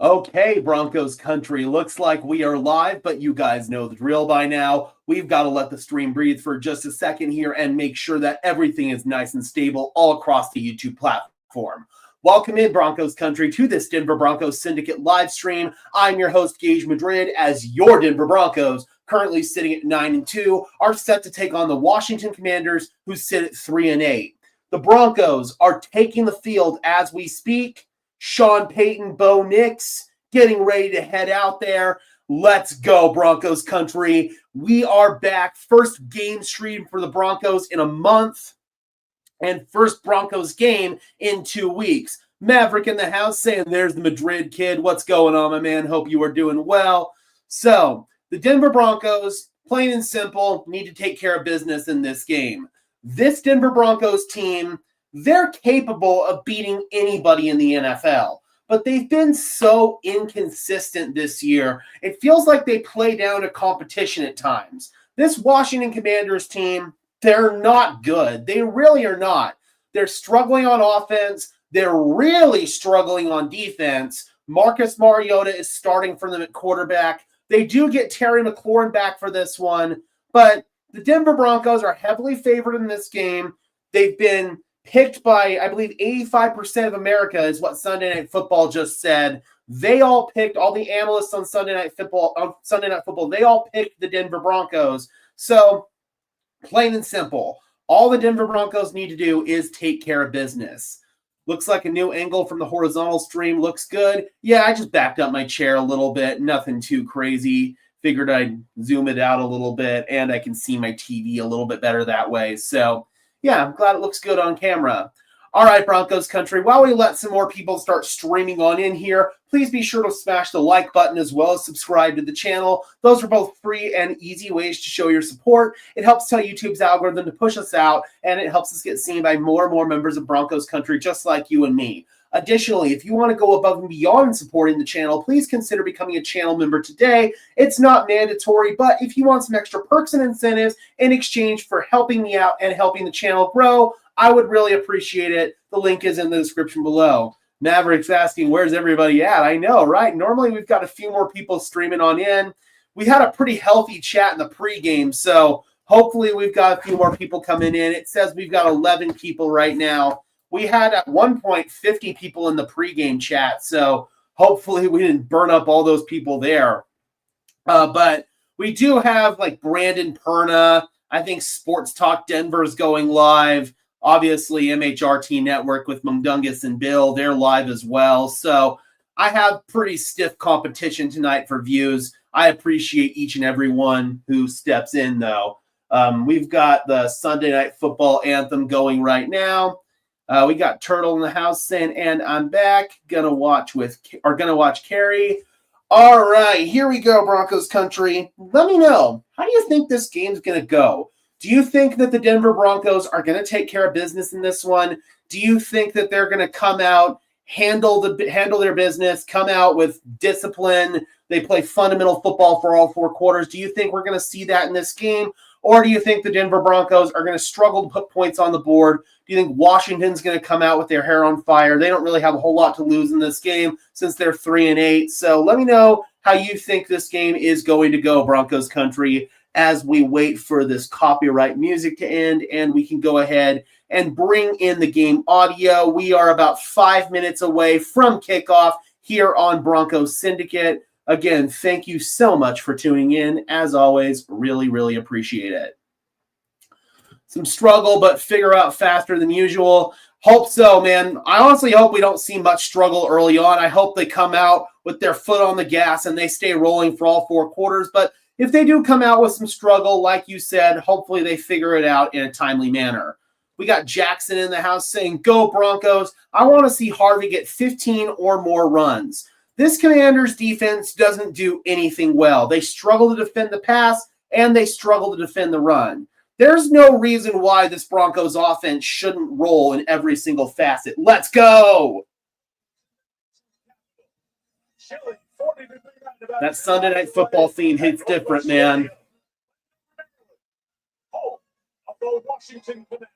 Okay, Broncos country, looks like we are live, but you guys know the drill by now. We've got to let the stream breathe for just a second here and make sure that everything is nice and stable all across the YouTube platform. Welcome in, Broncos country, to this Denver Broncos Syndicate live stream. I'm your host, Gage Madrid, as your Denver Broncos, currently sitting at 9-2, are set to take on the Washington Commanders, who sit at 3-8. The Broncos are taking the field as we speak. Sean Payton, Bo Nix, getting ready to head out there. Let's go, Broncos country. We are back. First game stream for the Broncos in a month, and first Broncos game in 2 weeks. Maverick in the house saying there's the Madrid kid. What's going on, my man? Hope you are doing well. So, the Denver Broncos, plain and simple, need to take care of business in this game. This Denver Broncos team, they're capable of beating anybody in the NFL, but they've been so inconsistent this year. It feels like they play down to competition at times. This Washington Commanders team, they're not good. They really are not. They're struggling on offense. They're really struggling on defense. Marcus Mariota is starting for them at quarterback. They do get Terry McLaurin back for this one, but the Denver Broncos are heavily favored in this game. They've been picked by, I believe, 85% of America is what Sunday Night Football just said. They all picked, all the analysts on Sunday Night Football, they all picked the Denver Broncos. So, plain and simple, all the Denver Broncos need to do is take care of business. Looks like a new angle from the horizontal stream. Looks good. Yeah, I just backed up my chair a little bit. Nothing too crazy. Figured I'd zoom it out a little bit, and I can see my TV a little bit better that way. So, yeah, I'm glad it looks good on camera. All right, Broncos country, while we let some more people start streaming on in here, please be sure to smash the like button as well as subscribe to the channel. Those are both free and easy ways to show your support. It helps tell YouTube's algorithm to push us out, and it helps us get seen by more and more members of Broncos country just like you and me. Additionally, if you want to go above and beyond supporting the channel, please consider becoming a channel member today. It's not mandatory, but if you want some extra perks and incentives in exchange for helping me out and helping the channel grow, I would really appreciate it. The link is in the description below. Maverick's asking, where's everybody at? I know, right? Normally we've got a few more people streaming on in. We had a pretty healthy chat in the pregame, so hopefully we've got a few more people coming in. It says we've got 11 people right now. We had at one point 50 people in the pregame chat, so hopefully we didn't burn up all those people there. But we do have like Brandon Perna. I think Sports Talk Denver's going live. Obviously, MHRT Network with Mundungus and Bill, they're live as well. So I have pretty stiff competition tonight for views. I appreciate each and every one who steps in, though. We've got the Sunday Night Football anthem going right now. We got Turtle in the house saying, and I'm back. Gonna watch Carrie. All right, here we go, Broncos country. Let me know, how do you think this game's gonna go? Do you think that the Denver Broncos are going to take care of business in this one? Do you think that they're going to come out, handle their business, come out with discipline? They play fundamental football for all 4 quarters. Do you think we're going to see that in this game? Or do you think the Denver Broncos are going to struggle to put points on the board? Do you think Washington's going to come out with their hair on fire? They don't really have a whole lot to lose in this game since they're 3-8. So let me know how you think this game is going to go, Broncos country, as we wait for this copyright music to end, and we can go ahead and bring in the game audio. We are about 5 minutes away from kickoff here on Broncos Syndicate. Again, thank you so much for tuning in. As always, really, really appreciate it. Some struggle, but figure out faster than usual. Hope so, man. I honestly hope we don't see much struggle early on. I hope they come out with their foot on the gas and they stay rolling for all 4 quarters, but if they do come out with some struggle, like you said, hopefully they figure it out in a timely manner. We got Jackson in the house saying, go Broncos. I want to see Harvey get 15 or more runs. This Commanders defense doesn't do anything well. They struggle to defend the pass, and they struggle to defend the run. There's no reason why this Broncos offense shouldn't roll in every single facet. Let's go! That Sunday Night Football theme hits different, man. Washington Commanders.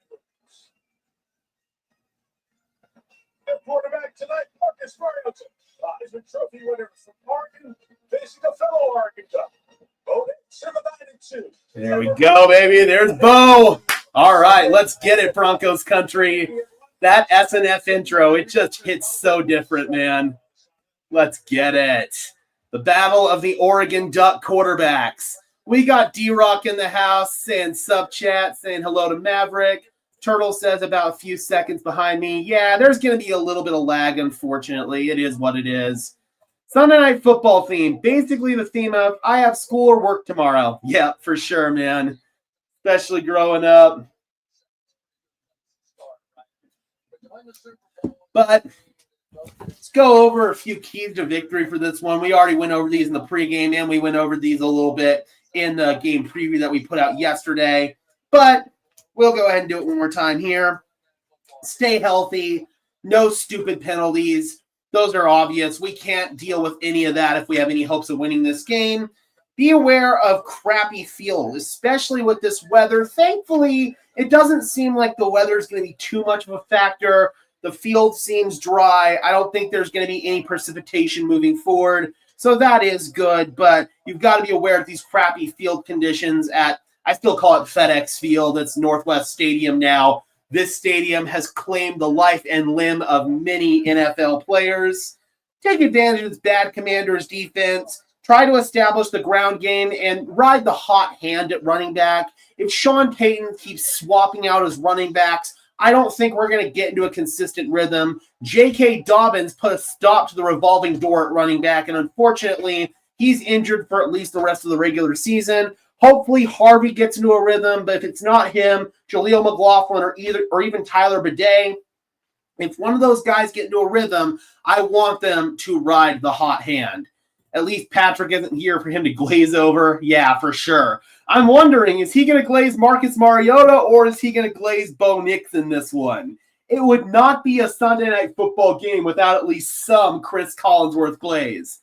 The quarterback tonight, Marcus Mariota. There we go, baby. There's Bo. All right, let's get it, Broncos country. That SNF intro, it just hits so different, man. Let's get it. The battle of the Oregon Duck quarterbacks. We got D-Rock in the house saying sub chat, saying hello to Maverick. Turtle says about a few seconds behind me. Yeah, there's going to be a little bit of lag, unfortunately. It is what it is. Sunday Night Football theme. Basically the theme of, I have school or work tomorrow. Yeah, for sure, man. Especially growing up. But let's go over a few keys to victory for this one. We already went over these in the pregame, and we went over these a little bit in the game preview that we put out yesterday. But we'll go ahead and do it one more time here. Stay healthy. No stupid penalties. Those are obvious. We can't deal with any of that if we have any hopes of winning this game. Be aware of crappy field, especially with this weather. Thankfully, it doesn't seem like the weather is going to be too much of a factor. The field seems dry. I don't think there's going to be any precipitation moving forward. So that is good, but you've got to be aware of these crappy field conditions at, I still call it FedEx Field. It's Northwest Stadium now. This stadium has claimed the life and limb of many NFL players. Take advantage of this bad Commanders defense. Try to establish the ground game and ride the hot hand at running back. If Sean Payton keeps swapping out his running backs, I don't think we're going to get into a consistent rhythm. J.K. Dobbins put a stop to the revolving door at running back, and unfortunately, he's injured for at least the rest of the regular season. Hopefully, Harvey gets into a rhythm, but if it's not him, Jaleel McLaughlin or even Tyler Bidet, if one of those guys get into a rhythm, I want them to ride the hot hand. At least Patrick isn't here for him to glaze over. Yeah, for sure. I'm wondering, is he going to glaze Marcus Mariota or is he going to glaze Bo Nix in this one? It would not be a Sunday Night Football game without at least some Chris Collinsworth glaze.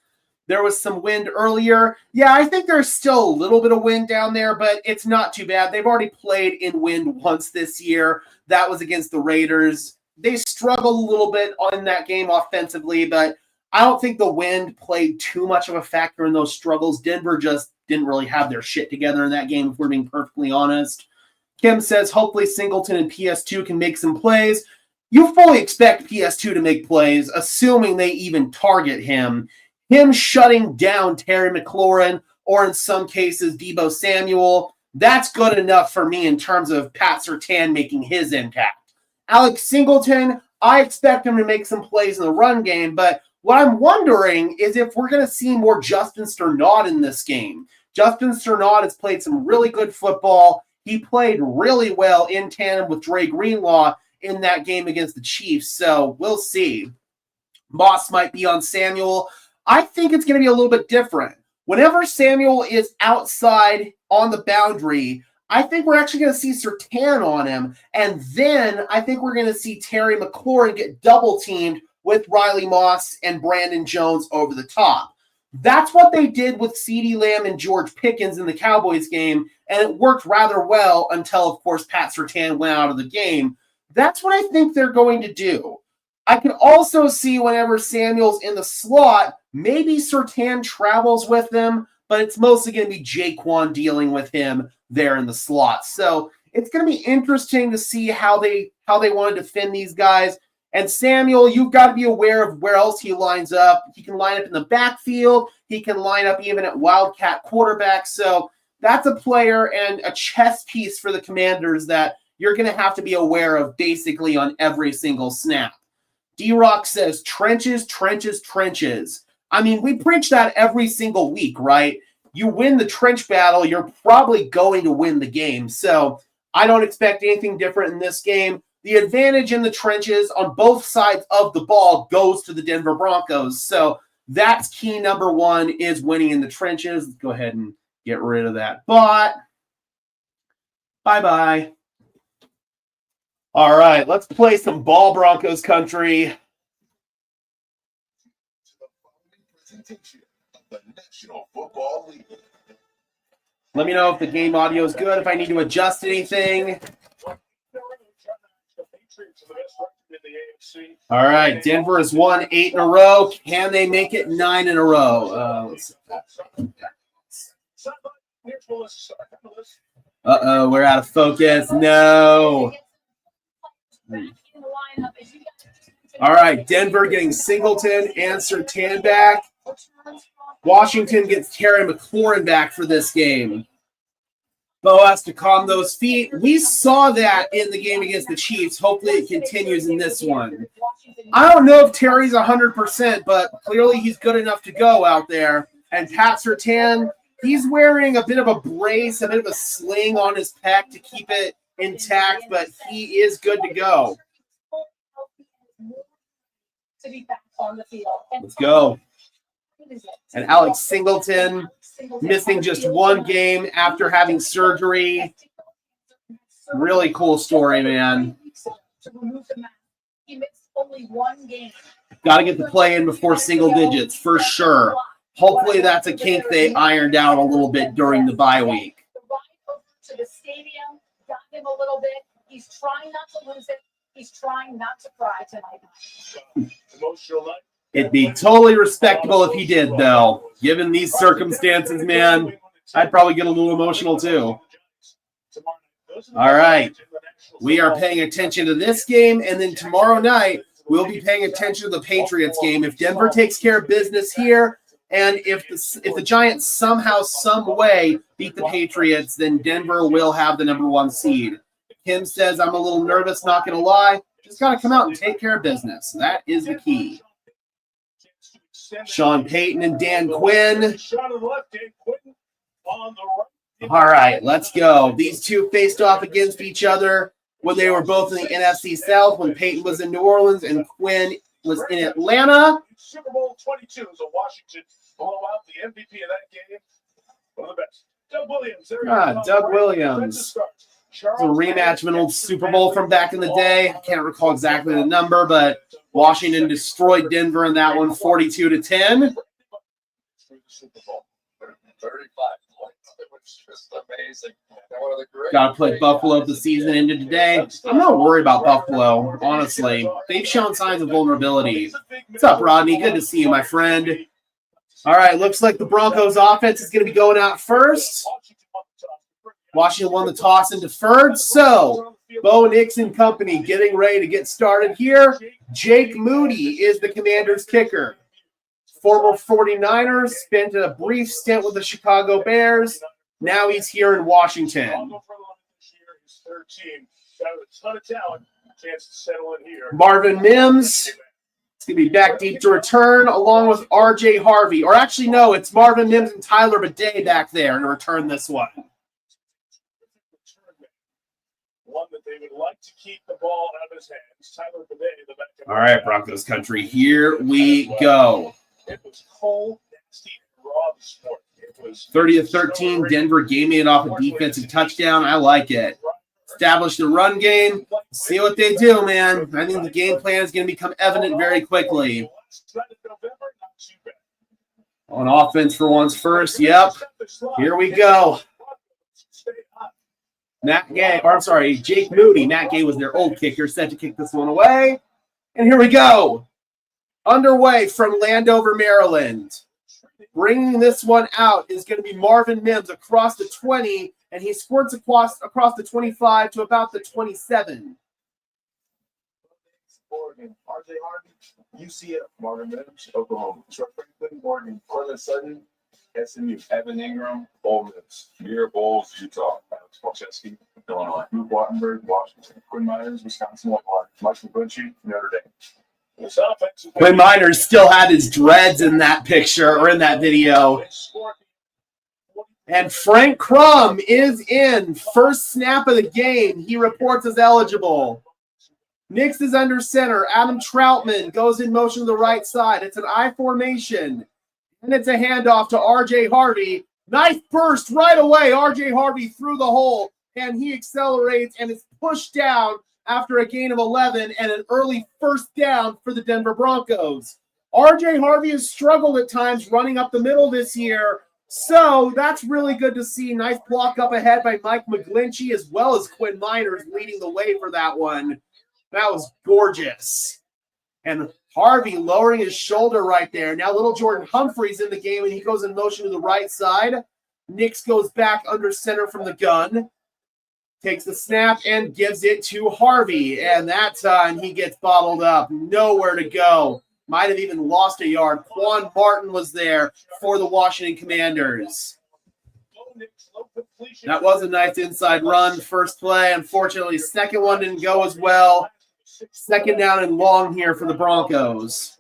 There was some wind earlier. Yeah, I think there's still a little bit of wind down there, but it's not too bad. They've already played in wind once this year. That was against the Raiders. They struggled a little bit in that game offensively, but I don't think the wind played too much of a factor in those struggles. Denver just didn't really have their shit together in that game, if we're being perfectly honest. Kim says, hopefully Singleton and PS2 can make some plays. You fully expect PS2 to make plays, assuming they even target him. Him shutting down Terry McLaurin, or in some cases, Deebo Samuel, that's good enough for me in terms of Pat Surtain making his impact. Alex Singleton, I expect him to make some plays in the run game, but what I'm wondering is if we're going to see more Justin Sternad in this game. Justin Sternad has played some really good football. He played really well in tandem with Dre Greenlaw in that game against the Chiefs, so we'll see. Moss might be on Samuel. I think it's going to be a little bit different. Whenever Samuel is outside on the boundary, I think we're actually going to see Surtain on him, and then I think we're going to see Terry McLaurin get double-teamed with Riley Moss and Brandon Jones over the top. That's what they did with CeeDee Lamb and George Pickens in the Cowboys game, and it worked rather well until, of course, Pat Surtain went out of the game. That's what I think they're going to do. I can also see whenever Samuel's in the slot, maybe Surtain travels with them, but it's mostly going to be Jaquan dealing with him there in the slot. So it's going to be interesting to see how they want to defend these guys. And Samuel, you've got to be aware of where else he lines up. He can line up in the backfield. He can line up even at Wildcat quarterback. So that's a player and a chess piece for the Commanders that you're going to have to be aware of basically on every single snap. D-Rock says, trenches, trenches, trenches. I mean, we preach that every single week, right? You win the trench battle, you're probably going to win the game. So I don't expect anything different in this game. The advantage in the trenches on both sides of the ball goes to the Denver Broncos. So that's key number one, is winning in the trenches. Let's go ahead and get rid of that bot. Bye-bye. All right, let's play some ball, Broncos country. Let me know if the game audio is good, if I need to adjust anything. All right, Denver has won 8 in a row. Can they make it 9 in a row? Uh-oh, we're out of focus. No. All right, Denver getting Singleton and Surtain back. Washington gets Terry McLaurin back for this game. Bo has to calm those feet. We saw that in the game against the Chiefs. Hopefully it continues in this one. I don't know if Terry's 100%, but clearly he's good enough to go out there. And Pat Surtain, he's wearing a bit of a brace, a bit of a sling on his pec to keep it intact, but he is good to go. Let's go. And Alex Singleton missing just 1 game after having surgery. Really cool story, man. Got to get the play in before single digits, for sure. Hopefully that's a kink they ironed out a little bit during the bye week. He's trying not to lose it. He's trying not to cry tonight. It'd be totally respectable if he did, though. Given these circumstances, man, I'd probably get a little emotional, too. All right. We are paying attention to this game, and then tomorrow night, we'll be paying attention to the Patriots game. If Denver takes care of business here, and if the Giants somehow, some way beat the Patriots, then Denver will have the #1 seed. Kim says, I'm a little nervous, not going to lie. Just got to come out and take care of business. That is the key. Sean Payton and Dan Quinn. All right, let's go. These two faced off against each other when they were both in the NFC South, when Payton was in New Orleans and Quinn was in Atlanta. Super Bowl 22 is a Washington blowout. The MVP of that game, one of the best. Doug Williams. Doug Williams. It's a rematch of an old Super Bowl from back in the day. I can't recall exactly the number, but Washington destroyed Denver in that one, 42-10. 35 points. It was just amazing. Got to play Buffalo the season into today. I'm not worried about Buffalo, honestly. They've shown signs of vulnerability. What's up, Rodney? Good to see you, my friend. All right, looks like the Broncos offense is going to be going out first. Washington won the toss and deferred. So, Bo Nix and company getting ready to get started here. Jake Moody is the Commanders' kicker. Former 49er, spent a brief stint with the Chicago Bears. Now he's here in Washington. Marvin Mims is going to be back deep to return, along with R.J. Harvey. Or actually, no, it's Marvin Mims and Tyler Bidet back there to return this one. One that they would like to keep the ball out of his hands. Tyler Bidet, the back. All right, Broncos country, here we go. It was cold, nasty, and raw this morning. It was 30-13. Denver gaming it off a defensive touchdown. I like it. Establish the run game. See what they do, man. I think the game plan is going to become evident very quickly. On offense for once first. Yep. Here we go. Jake Moody. Matt Gay was their old kicker, set to kick this one away. And here we go. Underway from Landover, Maryland. Bringing this one out is going to be Marvin Mims across the 20, and he squirts across the 25 to about the 27. Oregon, R.J. Harvey, UCF, Marvin Mims, Oklahoma, Troy Franklin, Oregon, Portland Sutton, SMU, Evan Ingram, Ole Miss, Muir Bowles, Utah, Alex Polcheski, Illinois, Luke Wattenberg, Washington, Quinn Miners, Wisconsin, Mike McGlinchey, Notre Dame. Quinn Miners still had his dreads in that picture or in that video. And Frank Crum is in. First snap of the game. He reports as eligible. Nix is under center. Adam Troutman goes in motion to the right side. It's an I formation. And it's a handoff to R.J. Harvey. Nice burst right away. R.J. Harvey through the hole. And he accelerates and is pushed down after a gain of 11 and an early first down for the Denver Broncos. R.J. Harvey has struggled at times running up the middle this year. So that's really good to see. Nice block up ahead by Mike McGlinchey as well as Quinn Miners leading the way for that one. That was gorgeous. And Harvey lowering his shoulder right there. Now little Jordan Humphreys in the game, and he goes in motion to the right side. Nix goes back under center from the gun. Takes the snap and gives it to Harvey. And that time he gets bottled up. Nowhere to go. Might have even lost a yard. Quan Martin was there for the Washington Commanders. That was a nice inside run. First play. Unfortunately, second one didn't go as well. Second down and long here for the Broncos.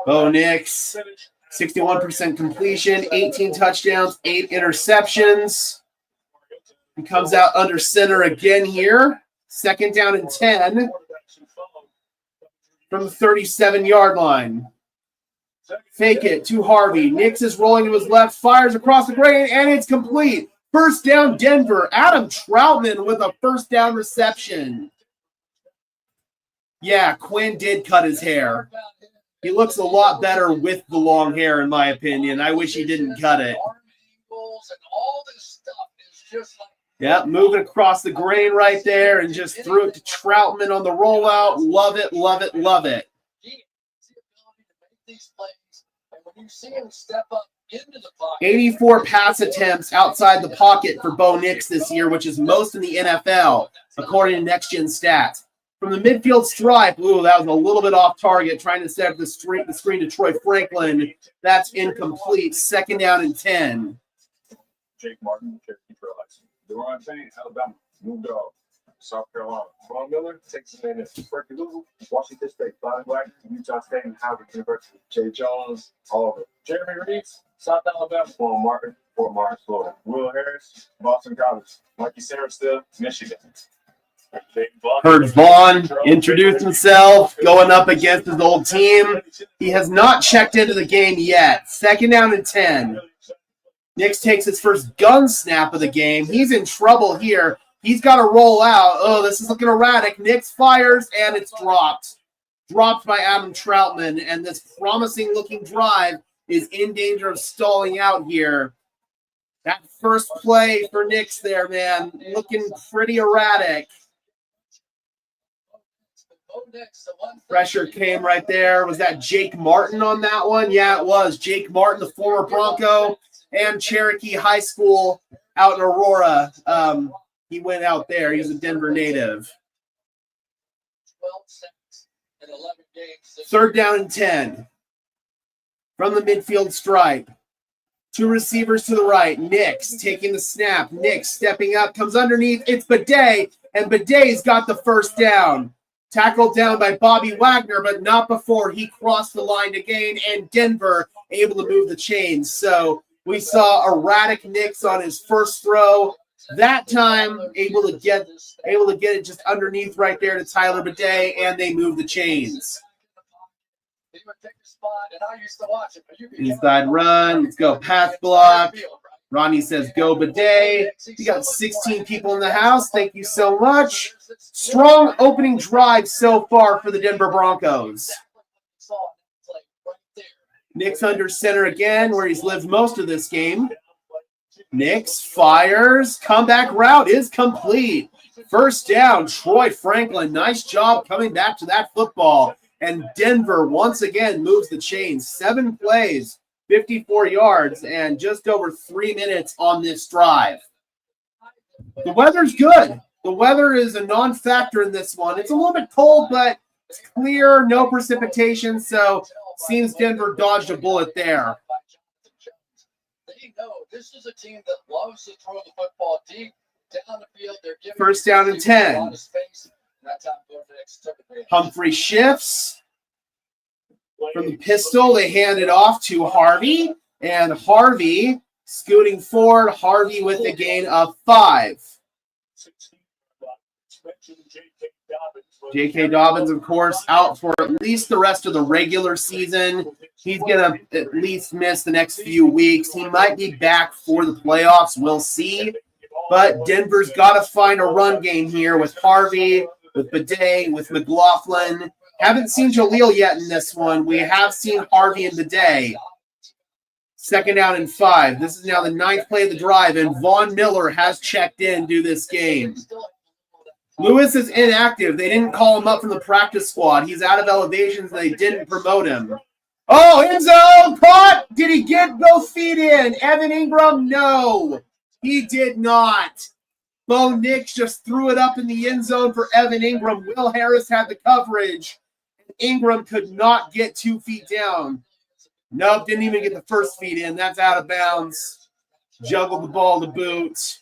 Bo Nix, 61% completion, 18 touchdowns, 8 interceptions. He comes out under center again here. Second down and 10 from the 37-yard line. Fake it to Harvey. Nix is rolling to his left, fires across the grain, and it's complete. First down, Denver. Adam Troutman with a first down reception. Yeah, Quinn did cut his hair. He looks a lot better with the long hair, in my opinion. I wish he didn't cut it. Yeah, moving across the grain right there and just threw it to Troutman on the rollout. Love it, love it, love it. 84 pass attempts outside the pocket for Bo Nix this year, which is most in the NFL, according to Next Gen Stats. From the midfield stripe, ooh, that was a little bit off target, trying to set up the screen to Troy Franklin. That's incomplete. Second down and 10. Jake Martin, Cherokee Trail High. Deron Payne, Alabama, moved off. South Carolina. Von Miller, Texas A&M. Berkeley Louisville, Washington State. Brian Wagner, Utah State and Howard University. Jay Jones, Auburn. Jeremy Reeves, South Alabama. Paul Martin, Fort Myers, Florida. Will Harris, Boston College. Mikey Sarastil, Michigan. Heard Vaughn introduce himself, going up against his old team. He has not checked into the game yet. Second down and 10. Nix takes his first gun snap of the game. He's in trouble here. He's got to roll out. Oh, this is looking erratic. Nix fires, and it's dropped. Dropped by Adam Troutman, and this promising-looking drive is in danger of stalling out here. That first play for Nix there, man, looking pretty erratic. Pressure came right there. Was that Jake Martin on that one? Yeah, it was. Jake Martin, the former Bronco and Cherokee High School out in Aurora. He went out there. He's a Denver native. Third down and 10. From the midfield stripe. Two receivers to the right. Nix taking the snap. Nix stepping up, comes underneath. It's Bidet, and Bidet's got the first down. Tackled down by Bobby Wagner, but not before he crossed the line to gain, and Denver able to move the chains. So we saw erratic Nix on his first throw. That time, able to get it just underneath right there to Tyler Bidet, and they move the chains. Inside run. Let's go pass block. Ronnie says, go Bidet. We got 16 people in the house. Thank you so much. Strong opening drive so far for the Denver Broncos. Nix under center again, where he's lived most of this game. Nix fires. Comeback route is complete. First down, Troy Franklin. Nice job coming back to that football. And Denver once again moves the chains. 7 plays, 54 yards, and just over 3 minutes on this drive. The weather's good. The weather is a non-factor in this one. It's a little bit cold, but it's clear, no precipitation, so seems Denver dodged a bullet there. They know this is a team that loves to throw the football deep down the field. They're giving first down and 10. A lot of space. That time, Humphrey shifts. From the pistol, they hand it off to Harvey, and Harvey scooting forward. Harvey with a gain of 5. J.K. Dobbins, of course, out for at least the rest of the regular season. He's going to at least miss the next few weeks. He might be back for the playoffs. We'll see. But Denver's got to find a run game here with Harvey, with Bidet, with McLaughlin. Haven't seen Jaleel yet in this one. We have seen Harvey and Bidet. Second down and 5. This is now the 9th play of the drive, and Von Miller has checked in to this game. Lewis is inactive. They didn't call him up from the practice squad. He's out of elevations, and they didn't promote him. Oh, end zone caught. Did he get both feet in? Evan Ingram, no, he did not. Bo Nix just threw it up in the end zone for Evan Ingram. Will Harris had the coverage. Ingram could not get 2 feet down. Nope, didn't even get the first feet in. That's out of bounds. Juggled the ball to boot.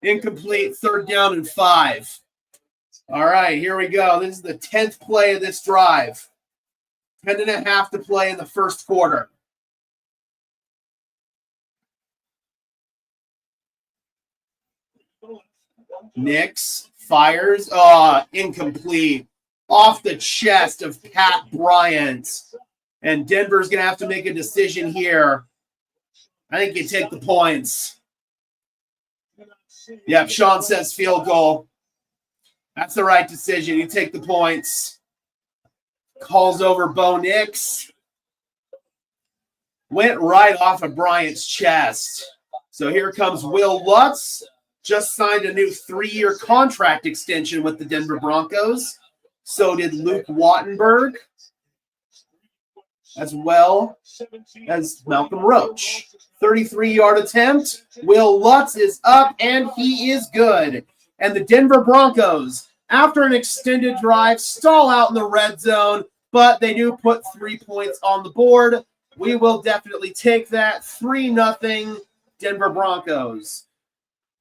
Incomplete, 3rd down and 5. All right, here we go. This is the 10th play of this drive. 10.5 to play in the first quarter. Nix fires. Incomplete. Off the chest of Pat Bryant. And Denver's going to have to make a decision here. I think you take the points. Yep, Sean says field goal. That's the right decision. You take the points. Calls over Bo Nix. Went right off of Bryant's chest. So here comes Will Lutz. Just signed a new 3-year contract extension with the Denver Broncos. So did Luke Wattenberg, as well as Malcolm Roach. 33-yard attempt. Will Lutz is up, and he is good. And the Denver Broncos, after an extended drive, stall out in the red zone, but they do put 3 points on the board. We will definitely take that. 3-0 Denver Broncos.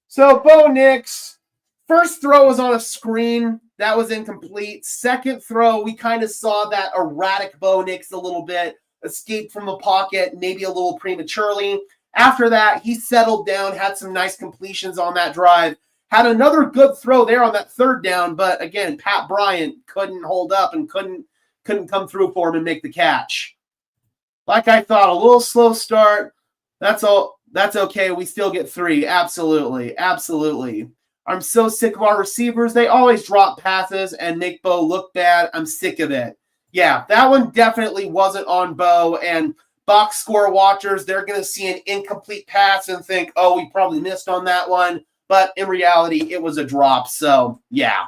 So Bo Nix, first throw was on a screen. That was incomplete. Second throw, we kind of saw that erratic Bo Nix a little bit. Escaped from the pocket, maybe a little prematurely. After that, he settled down, had some nice completions on that drive. Had another good throw there on that 3rd down, but again, Pat Bryant couldn't hold up and couldn't come through for him and make the catch. Like I thought, a little slow start. That's all. That's okay. We still get 3. Absolutely. Absolutely. I'm so sick of our receivers. They always drop passes and make Bo look bad. I'm sick of it. Yeah, that one definitely wasn't on Bo. And box score watchers, they're going to see an incomplete pass and think, oh, we probably missed on that one. But in reality, it was a drop. So, yeah.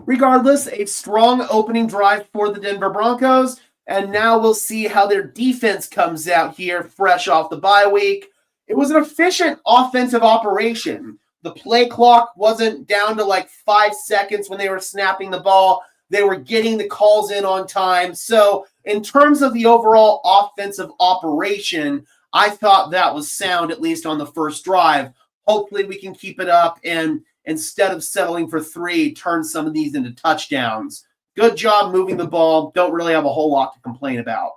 Regardless, a strong opening drive for the Denver Broncos. And now we'll see how their defense comes out here fresh off the bye week. It was an efficient offensive operation. The play clock wasn't down to like 5 seconds when they were snapping the ball. They were getting the calls in on time. So in terms of the overall offensive operation, I thought that was sound, at least on the first drive. Hopefully we can keep it up and instead of settling for 3, turn some of these into touchdowns. Good job moving the ball. Don't really have a whole lot to complain about.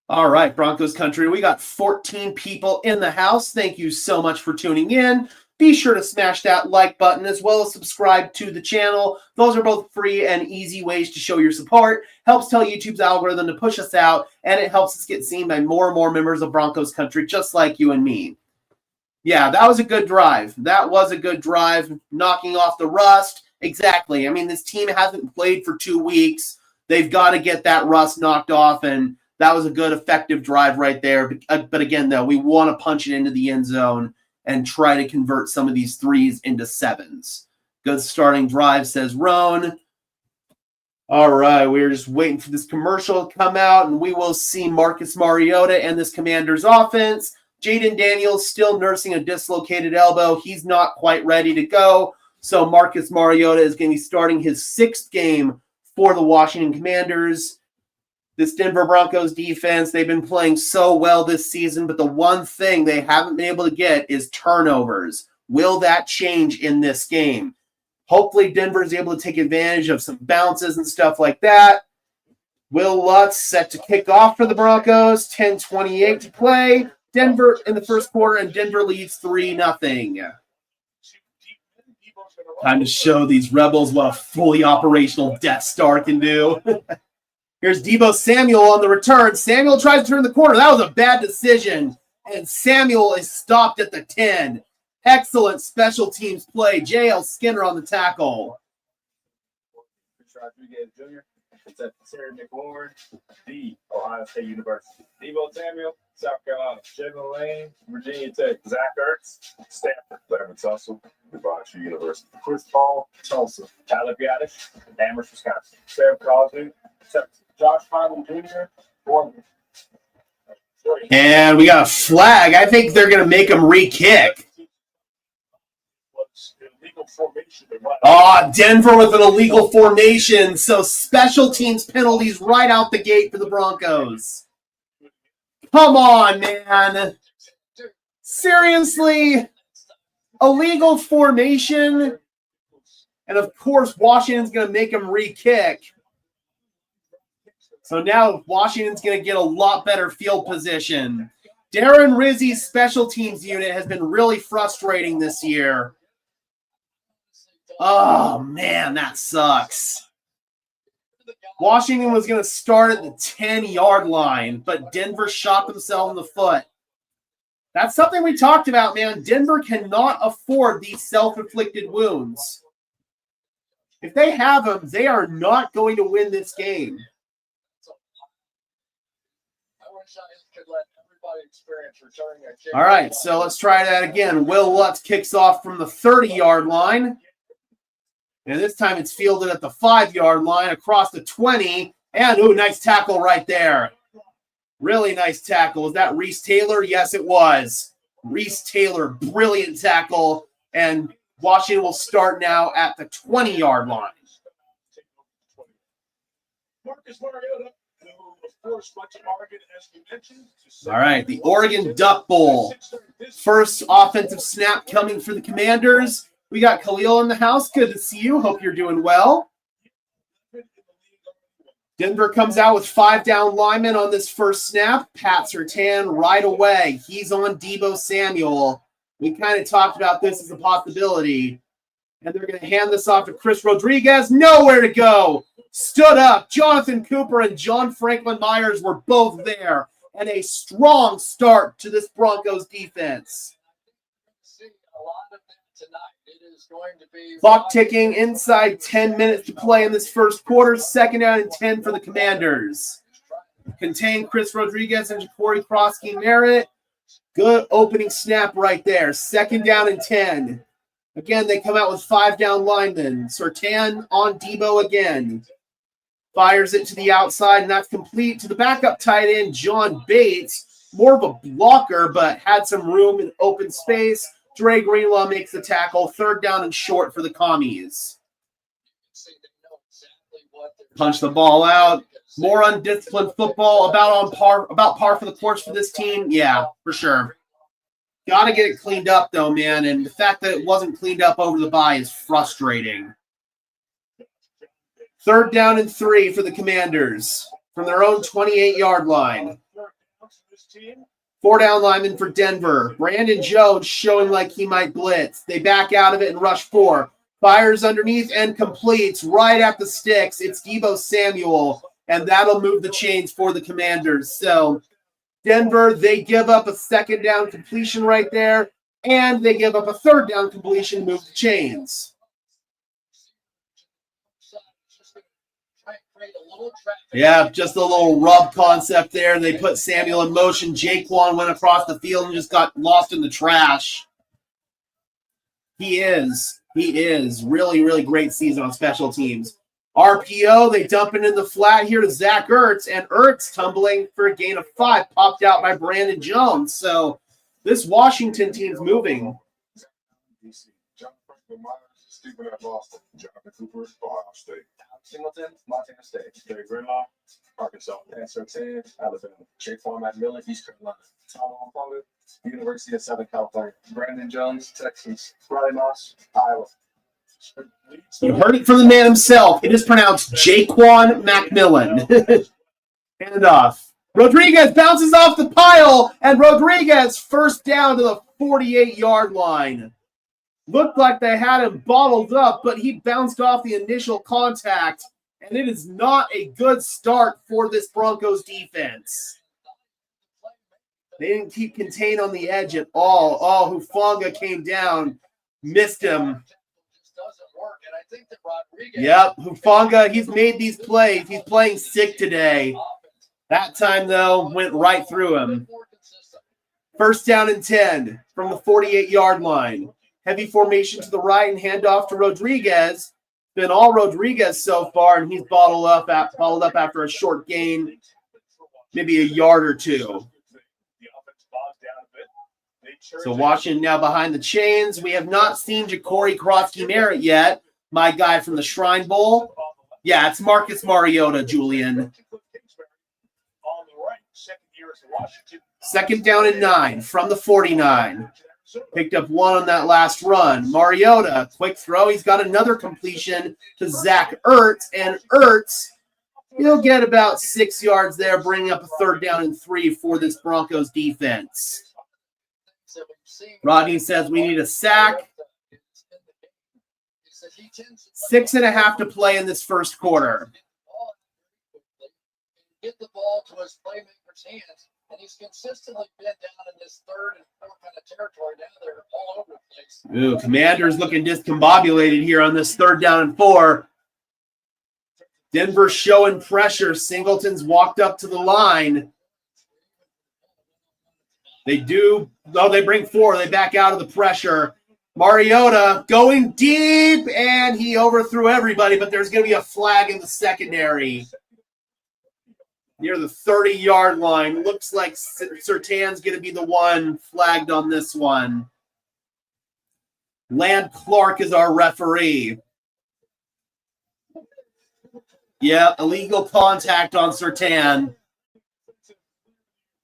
All right, Broncos country, we got 14 people in the house. Thank you so much for tuning in. Be sure to smash that like button as well as subscribe to the channel. Those are both free and easy ways to show your support. Helps tell YouTube's algorithm to push us out, and it helps us get seen by more and more members of Broncos country just like you and me. Yeah, that was a good drive. That was a good drive, knocking off the rust. Exactly. I mean, this team hasn't played for 2 weeks. They've got to get that rust knocked off, and that was a good, effective drive right there. But again, though, we want to punch it into the end zone and try to convert some of these 3s into 7s. Good starting drive, says Roan. All right, we're just waiting for this commercial to come out, and we will see Marcus Mariota and this Commanders offense. Jaden Daniels still nursing a dislocated elbow. He's not quite ready to go. So Marcus Mariota is going to be starting his 6th game for the Washington Commanders. This Denver Broncos defense, they've been playing so well this season, but the one thing they haven't been able to get is turnovers. Will that change in this game? Hopefully Denver is able to take advantage of some bounces and stuff like that. Will Lutz set to kick off for the Broncos. 10:28 to play. Denver in the first quarter, and Denver leads 3-0. Time to show these Rebels what a fully operational Death Star can do. Here's Deebo Samuel on the return. Samuel tries to turn the corner. That was a bad decision. And Samuel is stopped at the 10. Excellent special teams play. J.L. Skinner on the tackle. It's at Terry McLaurin, D, Ohio State University. Debo Samuel, South Carolina. Jalen Lane, Virginia Tech. Zach Ertz, Stanford. Larry Tussle, Devontae University. Chris Paul, Tulsa. Tyler Gaddis, Amherst, Wisconsin. Sam Crosby, Texas. Josh Hyman Jr., Oregon. And we got a flag. I think they're going to make him re-kick. Oh, Denver with an illegal formation. So special teams penalties right out the gate for the Broncos. Come on, man. Seriously? Illegal formation? And of course, Washington's going to make him re-kick. So now Washington's going to get a lot better field position. Darren Rizzi's special teams unit has been really frustrating this year. Oh, man, that sucks. Washington was going to start at the 10-yard line, but Denver shot themselves in the foot. That's something we talked about, man. Denver cannot afford these self-inflicted wounds. If they have them, they are not going to win this game. All right, so let's try that again. Will Lutz kicks off from the 30-yard line. And this time it's fielded at the 5-yard line across the 20. And, ooh, nice tackle right there. Really nice tackle. Was that Reese Taylor? Yes, it was. Reese Taylor, brilliant tackle. And Washington will start now at the 20-yard line. All right, the Oregon Duck Bowl. First offensive snap coming for the Commanders. We got Khalil in the house. Good to see you. Hope you're doing well. Denver comes out with 5 down linemen on this first snap. Pat Surtain right away. He's on Deebo Samuel. We kind of talked about this as a possibility. And they're going to hand this off to Chris Rodriguez. Nowhere to go. Stood up. Jonathan Cooper and John Franklin Myers were both there. And a strong start to this Broncos defense. Clock ticking, inside 10 minutes to play in this first quarter. 2nd down and 10 for the Commanders. Contain Chris Rodriguez and Ja'Cory Krosky-Merritt. Good opening snap right there. 2nd down and 10. Again, they come out with 5 down linemen. Surtain on Deebo again. Fires it to the outside, and that's complete to the backup tight end, John Bates. More of a blocker, but had some room in open space. Dre Greenlaw makes the tackle. 3rd down and short for the Commies. Punch the ball out. More undisciplined football. About par for the course for this team. Yeah, for sure. Got to get it cleaned up, though, man. And the fact that it wasn't cleaned up over the bye is frustrating. 3rd down and 3 for the Commanders from their own 28-yard line. 4 down linemen for Denver. Brandon Jones showing like he might blitz. They back out of it and rush 4. Fires underneath and completes right at the sticks. It's Deebo Samuel, and that'll move the chains for the Commanders. So Denver, they give up a 2nd down completion right there, and they give up a 3rd down completion to move the chains. Yeah, just a little rub concept there. They put Samuel in motion. Jaquan went across the field and just got lost in the trash. He is really, really great season on special teams. RPO, they dump it in the flat here to Zach Ertz, and Ertz tumbling for a gain of 5, popped out by Brandon Jones. So this Washington team's moving. John Franklin Myers, Stephen at Boston. Jonathan Cooper, Ohio State. Singleton, Montana State. Terry Greenlaw, Arkansas. Dan Surtain, Alabama. Jaquan McMillan, East Carolina. Tom Onfanga, University of Southern California. Brandon Jones, Texas. Riley Moss, Iowa. You heard it from the man himself. It is pronounced Jaquan McMillan. Handoff. Rodriguez bounces off the pile, and Rodriguez 1st down to the 48-yard line. Looked like they had him bottled up, but he bounced off the initial contact, and it is not a good start for this Broncos defense. They didn't keep contained on the edge at all. Oh, Hufanga came down, missed him. Doesn't work, and I think that Rodriguez. Yep, Hufanga, he's made these plays. He's playing sick today. That time, though, went right through him. First down and 10 from the 48-yard line. Heavy formation to the right and handoff to Rodriguez. Been all Rodriguez so far, and he's bottled up after a short gain, maybe a yard or two. So Washington now behind the chains. We have not seen Ja'Cory Krosky-Merritt yet, my guy from the Shrine Bowl. Yeah, it's Marcus Mariota, Julian. Second down and 9 from the 49. Picked up one on that last run. Mariota, quick throw. He's got another completion to Zach Ertz, and Ertz, he'll get about 6 yards there, bringing up a third down and 3 for this Broncos defense. Rodney says we need a sack. 6.5 to play in this first quarter. Get the ball to his playmaker's hands, and he's consistently been down in this third and fourth kind of territory. Now they're all over the place. Ooh, Commanders looking discombobulated here on this third down and 4. Denver showing pressure. Singleton's walked up to the line. They do. Oh, they bring 4. They back out of the pressure. Mariota going deep, and he overthrew everybody, but there's going to be a flag in the secondary. Near the 30-yard line. Looks like Surtain's going to be the one flagged on this one. Land Clark is our referee. Yeah, illegal contact on Surtain.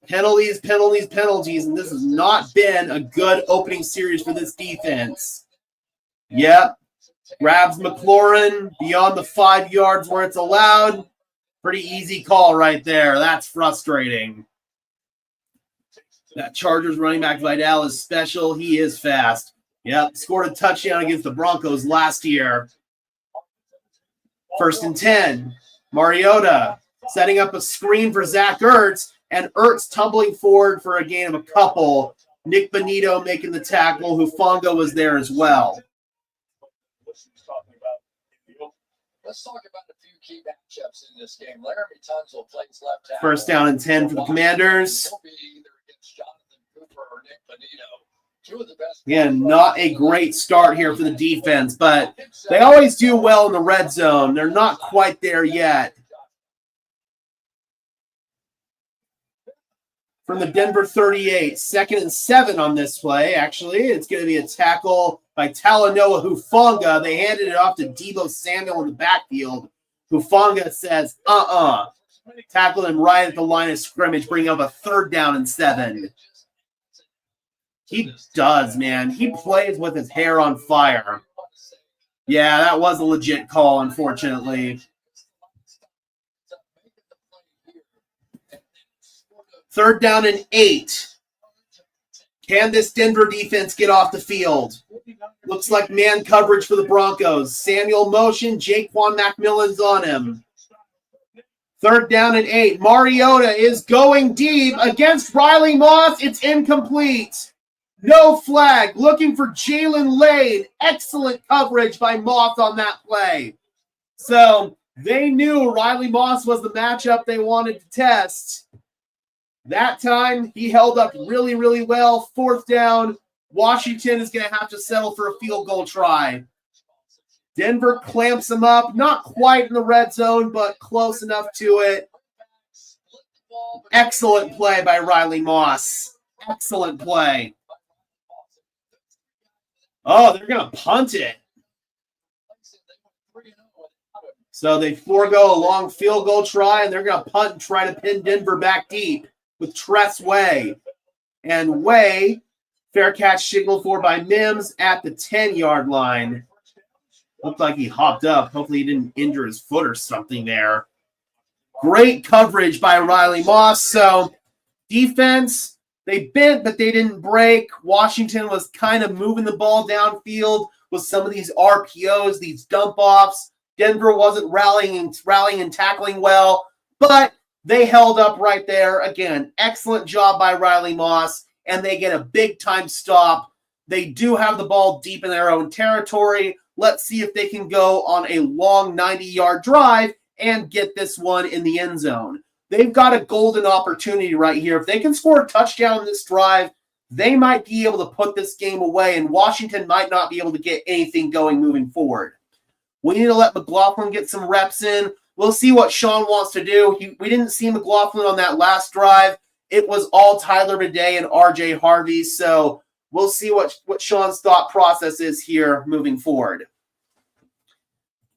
Penalties, penalties, penalties, and this has not been a good opening series for this defense. Yep. Grabs McLaurin beyond the 5 yards where it's allowed. Pretty easy call right there. That's frustrating. That Chargers running back Vidal is special. He is fast. Yep, scored a touchdown against the Broncos last year. First and 10. Mariota setting up a screen for Zach Ertz, and Ertz tumbling forward for a gain of a couple. Nick Bonito making the tackle. Hufanga was there as well. Let's talk about a few key matchups in this game. Laramie Tunsil plays left tackle. First down and 10 for the Commanders. He'll be either against Jonathan Cooper or Nick Bonito. Two of the best. Again, not a great start here for the defense, but they always do well in the red zone. They're not quite there yet. From the Denver 38, 2nd and 7 on this play. Actually, it's going to be a tackle by Talanoa Hufanga. They handed it off to Deebo Samuel in the backfield. Hufanga says, Tackled him right at the line of scrimmage, bringing up a third down and 7. He does, man. He plays with his hair on fire. Yeah, that was a legit call, unfortunately. Third down and 8. Can this Denver defense get off the field? Looks like man coverage for the Broncos. Samuel motion. Jaquan McMillan's on him. Third down and 8. Mariota is going deep against Riley Moss. It's incomplete. No flag. Looking for Jalen Lane. Excellent coverage by Moss on that play. So they knew Riley Moss was the matchup they wanted to test. That time, he held up really, really well. Fourth down. Washington is going to have to settle for a field goal try. Denver clamps him up. Not quite in the red zone, but close enough to it. Excellent play by Riley Moss. Excellent play. Oh, they're going to punt it. So they forego a long field goal try, and they're going to punt and try to pin Denver back deep with Tress Way. And Way, fair catch signaled for by Mims at the 10-yard line. Looked like he hopped up. Hopefully he didn't injure his foot or something there. Great coverage by Riley Moss. So defense, they bent, but they didn't break. Washington was kind of moving the ball downfield with some of these RPOs, these dump-offs. Denver wasn't rallying and tackling well, but they held up right there. Again, excellent job by Riley Moss, and they get a big-time stop. They do have the ball deep in their own territory. Let's see if they can go on a long 90-yard drive and get this one in the end zone. They've got a golden opportunity right here. If they can score a touchdown in this drive, they might be able to put this game away, and Washington might not be able to get anything going moving forward. We need to let McLaughlin get some reps in. We'll see what Sean wants to do. We didn't see McLaughlin on that last drive. It was all Tyler Bidet and RJ Harvey, so we'll see what Sean's thought process is here moving forward.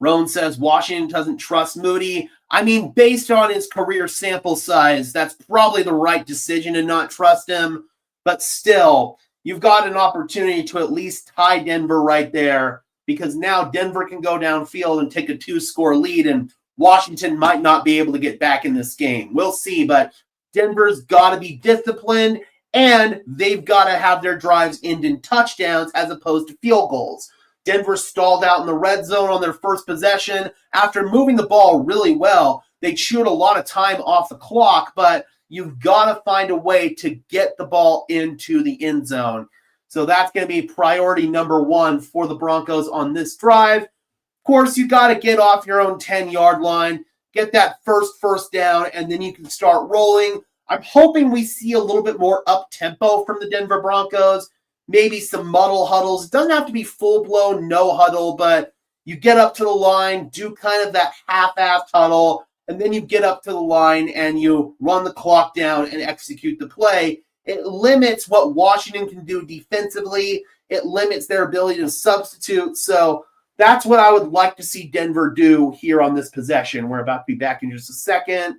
Roan says Washington doesn't trust Moody. I mean, based on his career sample size, that's probably the right decision to not trust him. But still, you've got an opportunity to at least tie Denver right there, because now Denver can go downfield and take a 2-score lead, and Washington might not be able to get back in this game. We'll see, but Denver's got to be disciplined, and they've got to have their drives end in touchdowns as opposed to field goals. Denver stalled out in the red zone on their first possession. After moving the ball really well, they chewed a lot of time off the clock, but you've got to find a way to get the ball into the end zone. So that's going to be priority number 1 for the Broncos on this drive. Of course, you got to get off your own 10-yard line, get that first down, and then you can start rolling. I'm hoping we see a little bit more up-tempo from the Denver Broncos. Maybe some muddle huddles. It doesn't have to be full-blown no huddle, but you get up to the line, do kind of that half-assed huddle, and then you get up to the line and you run the clock down and execute the play. It limits what Washington can do defensively. It limits their ability to substitute. So that's what I would like to see Denver do here on this possession. We're about to be back in just a second.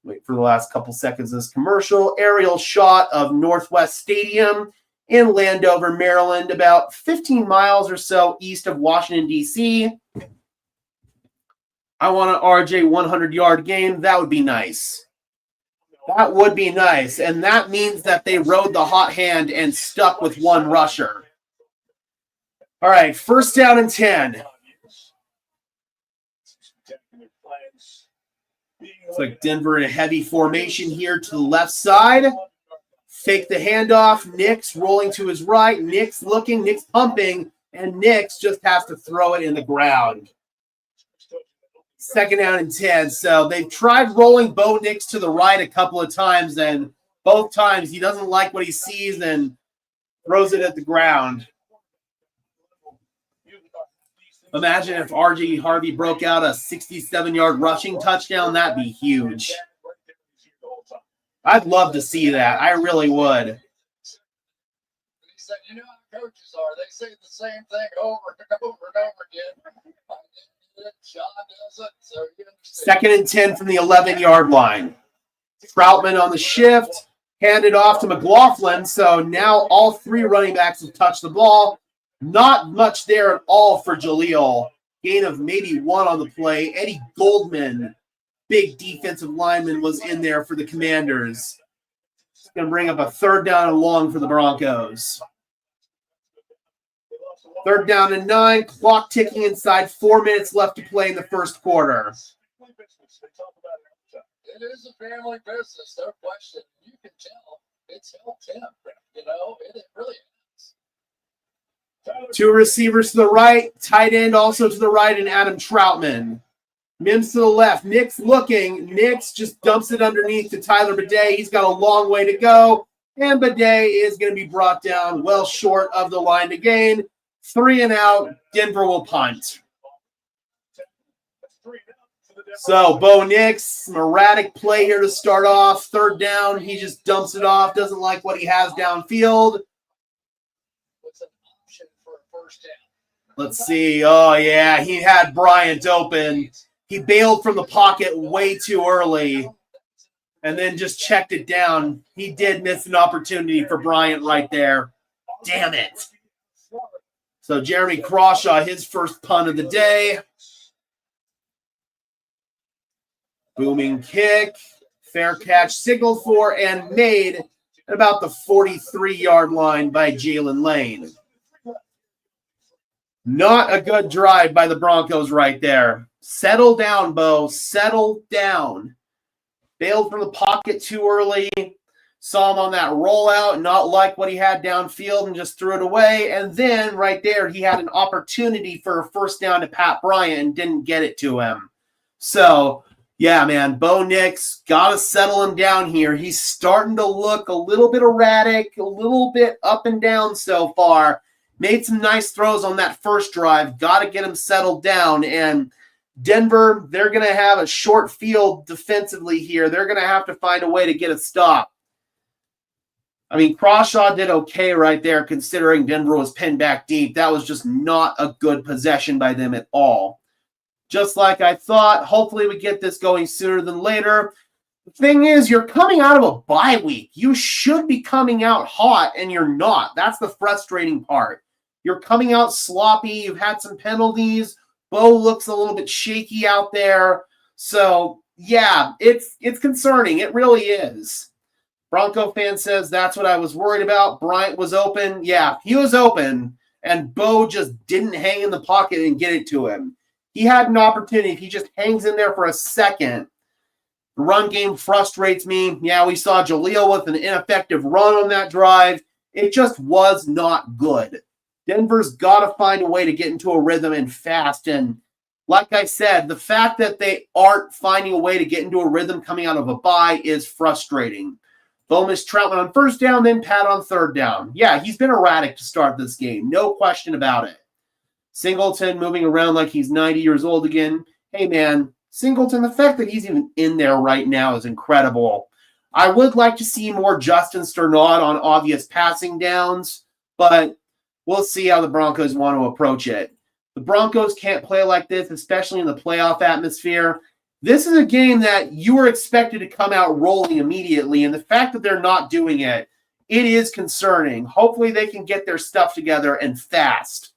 Wait for the last couple seconds of this commercial. Aerial shot of Northwest Stadium in Landover, Maryland, about 15 miles or so east of Washington, D.C. I want an RJ 100-yard game. That would be nice. That would be nice. And that means that they rode the hot hand and stuck with one rusher. All right, first down and 10. Looks like Denver in a heavy formation here to the left side. Fake the handoff. Nix rolling to his right. Nix looking. Nix pumping. And Nix just has to throw it in the ground. Second down and 10. So they've tried rolling Bo Nix to the right a couple of times, and both times he doesn't like what he sees and throws it at the ground. Imagine if RJ Harvey broke out a 67-yard rushing touchdown. That'd be huge. I'd love to see that. I really would. He said, you know how coaches are. They say the same thing over and over and over again. John does it, so you understand. Second and 10 from the 11-yard line. Troutman on the shift. Handed off to McLaughlin. So now all 3 running backs have touched the ball. Not much there at all for Jaleel. Gain of maybe 1 on the play. Eddie Goldman, big defensive lineman, was in there for the Commanders. It's going to bring up a third down and long for the Broncos. Third down and 9. Clock ticking inside. 4 minutes left to play in the first quarter. It is a family business, no question. You can tell it's helped him. You know, it really is. 2 receivers to the right. Tight end also to the right, and Adam Troutman. Mims to the left. Nix looking. Nix just dumps it underneath to Tyler Bidet. He's got a long way to go. And Bidet is going to be brought down well short of the line to gain. 3 and out. Denver will punt. So Bo Nix, erratic play here to start off. Third down. He just dumps it off. Doesn't like what he has downfield. What's an option for a first down? Let's see. Oh, yeah. He had Bryant open. He bailed from the pocket way too early and then just checked it down. He did miss an opportunity for Bryant right there. Damn it. So Jeremy Crawshaw, his first punt of the day. Booming kick. Fair catch signaled for and made at about the 43-yard line by Jalen Lane. Not a good drive by the Broncos right there. Settle down, Bo. Settle down. Bailed from the pocket too early. Saw him on that rollout, not like what he had downfield, and just threw it away. And then right there, he had an opportunity for a first down to Pat Bryant and didn't get it to him. So, yeah, man, Bo Nix, got to settle him down here. He's starting to look a little bit erratic, a little bit up and down so far. Made some nice throws on that first drive. Got to get him settled down. And Denver, they're going to have a short field defensively here. They're going to have to find a way to get a stop. I mean, Crawshaw did okay right there considering Denver was pinned back deep. That was just not a good possession by them at all. Just like I thought, hopefully we get this going sooner than later. The thing is, you're coming out of a bye week. You should be coming out hot, and you're not. That's the frustrating part. You're coming out sloppy. You've had some penalties. Bo looks a little bit shaky out there. So, yeah, it's concerning. It really is. Bronco fan says, that's what I was worried about. Bryant was open. Yeah, he was open, and Bo just didn't hang in the pocket and get it to him. He had an opportunity. If he just hangs in there for a second, the run game frustrates me. Yeah, we saw Jaleel with an ineffective run on that drive. It just was not good. Denver's got to find a way to get into a rhythm and fast. And like I said, the fact that they aren't finding a way to get into a rhythm coming out of a bye is frustrating. Bo missed Troutman on first down, then Pat on third down. Yeah, he's been erratic to start this game. No question about it. Singleton moving around like he's 90 years old again. Hey, man, Singleton, the fact that he's even in there right now is incredible. I would like to see more Justin Sternod on obvious passing downs, but we'll see how the Broncos want to approach it. The Broncos can't play like this, especially in the playoff atmosphere. This is a game that you were expected to come out rolling immediately, and the fact that they're not doing it, it is concerning. Hopefully they can get their stuff together and fast.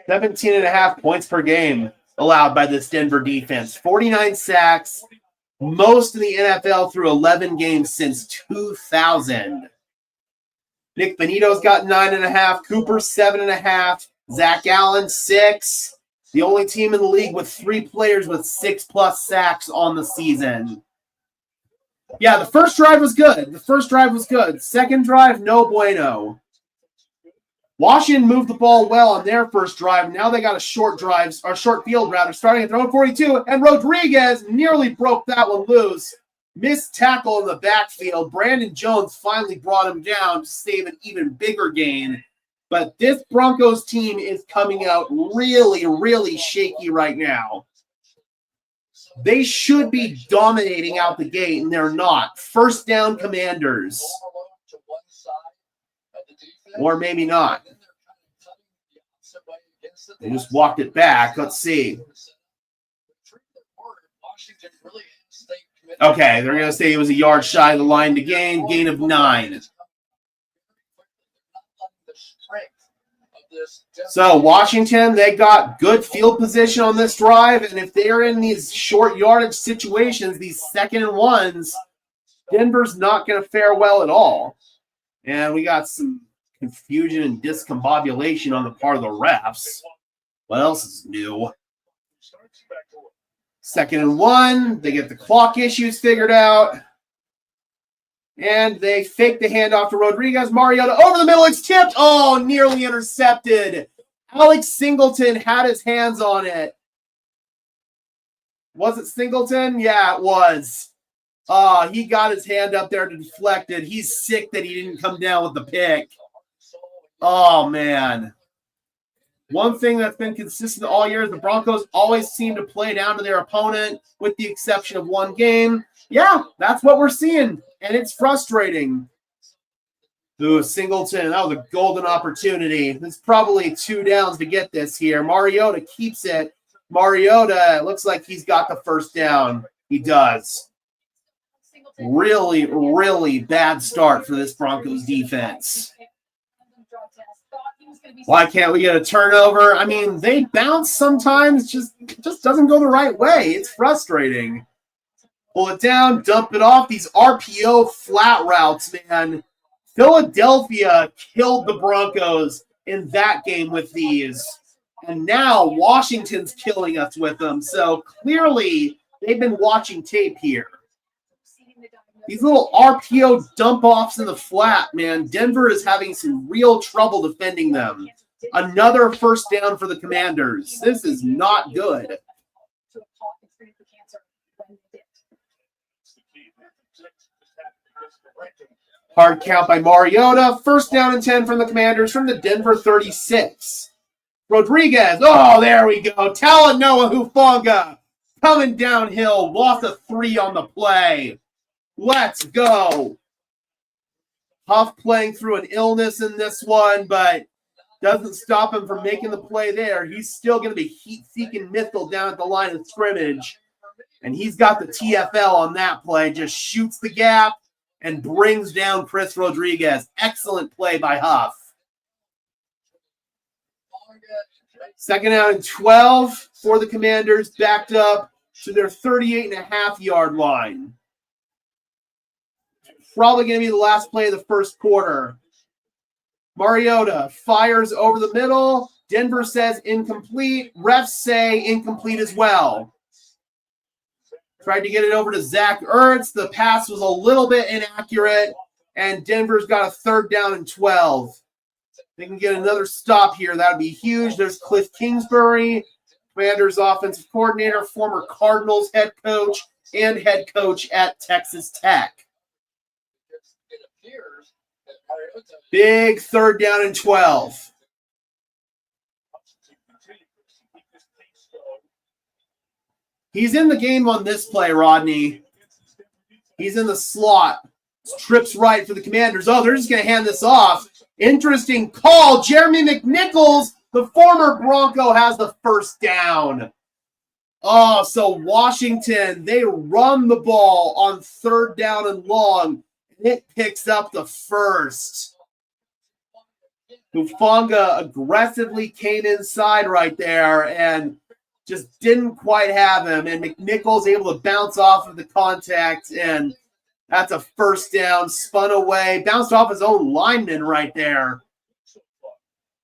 17.5 points per game allowed by this Denver defense. 49 sacks, most in the NFL through 11 games since 2000. Nick Benito's got 9.5, Cooper 7.5, Zach Allen 6. The only team in the league with 3 players with 6+ sacks on the season. Yeah, the first drive was good. Second drive, no bueno. Washington moved the ball well on their first drive. Now they got a short field starting at their own 42, and Rodriguez nearly broke that one loose. Missed tackle in the backfield. Brandon Jones finally brought him down to save an even bigger gain. But this Broncos team is coming out really, really shaky right now. They should be dominating out the gate, and they're not. First down Commanders. Or maybe not. They just walked it back. Let's see. Okay, they're going to say it was a yard shy of the line to gain of 9. So Washington, they got good field position on this drive, and if they're in these short yardage situations, these 2nd and 1s, Denver's not going to fare well at all. And we got some confusion and discombobulation on the part of the refs. What else is new? 2nd and 1. They get the clock issues figured out. And they fake the handoff to Rodriguez. Mariota over the middle. It's tipped. Oh, nearly intercepted. Alex Singleton had his hands on it. Was it Singleton? Yeah, it was. He got his hand up there to deflect it. He's sick that he didn't come down with the pick. Oh, man. One thing that's been consistent all year is the Broncos always seem to play down to their opponent, with the exception of one game. Yeah, that's what we're seeing, and it's frustrating. Ooh, Singleton, that was a golden opportunity. There's probably 2 downs to get this here. Mariota keeps it. Mariota, looks like he's got the first down. He does. Really, really bad start for this Broncos defense. Why can't we get a turnover? I mean, they bounce sometimes, just doesn't go the right way. It's frustrating. Pull it down, dump it off. These RPO flat routes, man. Philadelphia killed the Broncos in that game with these. And now Washington's killing us with them. So clearly they've been watching tape here. These little RPO dump-offs in the flat, man. Denver is having some real trouble defending them. Another first down for the Commanders. This is not good. Hard count by Mariota. First down and 10 from the Commanders from the Denver 36. Rodriguez. Oh, there we go. Talanoa Hufanga coming downhill. Lost a 3 on the play. Let's go. Huff playing through an illness in this one, but doesn't stop him from making the play there. He's still going to be heat-seeking missile down at the line of scrimmage. And he's got the TFL on that play. Just shoots the gap and brings down Chris Rodriguez. Excellent play by Huff. Second out and 12 for the Commanders, backed up to their 38.5-yard line. Probably going to be the last play of the first quarter. Mariota fires over the middle. Denver says incomplete. Refs say incomplete as well. Tried to get it over to Zach Ertz. The pass was a little bit inaccurate, and Denver's got a third down and 12. They can get another stop here. That would be huge. There's Cliff Kingsbury, Commanders offensive coordinator, former Cardinals head coach, and head coach at Texas Tech. Big third down and 12. He's in the game on this play, Rodney. He's in the slot. Trips right for the Commanders. Oh, they're just going to hand this off. Interesting call. Jeremy McNichols, the former Bronco, has the first down. Oh, so Washington, they run the ball on third down and long. It picks up the first. Hufanga aggressively came inside right there and just didn't quite have him. And McNichols able to bounce off of the contact, and that's a first down. Spun away, bounced off his own lineman right there.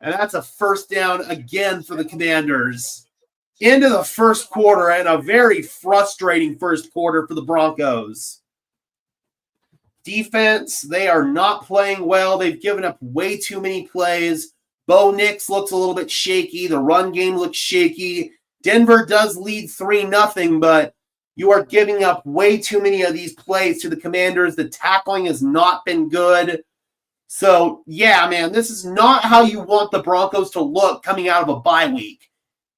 And that's a first down again for the Commanders. Into the first quarter, and a very frustrating first quarter for the Broncos. Defense, they are not playing well. They've given up way too many plays. Bo Nix looks a little bit shaky. The run game looks shaky. Denver does lead 3-0, but you are giving up way too many of these plays to the Commanders. The tackling has not been good. So, yeah, man, this is not how you want the Broncos to look coming out of a bye week.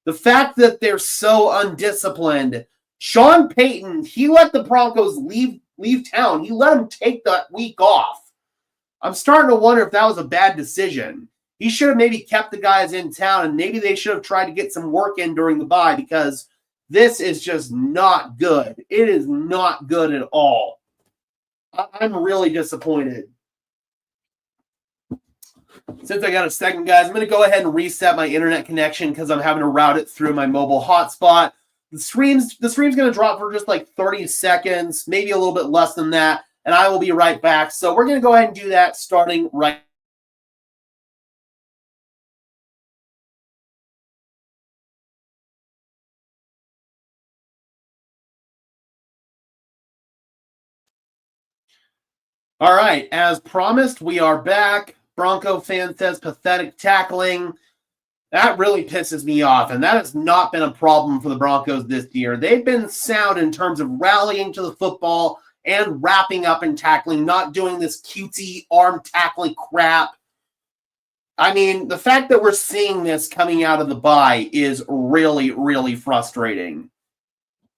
The fact that they're so undisciplined. Sean Payton, he let the Broncos leave town. He let them take that week off. I'm starting to wonder if that was a bad decision. He should have maybe kept the guys in town, and maybe they should have tried to get some work in during the bye, because this is just not good. It is not good at all. I'm really disappointed. Since I got a second, guys, I'm going to go ahead and reset my internet connection because I'm having to route it through my mobile hotspot. The stream's going to drop for just like 30 seconds, maybe a little bit less than that, and I will be right back. So we're going to go ahead and do that starting right. All right, as promised, we are back. Bronco fan says pathetic tackling. That really pisses me off, and that has not been a problem for the Broncos this year. They've been sound in terms of rallying to the football and wrapping up and tackling, not doing this cutesy arm tackling crap. I mean, the fact that we're seeing this coming out of the bye is really, really frustrating.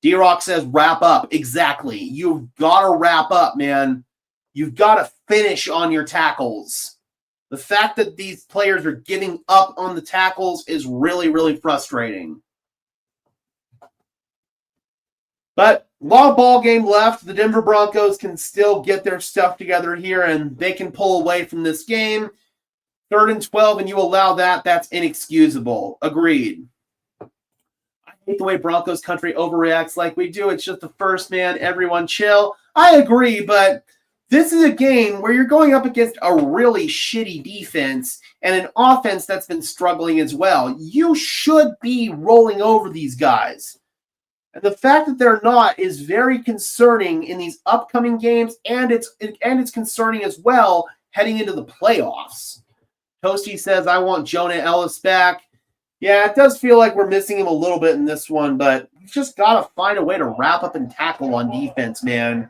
D-Rock says wrap up. Exactly. You've got to wrap up, man. You've got to finish on your tackles. The fact that these players are giving up on the tackles is really, really frustrating. But a lot of ball game left. The Denver Broncos can still get their stuff together here, and they can pull away from this game. 3rd and 12, and you allow that, that's inexcusable. Agreed. I hate the way Broncos country overreacts like we do. It's just the first, man. Everyone chill. I agree, but This is a game where you're going up against a really shitty defense and an offense that's been struggling as well. You should be rolling over these guys. And the fact that they're not is very concerning in these upcoming games, and it's concerning as well heading into the playoffs. Toasty says, I want Jonah Ellis back. Yeah, it does feel like we're missing him a little bit in this one, but we've just got to find a way to wrap up and tackle on defense, man.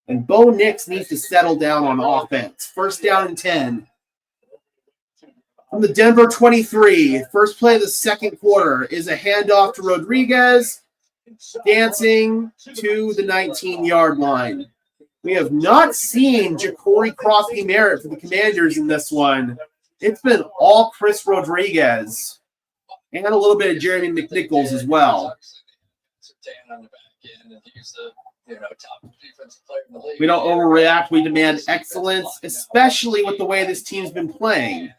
And Bo Nix needs to settle down on offense. First down and 10. From the Denver 23, first play of the second quarter is a handoff to Rodriguez, dancing to the 19-yard line. We have not seen Ja'Cory Crosby-Merritt for the Commanders in this one. It's been all Chris Rodriguez. And a little bit of Jeremy McNichols as well. We don't overreact. We demand excellence, especially with the way this team's been playing.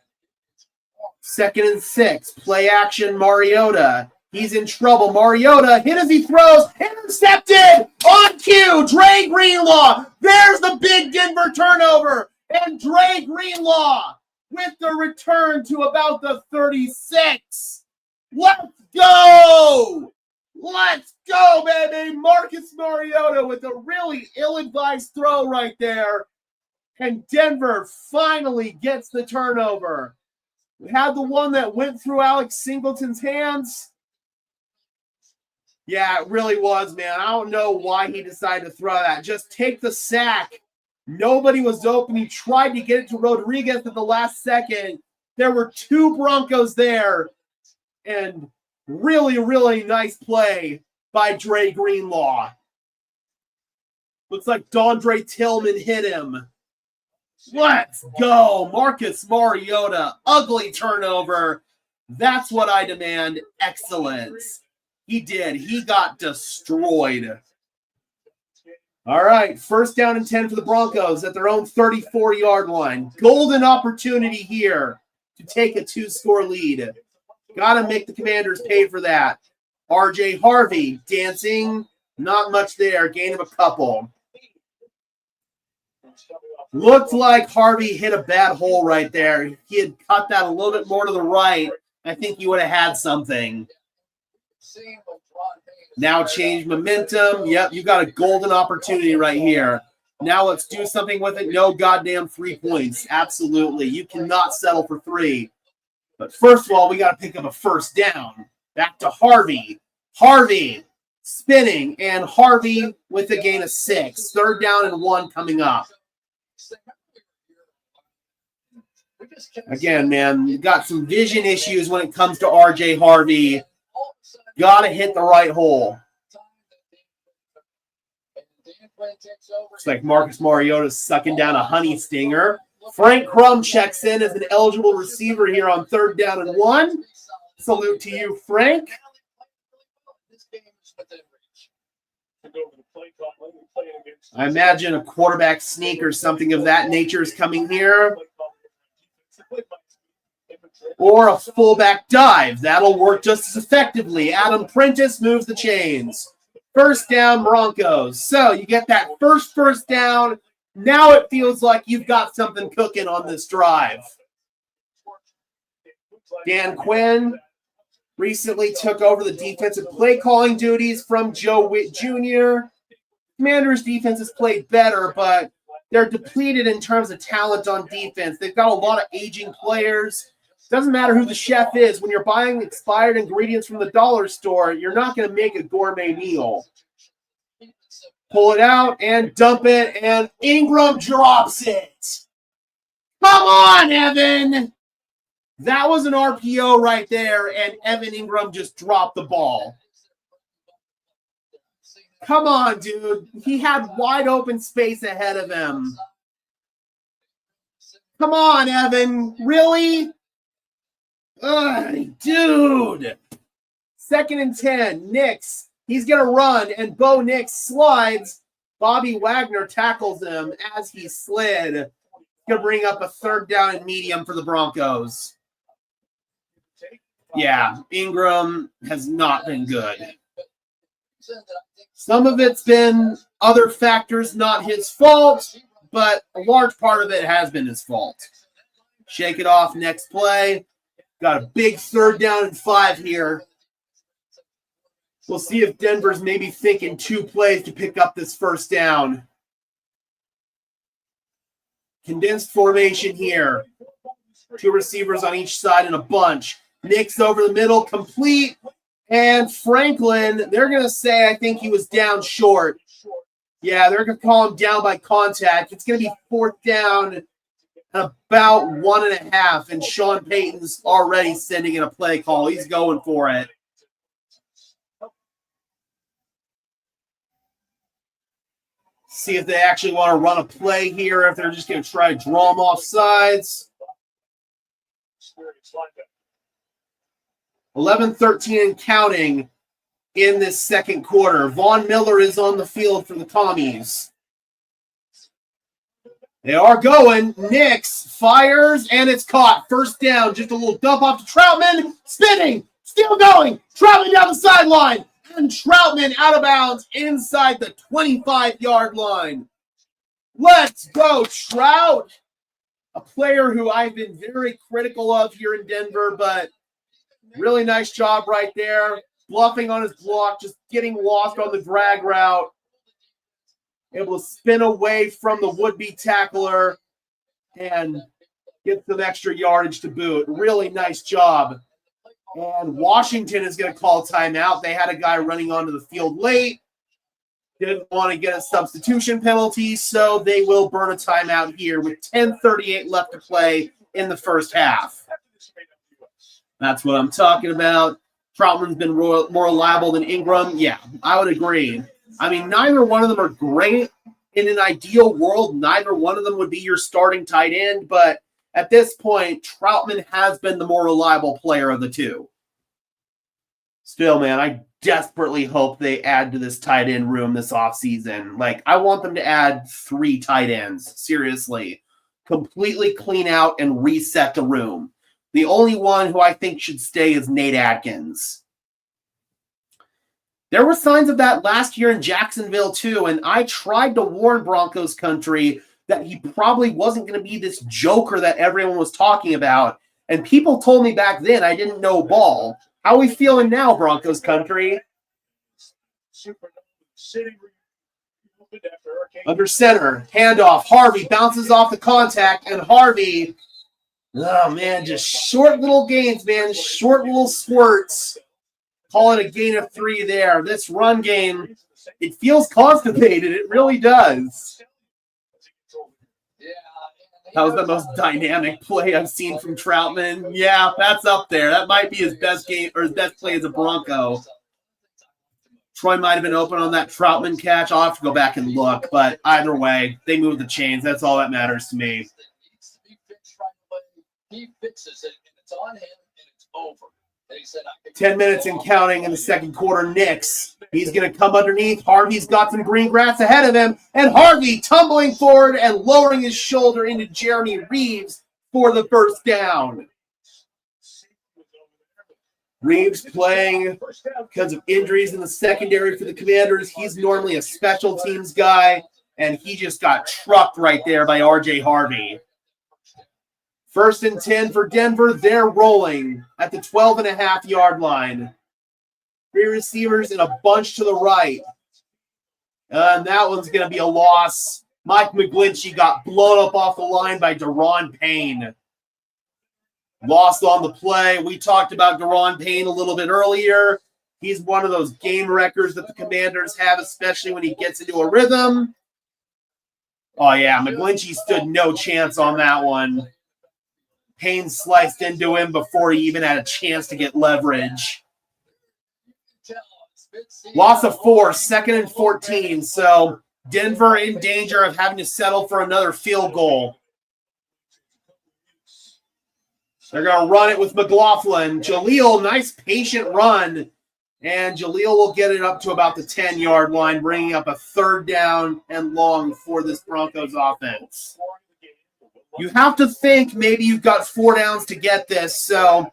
2nd and 6. Play action, Mariota. He's in trouble. Mariota hit as he throws. Intercepted! On cue! Dre Greenlaw. There's the big Denver turnover. And Dre Greenlaw with the return to about the 36. Let's go! Let's go, baby! Marcus Mariota with a really ill-advised throw right there. And Denver finally gets the turnover. We had the one that went through Alex Singleton's hands. Yeah, it really was, man. I don't know why he decided to throw that. Just take the sack. Nobody was open. He tried to get it to Rodriguez at the last second. There were 2 Broncos there. And really, really nice play by Dre Greenlaw. Looks like Dondre Tillman hit him. Let's go. Marcus Mariota. Ugly turnover. That's what I demand. Excellence. He did. He got destroyed. All right. First down and 10 for the Broncos at their own 34-yard line. Golden opportunity here to take a 2-score lead. Got to make the Commanders pay for that. R.J. Harvey dancing. Not much there. Gain of a couple. Looked like Harvey hit a bad hole right there. If he had cut that a little bit more to the right, I think he would have had something. Now change momentum. Yep, you got a golden opportunity right here. Now let's do something with it. No goddamn 3 points. Absolutely. You cannot settle for 3. But first of all, we got to pick up a first down. Back to Harvey. Harvey spinning, and Harvey with a gain of 6. 3rd down and 1 coming up. Again, man, you got some vision issues when it comes to R.J. Harvey. Got to hit the right hole. Looks like Marcus Mariota's sucking down a honey stinger. Frank Crum checks in as an eligible receiver here on 3rd down and 1. Salute to you, Frank. I imagine a quarterback sneak or something of that nature is coming here. Or a fullback dive. That'll work just as effectively. Adam Prentice moves the chains. First down, Broncos. So you get that first down. Now it feels like you've got something cooking on this drive. Dan Quinn recently took over the defensive play calling duties from Joe Witt Jr. Commanders' defense has played better, but they're depleted in terms of talent on defense. They've got a lot of aging players. Doesn't matter who the chef is. When you're buying expired ingredients from the dollar store, you're not going to make a gourmet meal. Pull it out and dump it, and Ingram drops it. Come on, Evan. That was an RPO right there, and Evan Ingram just dropped the ball. Come on, dude. He had wide open space ahead of him. Come on, Evan. Really? Ugh, dude. 2nd and 10. Nix. He's going to run, and Bo Nix slides. Bobby Wagner tackles him as he slid. Going to bring up a 3rd down and medium for the Broncos. Yeah, Ingram has not been good. Some of it's been other factors, not his fault, but a large part of it has been his fault. Shake it off, next play. Got a big 3rd down and 5 here. We'll see if Denver's maybe thinking 2 plays to pick up this 1st down. Condensed formation here. 2 receivers on each side in a bunch. Nix over the middle, complete. And Franklin, they're going to say, I think he was down short. Yeah, they're going to call him down by contact. It's going to be 4th down and about 1.5. And Sean Payton's already sending in a play call. He's going for it. See if they actually want to run a play here, if they're just going to try to draw them off sides. 11-13 and counting in this 2nd quarter. Von Miller is on the field for the Commies. They are going. Nix fires, and it's caught. 1st down. Just a little dump off to Troutman. Spinning. Still going. Troutman down the sideline. And Troutman out of bounds inside the 25-yard line. Let's go, Trout. A player who I've been very critical of here in Denver, but really nice job right there. Bluffing on his block, just getting lost on the drag route. Able to spin away from the would-be tackler and get some extra yardage to boot. Really nice job. And Washington is going to call timeout. They had a guy running onto the field late. Didn't want to get a substitution penalty, so they will burn a timeout here with 10:38 left to play in the 1st half. That's what I'm talking about. Troutman's been more reliable than Ingram. Yeah, I would agree. I mean, neither one of them are great. In an ideal world, neither one of them would be your starting tight end, but at this point, Troutman has been the more reliable player of the 2. Still, man, I desperately hope they add to this tight end room this offseason. Like, I want them to add 3 tight ends, seriously. Completely clean out and reset the room. The only one who I think should stay is Nate Atkins. There were signs of that last year in Jacksonville, too, and I tried to warn Broncos country that he probably wasn't going to be this joker that everyone was talking about. And people told me back then I didn't know ball. How are we feeling now, Broncos country? Under center, handoff. Harvey bounces off the contact, and Harvey, oh, man, just short little gains, man. Short little squirts. Call it a gain of 3 there. This run game, it feels constipated. It really does. That was the most dynamic play I've seen from Troutman. Yeah, that's up there. That might be his best game or his best play as a Bronco. Troy might have been open on that Troutman catch. I'll have to go back and look, but either way, they move the chains. That's all that matters to me. He fixes it, and it's on him, and it's over. 10 minutes and counting in the 2nd quarter. Nix. He's going to come underneath. Harvey's got some green grass ahead of him. And Harvey tumbling forward and lowering his shoulder into Jeremy Reeves for the 1st down. Reeves playing because of injuries in the secondary for the Commanders. He's normally a special teams guy, and he just got trucked right there by R.J. Harvey. 1st and 10 for Denver. They're rolling at the 12.5-yard line. 3 receivers and a bunch to the right. And that one's going to be a loss. Mike McGlinchey got blown up off the line by Daron Payne. Lost on the play. We talked about Daron Payne a little bit earlier. He's one of those game wreckers that the Commanders have, especially when he gets into a rhythm. Oh, yeah, McGlinchey stood no chance on that one. Payne sliced into him before he even had a chance to get leverage. Loss of 4, 2nd and 14. So Denver in danger of having to settle for another field goal. They're going to run it with McLaughlin. Jaleel, nice patient run. And Jaleel will get it up to about the 10-yard line, bringing up a 3rd down and long for this Broncos offense. You have to think maybe you've got 4 downs to get this. So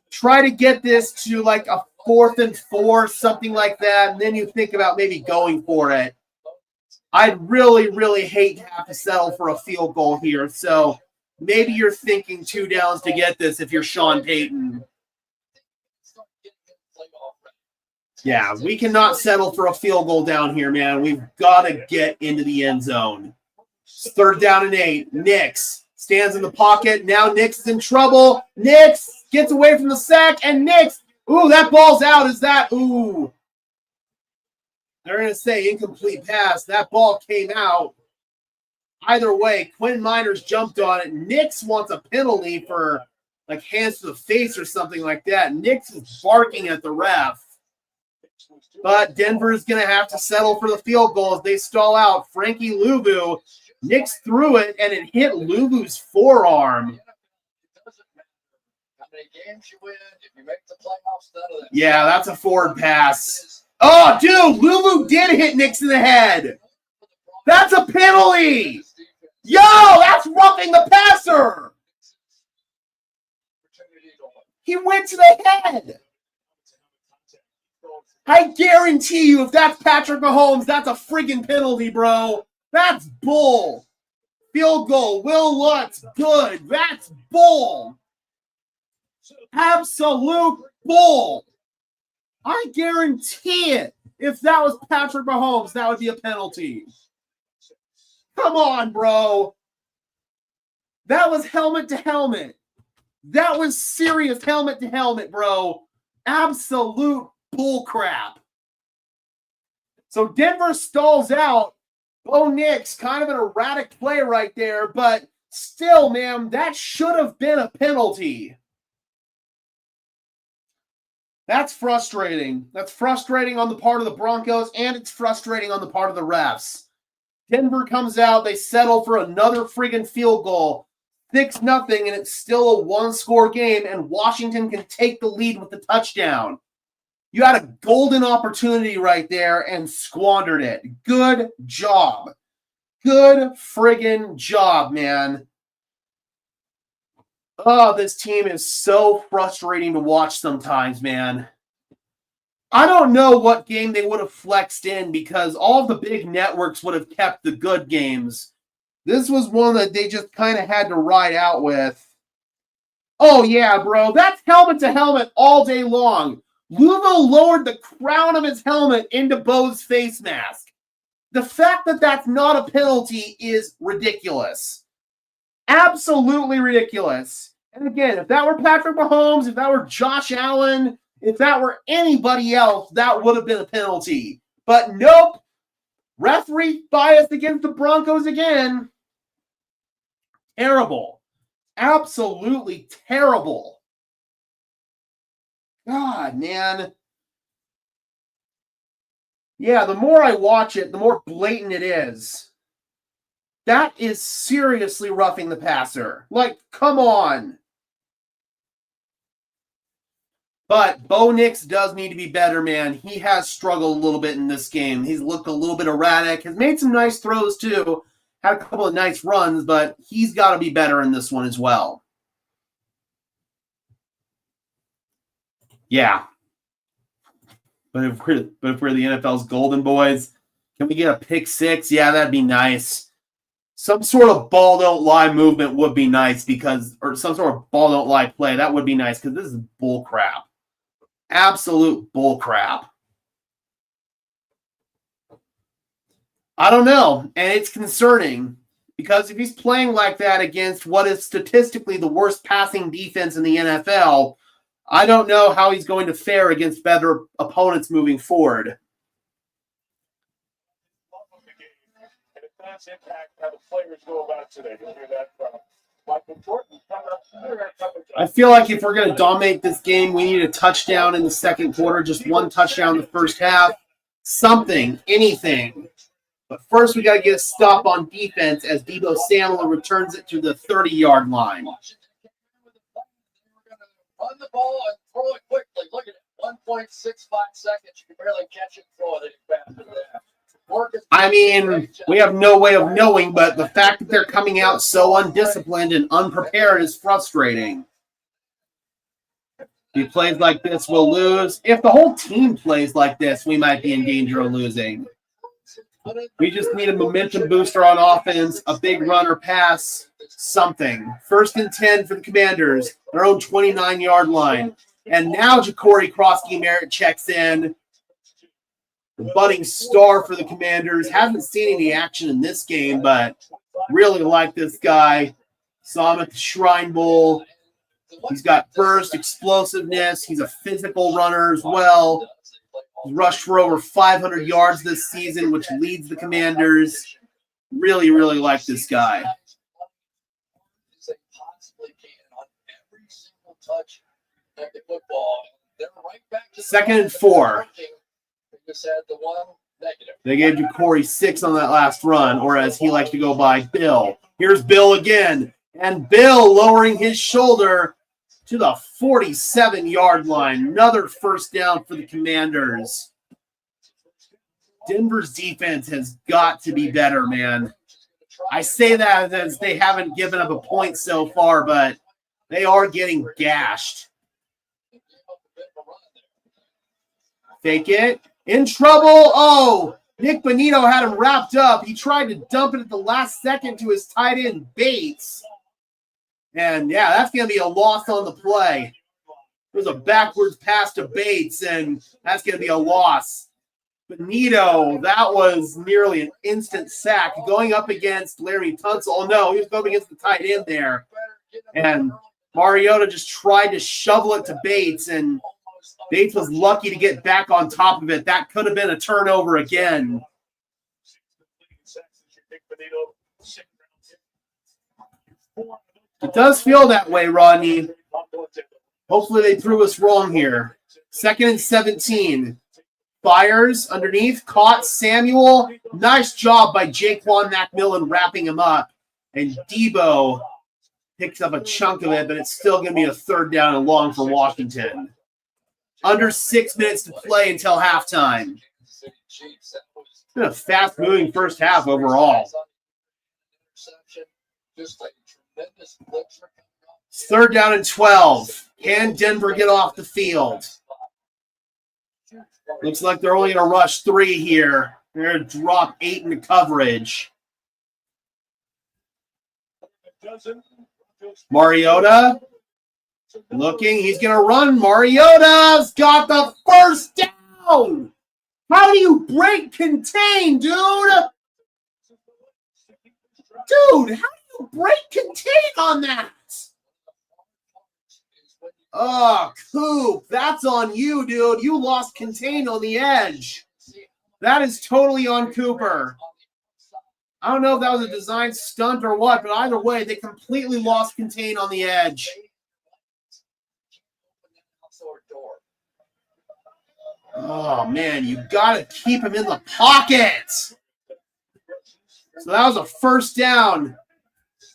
try to get this to like a 4th and 4, something like that. And then you think about maybe going for it. I'd really, really hate to have to settle for a field goal here. So maybe you're thinking 2 downs to get this if you're Sean Payton. Yeah, we cannot settle for a field goal down here, man. We've got to get into the end zone. 3rd down and 8. Nix stands in the pocket. Now Nix is in trouble. Nix gets away from the sack, and Nix, ooh, that ball's out. Is that, ooh. They're going to say incomplete pass. That ball came out. Either way, Quinn Miners jumped on it. Nix wants a penalty for, like, hands to the face or something like that. Nix is barking at the ref. But Denver is going to have to settle for the field goal as they stall out. Frankie Luvu, Nix threw it, and it hit Luvu's forearm. Yeah, that's a forward pass. Oh, dude, Luvu did hit Nix in the head. That's a penalty. Yo, that's roughing the passer. He went to the head. I guarantee you, if that's Patrick Mahomes, that's a friggin' penalty, bro. That's bull. Field goal. Will Lutz, good. That's bull. Absolute bull. I guarantee it. If that was Patrick Mahomes, that would be a penalty. Come on, bro. That was helmet to helmet. That was serious helmet to helmet, bro. Absolute bull crap. So Denver stalls out. Bo Nix, kind of an erratic play right there, but still, man, that should have been a penalty. That's frustrating. That's frustrating on the part of the Broncos, and it's frustrating on the part of the refs. Denver comes out. They settle for another friggin' field goal. 6-0, and it's still a 1-score game, and Washington can take the lead with the touchdown. You had a golden opportunity right there and squandered it. Good job. Good friggin' job, man. Oh, this team is so frustrating to watch sometimes, man. I don't know what game they would have flexed in because all of the big networks would have kept the good games. This was one that they just kind of had to ride out with. Oh, yeah, bro. That's helmet to helmet all day long. Luvo lowered the crown of his helmet into Bo's face mask. The fact that that's not a penalty is ridiculous. Absolutely ridiculous. And again, if that were Patrick Mahomes, if that were Josh Allen, if that were anybody else, that would have been a penalty. But nope. Referee biased against the Broncos again. Terrible. Absolutely terrible. God, man. Yeah, the more I watch it, the more blatant it is. That is seriously roughing the passer. Like, come on. But Bo Nix does need to be better, man. He has struggled a little bit in this game. He's looked a little bit erratic. Has made some nice throws, too. Had a couple of nice runs, but he's got to be better in this one as well. Yeah. But if we're the NFL's golden boys, can we get a pick six? Yeah, that'd be nice. Some sort of ball don't lie movement would be nice or some sort of ball don't lie play. That would be nice because this is bull crap. Absolute bull crap. I don't know. And it's concerning because if he's playing like that against what is statistically the worst passing defense in the NFL, I don't know how he's going to fare against better opponents moving forward. And it does impact how the players go about today. You'll hear that from Michael Jordan. I feel like if we're going to dominate this game, we need a touchdown in the second quarter, just one touchdown in the first half. Something, anything. But first, we got to get a stop on defense as Deebo Samuel returns it to the 30-yard line. Run the ball and throw it quickly. Look at it. 1.65 seconds. You can barely catch it and throw it any faster than that. I mean, we have no way of knowing, but the fact that they're coming out so undisciplined and unprepared is frustrating. If he plays like this, we'll lose. If the whole team plays like this, we might be in danger of losing. We just need a momentum booster on offense, a big runner pass, something. 1st and 10 for the Commanders, their own 29-yard line. And now Ja'Cory Krosky-Merritt checks in. The budding star for the Commanders. Haven't seen any action in this game, but really like this guy. Saw him at the Shrine Bowl. He's got burst, explosiveness. He's a physical runner as well. He's rushed for over 500 yards this season, which leads the Commanders. Really, really like this guy. Second and 4. They gave Ja'Cory 6 on that last run, or as he likes to go by, Bill. Here's Bill again. And Bill lowering his shoulder to the 47-yard line. Another 1st down for the Commanders. Denver's defense has got to be better, man. I say that as they haven't given up a point so far, but they are getting gashed. Fake it. In trouble. Oh, Nick Bonito had him wrapped up. He tried to dump it at the last second to his tight end, Bates. And, yeah, that's going to be a loss on the play. There's a backwards pass to Bates, and that's going to be a loss. Bonito, that was nearly an instant sack. Going up against Larry Tunsil. Oh, no, he was going against the tight end there. And Mariota just tried to shovel it to Bates, and Bates was lucky to get back on top of it. That could have been a turnover again. It does feel that way, Rodney. Hopefully they prove us wrong here. 2nd and 17. Fires underneath. Caught Samuel. Nice job by Jaquan McMillan wrapping him up. And Debo picks up a chunk of it, but it's still going to be a 3rd down and long for Washington. Under 6 minutes to play until halftime. It's been a fast-moving first half overall. It's 3rd down and 12. Can Denver get off the field? Looks like they're only going to rush 3 here. They're going to drop 8 in the coverage. Mariota looking. He's going to run. Mariota's got the 1st down. How do you break contain, dude? Dude, how do you break contain on that? Oh, Coop, that's on you, dude. You lost contain on the edge. That is totally on Cooper. I don't know if that was a design stunt or what, but either way, they completely lost contain on the edge. Oh, man, you got to keep him in the pocket. So that was a 1st down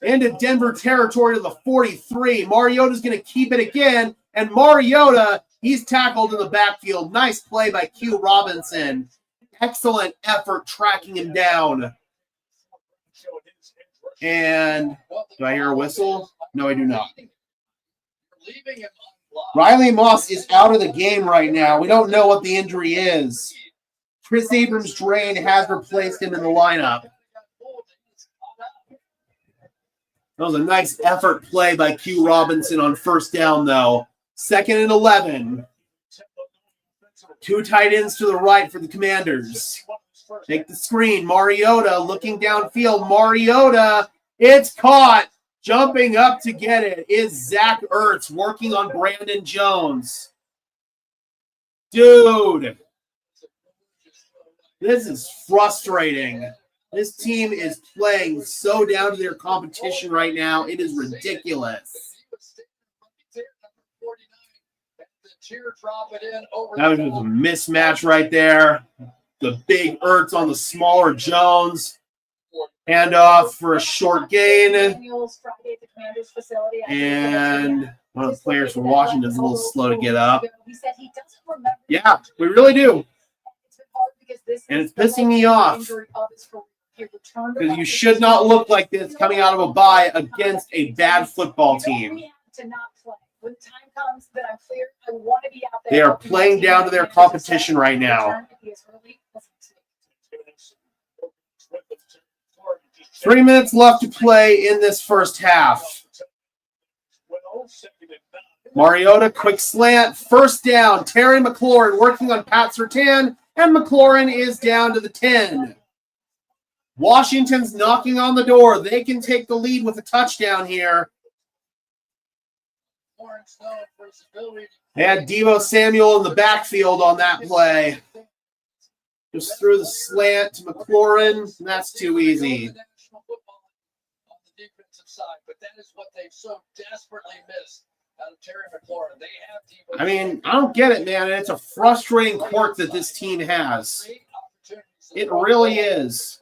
into Denver territory to the 43. Mariota's going to keep it again, and Mariota, he's tackled in the backfield. Nice play by Q Robinson. Excellent effort tracking him down. And do I hear a whistle? No, I do not. Riley Moss is out of the game right now. We don't know what the injury is. Chris Abrams-Drain has replaced him in the lineup. That was a nice effort play by Q Robinson on 1st down, though. 2nd and 11. 2 tight ends to the right for the Commanders. Take the screen. Mariota looking downfield. Mariota, it's caught. Jumping up to get it is Zach Ertz working on Brandon Jones. Dude, this is frustrating. This team is playing so down to their competition right now. It is ridiculous. That was just a mismatch right there. The big Ertz on the smaller Jones. Handoff for a short gain. And one of the players from Washington is a little slow to get up. Yeah, we really do. And it's pissing me off. Because you should not look like this coming out of a bye against a bad football team. They are playing down to their competition right now. 3 minutes left to play in this first half. Mariota, quick slant, first down. Terry McLaurin working on Pat Surtain, and McLaurin is down to the 10. Washington's knocking on the door. They can take the lead with a touchdown here. They had Deebo Samuel in the backfield on that play. Just threw the slant to McLaurin. That's too easy. But that is what they've so desperately missed out of Terry McLaurin. They have Deebo. I mean, I don't get it, man. It's a frustrating quirk that this team has. It really is.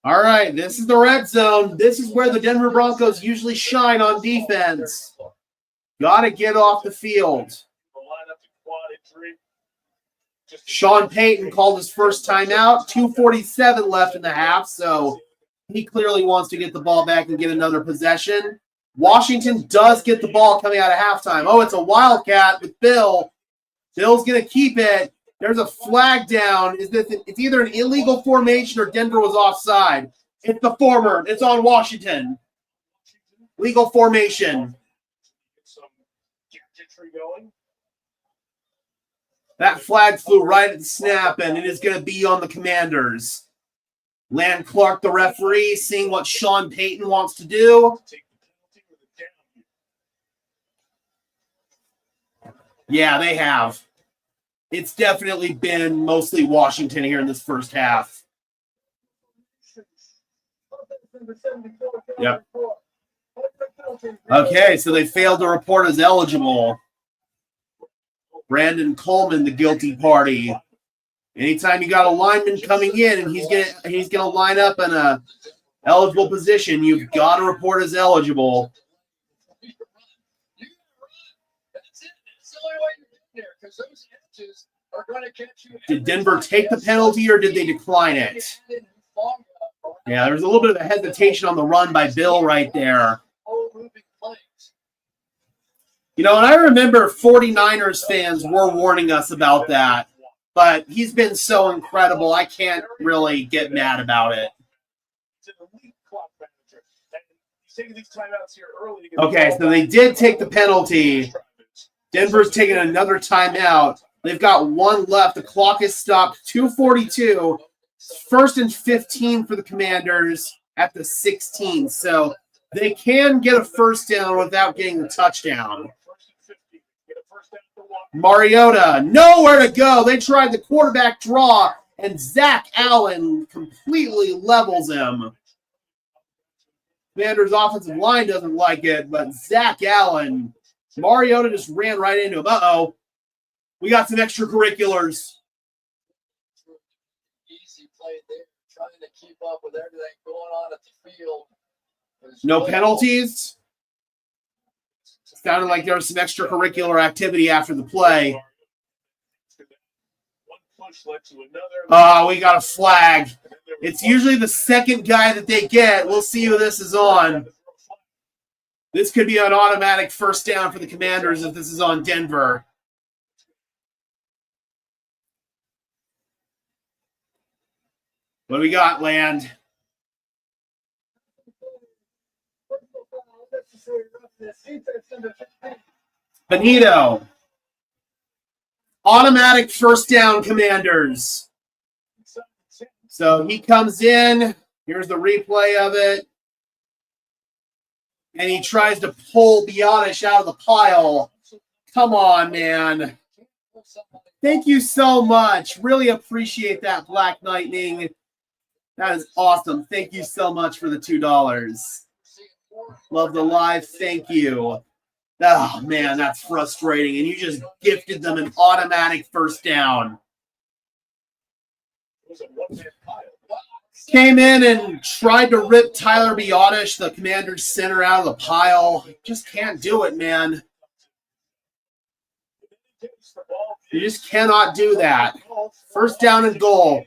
All right, this is the red zone. This is where the Denver Broncos usually shine on defense. Got to get off the field. Sean Payton called his first timeout. 2:47 left in the half, so he clearly wants to get the ball back and get another possession. Washington does get the ball coming out of halftime. Oh, it's a wildcat with Bill. Bill's going to keep it. There's a flag down. It's either an illegal formation or Denver was offside. It's the former. It's on Washington. Legal formation. That flag flew right at the snap, and it is going to be on the Commanders. Land Clark, the referee, seeing what Sean Payton wants to do. Yeah, they have. It's definitely been mostly Washington here in this first half. Yep. Okay, so they failed to report as eligible. Brandon Coleman, the guilty party. Anytime you got a lineman coming in and he's gonna line up in a eligible position, you've got to report as eligible. Did Denver take the penalty or did they decline it? Yeah, there was a little bit of a hesitation on the run by Bill right there. You know, and I remember 49ers fans were warning us about that, but he's been so incredible, I can't really get mad about it. Okay, so they did take the penalty. Denver's taking another timeout. They've got one left. The clock is stopped. 2:42. First and 15 for the Commanders at the 16. So they can get a first down without getting the touchdown. Mariota, nowhere to go. They tried the quarterback draw, and Zach Allen completely levels him. Commanders' offensive line doesn't like it, but Zach Allen, Mariota just ran right into him. Uh-oh. We got some extracurriculars. Easy play there, trying to keep up with everything going on at the field. No penalties. Sounded like there was some extracurricular activity after the play. Oh, we got a flag. It's usually the second guy that they get. We'll see who this is on. This could be an automatic first down for the Commanders if this is on Denver. What do we got, Land? Benito. Automatic first down, Commanders. So he comes in. Here's the replay of it. And he tries to pull Biotish out of the pile. Come on, man. Thank you so much. Really appreciate that, Black Lightning. That is awesome. Thank you so much for the $2. Love the live. Thank you. Oh, man, that's frustrating. And you just gifted them an automatic first down. Came in and tried to rip Tyler Biotish, the Commanders center, out of the pile. Just can't do it, man. You just cannot do that. First down and goal.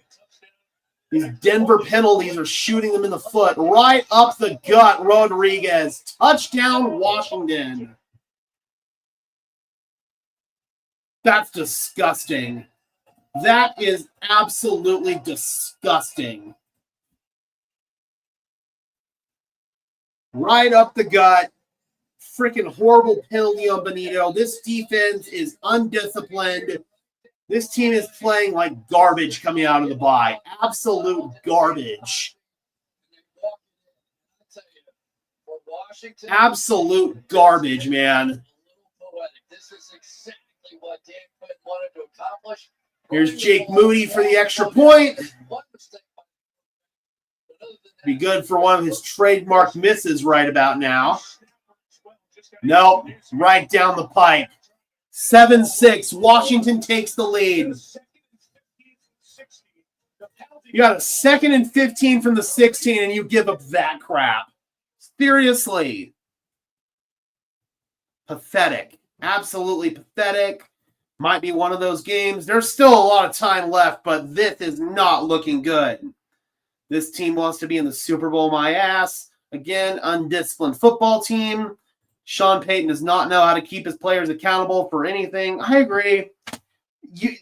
These Denver penalties are shooting them in the foot. Right up the gut, Rodriguez. Touchdown, Washington. That's disgusting. That is absolutely disgusting. Right up the gut. Freaking horrible penalty on Benito. This defense is undisciplined. This team is playing like garbage coming out of the bye. Absolute garbage. Absolute garbage, man. This is exactly what Dan Quinn wanted to accomplish. Here's Jake Moody for the extra point. Be good for one of his trademark misses right about now. Nope, right down the pipe. 7-6. Washington takes the lead. You got a 2nd and 15 from the 16, and you give up that crap. Seriously. Pathetic. Absolutely pathetic. Might be one of those games. There's still a lot of time left, but this is not looking good. This team wants to be in the Super Bowl, my ass. Again, undisciplined football team. Sean Payton does not know how to keep his players accountable for anything. I agree.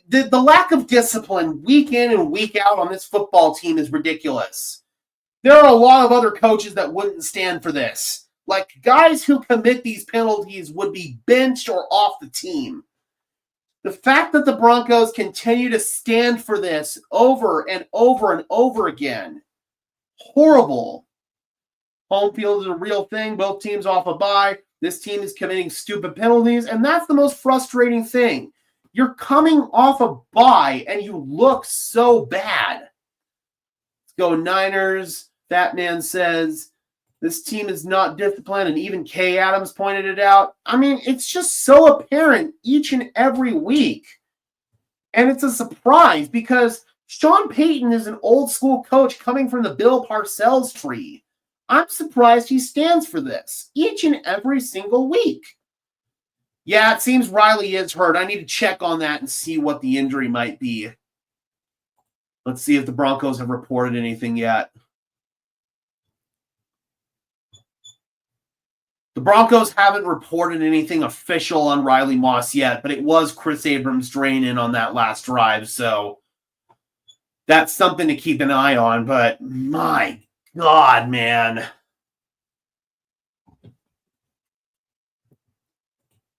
The lack of discipline week in and week out on this football team is ridiculous. There are a lot of other coaches that wouldn't stand for this. Like, guys who commit these penalties would be benched or off the team. The fact that the Broncos continue to stand for this over and over and over again, horrible. Home field is a real thing. Both teams off a bye. This team is committing stupid penalties, and that's the most frustrating thing. You're coming off a bye, and you look so bad. Let's go Niners. That man says, this team is not disciplined, and even Kay Adams pointed it out. I mean, it's just so apparent each and every week. And it's a surprise because Sean Payton is an old-school coach coming from the Bill Parcells tree. I'm surprised he stands for this each and every single week. Yeah, it seems Riley is hurt. I need to check on that and see what the injury might be. Let's see if the Broncos have reported anything yet. The Broncos haven't reported anything official on Riley Moss yet, but it was Chris Abrams' drain in on that last drive, so that's something to keep an eye on, but my God, man.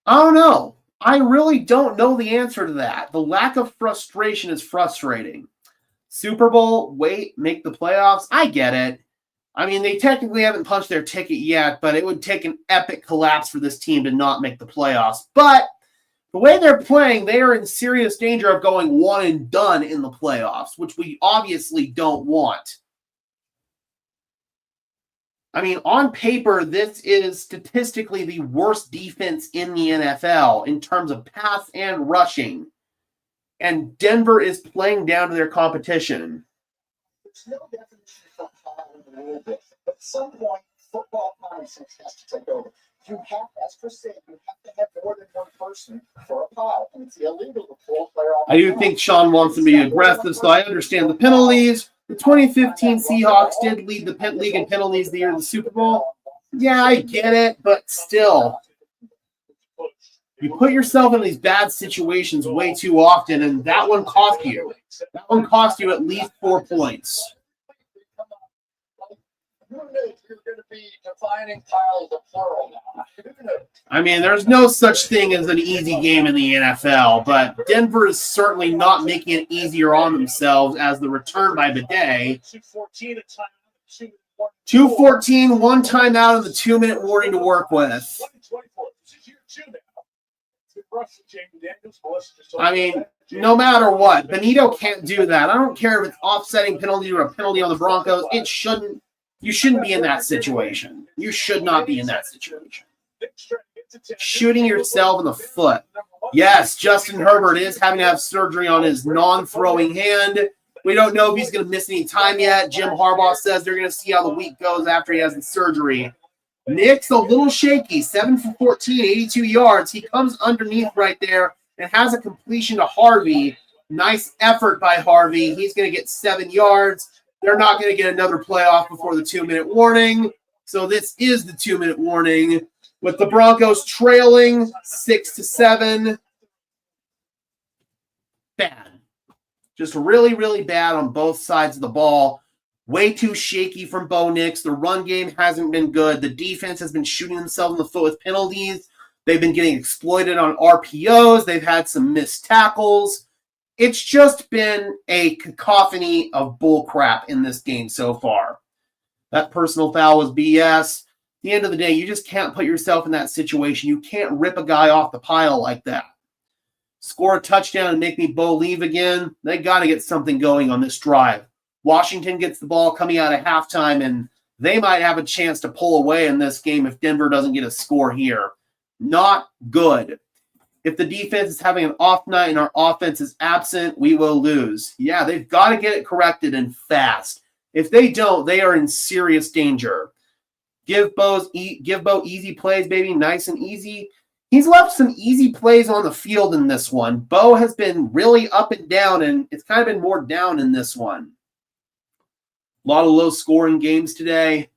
I don't know. I really don't know the answer to that. The lack of frustration is frustrating. Super Bowl, wait, make the playoffs. I get it. I mean, they technically haven't punched their ticket yet, but it would take an epic collapse for this team to not make the playoffs. But the way they're playing, they are in serious danger of going one and done in the playoffs, which we obviously don't want. I mean, on paper, this is statistically the worst defense in the NFL in terms of pass and rushing. And Denver is playing down to their competition. There's no definition for power in a little bit. But at some point, football common sense has to take over. You have, as Chris said, you have to have more than one person for a pile. And it's illegal to pull a player off. I do think Sean wants to be aggressive, so I understand the penalties. The 2015 Seahawks did lead the league in penalties the year of the Super Bowl. Yeah, I get it, but still. You put yourself in these bad situations way too often, and that one cost you. That one cost you at least 4 points. You're going to be defining piles of plural now. I mean, there's no such thing as an easy game in the NFL, but Denver is certainly not making it easier on themselves as the return by Bidet. 2:14, one timeout, and the 2-minute warning to work with. I mean, no matter what, Benito can't do that. I don't care if it's offsetting penalty or a penalty on the Broncos. It shouldn't. You shouldn't be in that situation. You should not be in that situation. Shooting yourself in the foot. Yes, Justin Herbert is having to have surgery on his non-throwing hand. We don't know if he's going to miss any time yet. Jim Harbaugh says they're going to see how the week goes after he has the surgery. Nick's a little shaky. 7 for 14, 82 yards. He comes underneath right there and has a completion to Harvey. Nice effort by Harvey. He's going to get 7 yards. They're not going to get another playoff before the 2-minute warning. So this is the 2-minute warning with the Broncos trailing 6-7. Bad. Just really, really bad on both sides of the ball. Way too shaky from Bo Nix. The run game hasn't been good. The defense has been shooting themselves in the foot with penalties. They've been getting exploited on RPOs. They've had some missed tackles. It's just been a cacophony of bullcrap in this game so far. That personal foul was BS. At the end of the day, you just can't put yourself in that situation. You can't rip a guy off the pile like that. Score a touchdown and make me believe again. They got to get something going on this drive. Washington gets the ball coming out of halftime, and they might have a chance to pull away in this game if Denver doesn't get a score here. Not good. If the defense is having an off night and our offense is absent, we will lose. Yeah, they've got to get it corrected and fast. If they don't, they are in serious danger. Give Bo easy plays, baby, nice and easy. He's left some easy plays on the field in this one. Bo has been really up and down, and it's kind of been more down in this one. A lot of low-scoring games today.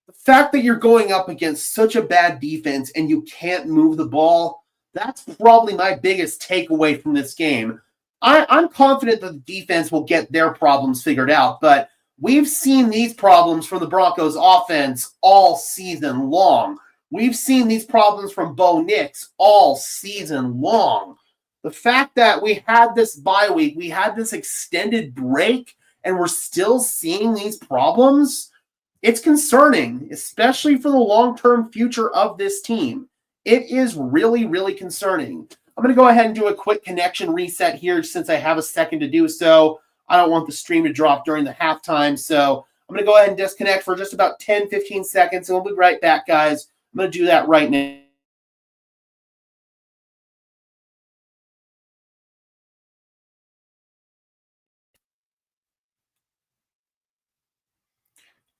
The fact that you're going up against such a bad defense and you can't move the ball, that's probably my biggest takeaway from this game. I'm confident that the defense will get their problems figured out, but we've seen these problems from the Broncos offense all season long. We've seen these problems from Bo Nix all season long. The fact that we had this bye week, we had this extended break, and we're still seeing these problems, it's concerning, especially for the long-term future of this team. It is really, really concerning. I'm going to go ahead and do a quick connection reset here since I have a second to do so. I don't want the stream to drop during the halftime, so I'm going to go ahead and disconnect for just about 10, 15 seconds, and we'll be right back, guys. I'm going to do that right now.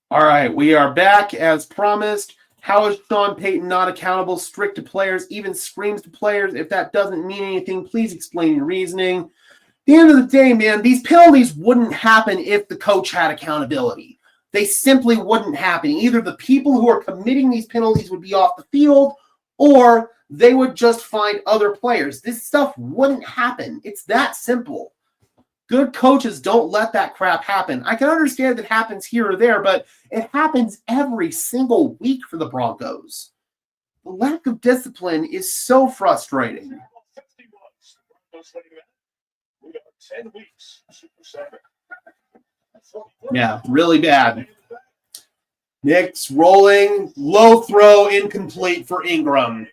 All right, we are back as promised. How is Sean Payton not accountable? Strict to players, even screams to players. If that doesn't mean anything, please explain your reasoning. At the end of the day, man, these penalties wouldn't happen if the coach had accountability. They simply wouldn't happen. Either the people who are committing these penalties would be off the field, or they would just find other players. This stuff wouldn't happen. It's that simple. Good coaches don't let that crap happen. I can understand that it happens here or there, but it happens every single week for the Broncos. The lack of discipline is so frustrating. 50 bucks. We got 10 weeks. Super Saturday. Yeah, really bad. Nix rolling, low throw, incomplete for Ingram.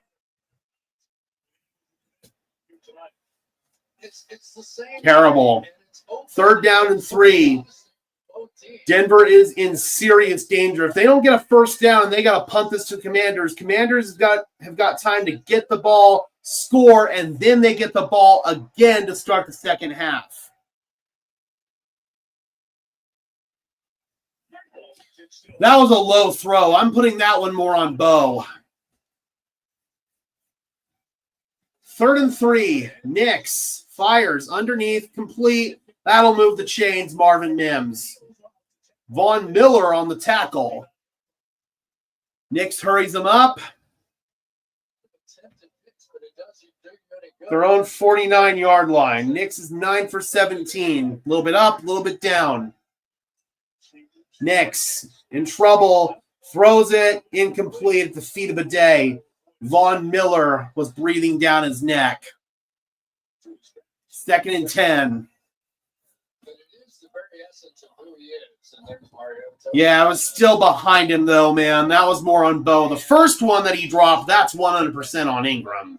It's the same. Terrible. 3rd down and 3. Denver is in serious danger. If they don't get a first down, they got to punt this to Commanders. Commanders have got time to get the ball, score, and then they get the ball again to start the second half. That was a low throw. I'm putting that one more on Bo. 3rd and 3. Nix fires underneath, complete. That'll move the chains, Marvin Mims. Von Miller on the tackle. Nix hurries him up. Their own 49-yard line. Nix is 9 for 17. A little bit up, a little bit down. Nix in trouble. Throws it. Incomplete at the feet of a day. Von Miller was breathing down his neck. 2nd and 10. Yeah, I was still behind him, though, man. That was more on Bo. The first one that he dropped, that's 100% on Ingram.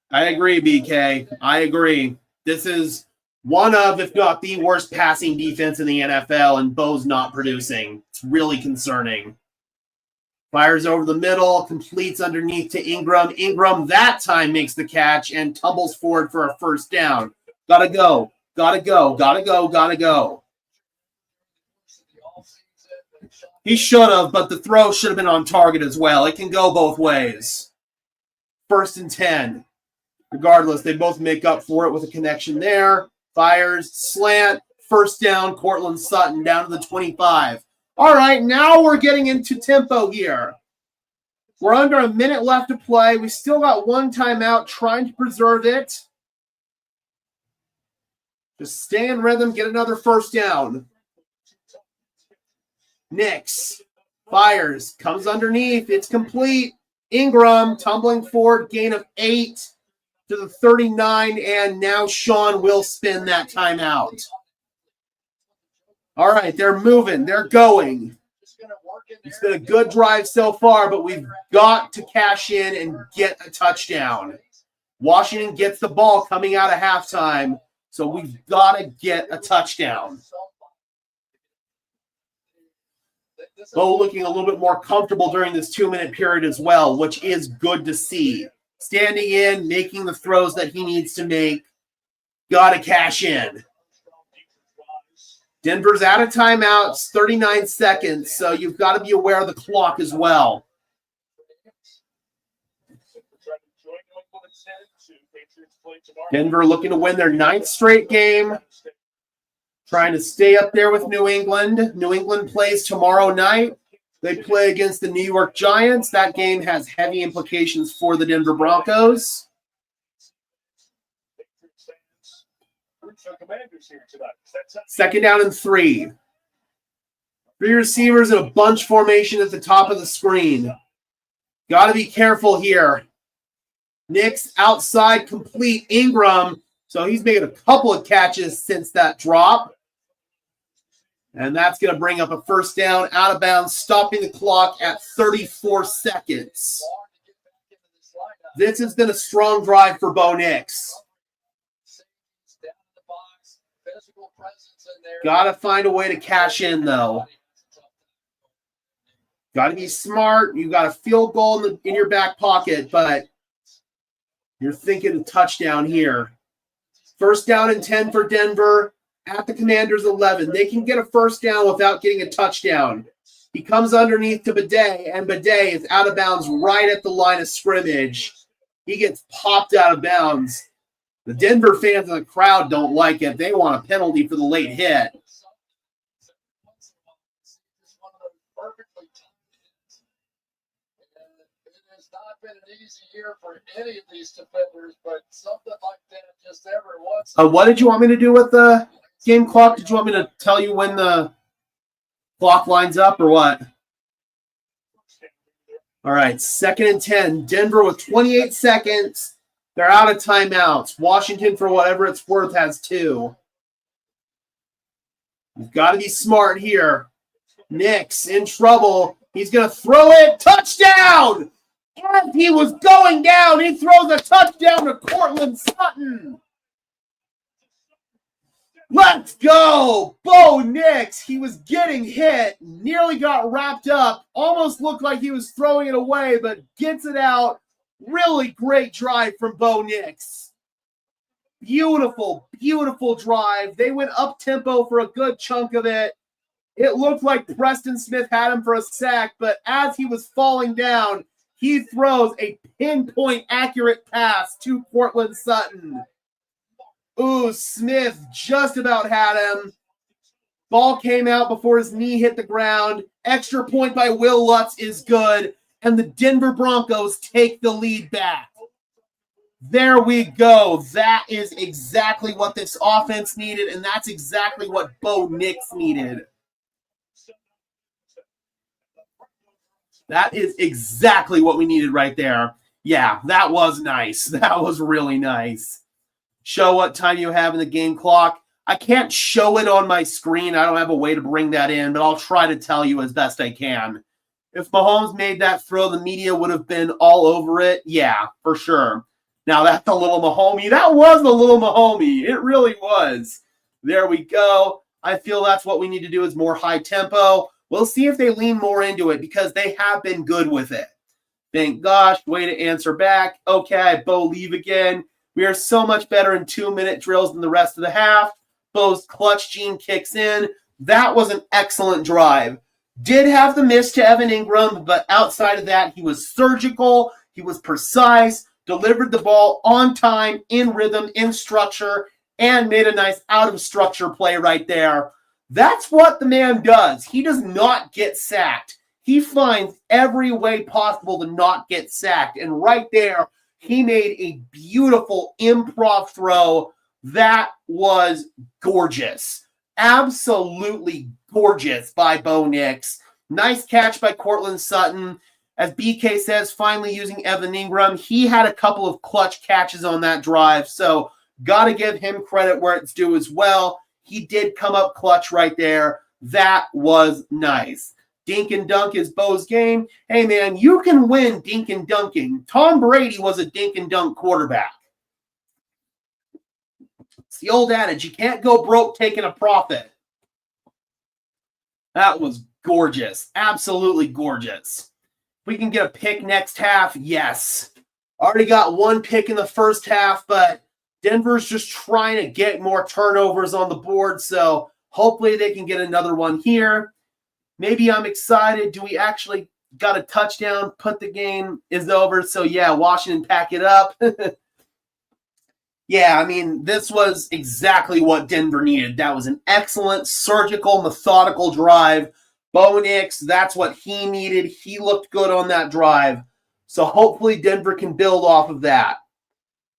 I agree, BK. I agree. This is one of, if not the worst passing defense in the NFL, and Bo's not producing. It's really concerning. Fires over the middle, completes underneath to Ingram. Ingram that time makes the catch and tumbles forward for a first down. Gotta go. Gotta go. Gotta go. Gotta go. He should have, but the throw should have been on target as well. It can go both ways. 1st and 10. Regardless, they both make up for it with a connection there. Fires, slant, first down, Cortland Sutton down to the 25. All right, now we're getting into tempo here. We're under a minute left to play. We still got one timeout trying to preserve it. Just stay in rhythm, get another first down. Nix fires, comes underneath, it's complete. Ingram tumbling forward, gain of 8 to the 39, and now Sean will spin that timeout. All right, they're moving, they're going. It's been a good drive so far, but we've got to cash in and get a touchdown. Washington gets the ball coming out of halftime, so we've got to get a touchdown. Bo looking a little bit more comfortable during this 2-minute period as well, which is good to see. Standing in, making the throws that he needs to make. Got to cash in. Denver's out of timeouts, 39 seconds, so you've got to be aware of the clock as well. Denver looking to win their 9th straight game. Trying to stay up there with New England. New England plays tomorrow night. They play against the New York Giants. That game has heavy implications for the Denver Broncos. Second down and 3. 3 receivers in a bunch formation at the top of the screen. Got to be careful here. Nix outside, complete. Ingram. So he's made a couple of catches since that drop. And that's going to bring up a first down out of bounds, stopping the clock at 34 seconds. This has been a strong drive for Bo Nix. Got to find a way to cash in, though. Got to be smart. You got a field goal in your back pocket, but you're thinking a touchdown here. First down and 10 for Denver at the Commanders' 11. They can get a first down without getting a touchdown. He comes underneath to Bidet, and Bidet is out of bounds right at the line of scrimmage. He gets popped out of bounds. The Denver fans in the crowd don't like it. They want a penalty for the late hit. Been an easy year for any of these defenders, but something like that just every once. What did you want me to do with the game clock? Did you want me to tell you when the clock lines up or what? All right, 2nd and 10. Denver with 28 seconds. They're out of timeouts. Washington, for whatever it's worth, has 2. You've got to be smart here. Nix in trouble. He's going to throw it. Touchdown! As he was going down, he throws a touchdown to Cortland Sutton. Let's go! Bo Nix, he was getting hit, nearly got wrapped up, almost looked like he was throwing it away, but gets it out. Really great drive from Bo Nix. Beautiful, beautiful drive. They went up-tempo for a good chunk of it. It looked like Preston Smith had him for a sack, but as he was falling down, he throws a pinpoint accurate pass to Cortland Sutton. Ooh, Smith just about had him. Ball came out before his knee hit the ground. Extra point by Will Lutz is good. And the Denver Broncos take the lead back. There we go. That is exactly what this offense needed, and that's exactly what Bo Nix needed. That is exactly what we needed right there. Yeah, that was nice. That was really nice. Show what time you have in the game clock. I can't show it on my screen. I don't have a way to bring that in, but I'll try to tell you as best I can. If Mahomes made that throw, the media would have been all over it. Yeah, for sure. Now, that's a little Mahomey. That was a little Mahomey. It really was. There we go. I feel that's what we need to do is more high tempo. We'll see if they lean more into it because they have been good with it. Thank gosh. Way to answer back. Okay, Bo, leave again. We are so much better in 2-minute drills than the rest of the half. Bo's clutch gene kicks in. That was an excellent drive. Did have the miss to Evan Ingram, but outside of that, he was surgical. He was precise, delivered the ball on time, in rhythm, in structure, and made a nice out-of-structure play right there. That's what the man does. He does not get sacked. He finds every way possible to not get sacked. And right there, he made a beautiful improv throw That was gorgeous. Absolutely gorgeous by Bo Nix. Nice catch by Cortland Sutton. As BK says, finally using Evan Ingram. He had a couple of clutch catches on that drive, so got to give him credit where it's due as well. He did come up clutch right there. That was nice. Dink and dunk is Bo's game. Hey, man, you can win dink and dunking. Tom Brady was a dink and dunk quarterback. It's the old adage, you can't go broke taking a profit. That was gorgeous. Absolutely gorgeous. We can get a pick next half, yes. Already got one pick in the first half, but Denver's just trying to get more turnovers on the board, so hopefully they can get another one here. Maybe I'm excited. Do we actually got a touchdown? Put the game is over. So, yeah, Washington pack it up. Yeah, I mean, this was exactly what Denver needed. That was an excellent, surgical, methodical drive. Bo Nix, that's what he needed. He looked good on that drive. So hopefully Denver can build off of that.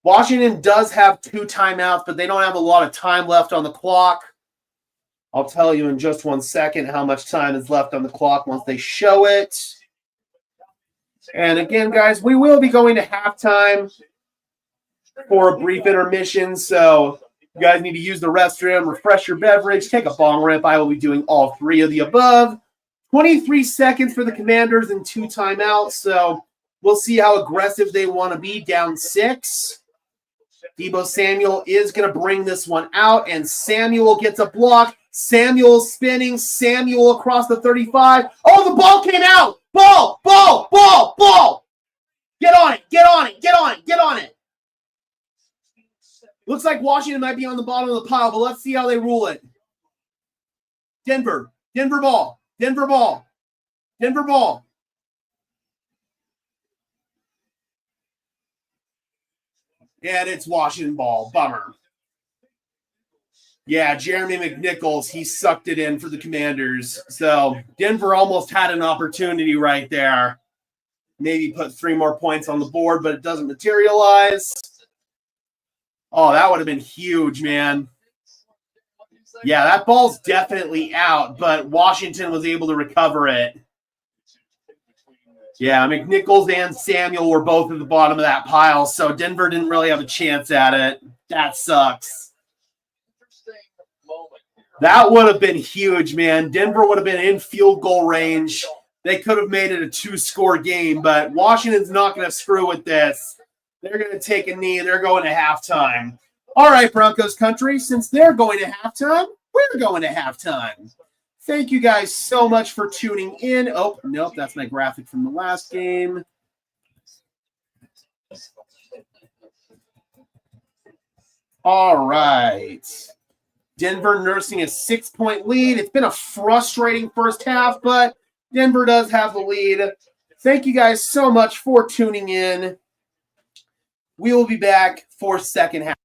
Washington does have 2 timeouts, but they don't have a lot of time left on the clock. I'll tell you in just 1 second how much time is left on the clock once they show it. And again, guys, we will be going to halftime for a brief intermission. So you guys need to use the restroom, refresh your beverage, take a bong rip. I will be doing all 3 of the above. 23 seconds for the Commanders and 2 timeouts. So we'll see how aggressive they want to be, down 6. Deebo Samuel is going to bring this one out, and Samuel gets a block. Samuel spinning. Samuel across the 35. Oh, the ball came out. Ball. Get on it. Looks like Washington might be on the bottom of the pile, but let's see how they rule it. Denver ball. And it's Washington ball. Bummer. Yeah, Jeremy McNichols, he sucked it in for the Commanders. So Denver almost had an opportunity right there. Maybe put 3 more points on the board, but it doesn't materialize. Oh, that would have been huge, man. Yeah, that ball's definitely out, but Washington was able to recover it. Yeah, McNichols and Samuel were both at the bottom of that pile, so Denver didn't really have a chance at it. That sucks. That would have been huge, man. Denver would have been in field goal range. They could have made it a 2-score game, but Washington's not going to screw with this. They're going to take a knee. They're going to halftime. All right, Broncos country, since they're going to halftime, we're going to halftime. Thank you guys so much for tuning in. Oh, nope, that's my graphic from the last game. All right. Denver nursing a 6-point lead. It's been a frustrating first half, but Denver does have the lead. Thank you guys so much for tuning in. We will be back for second half.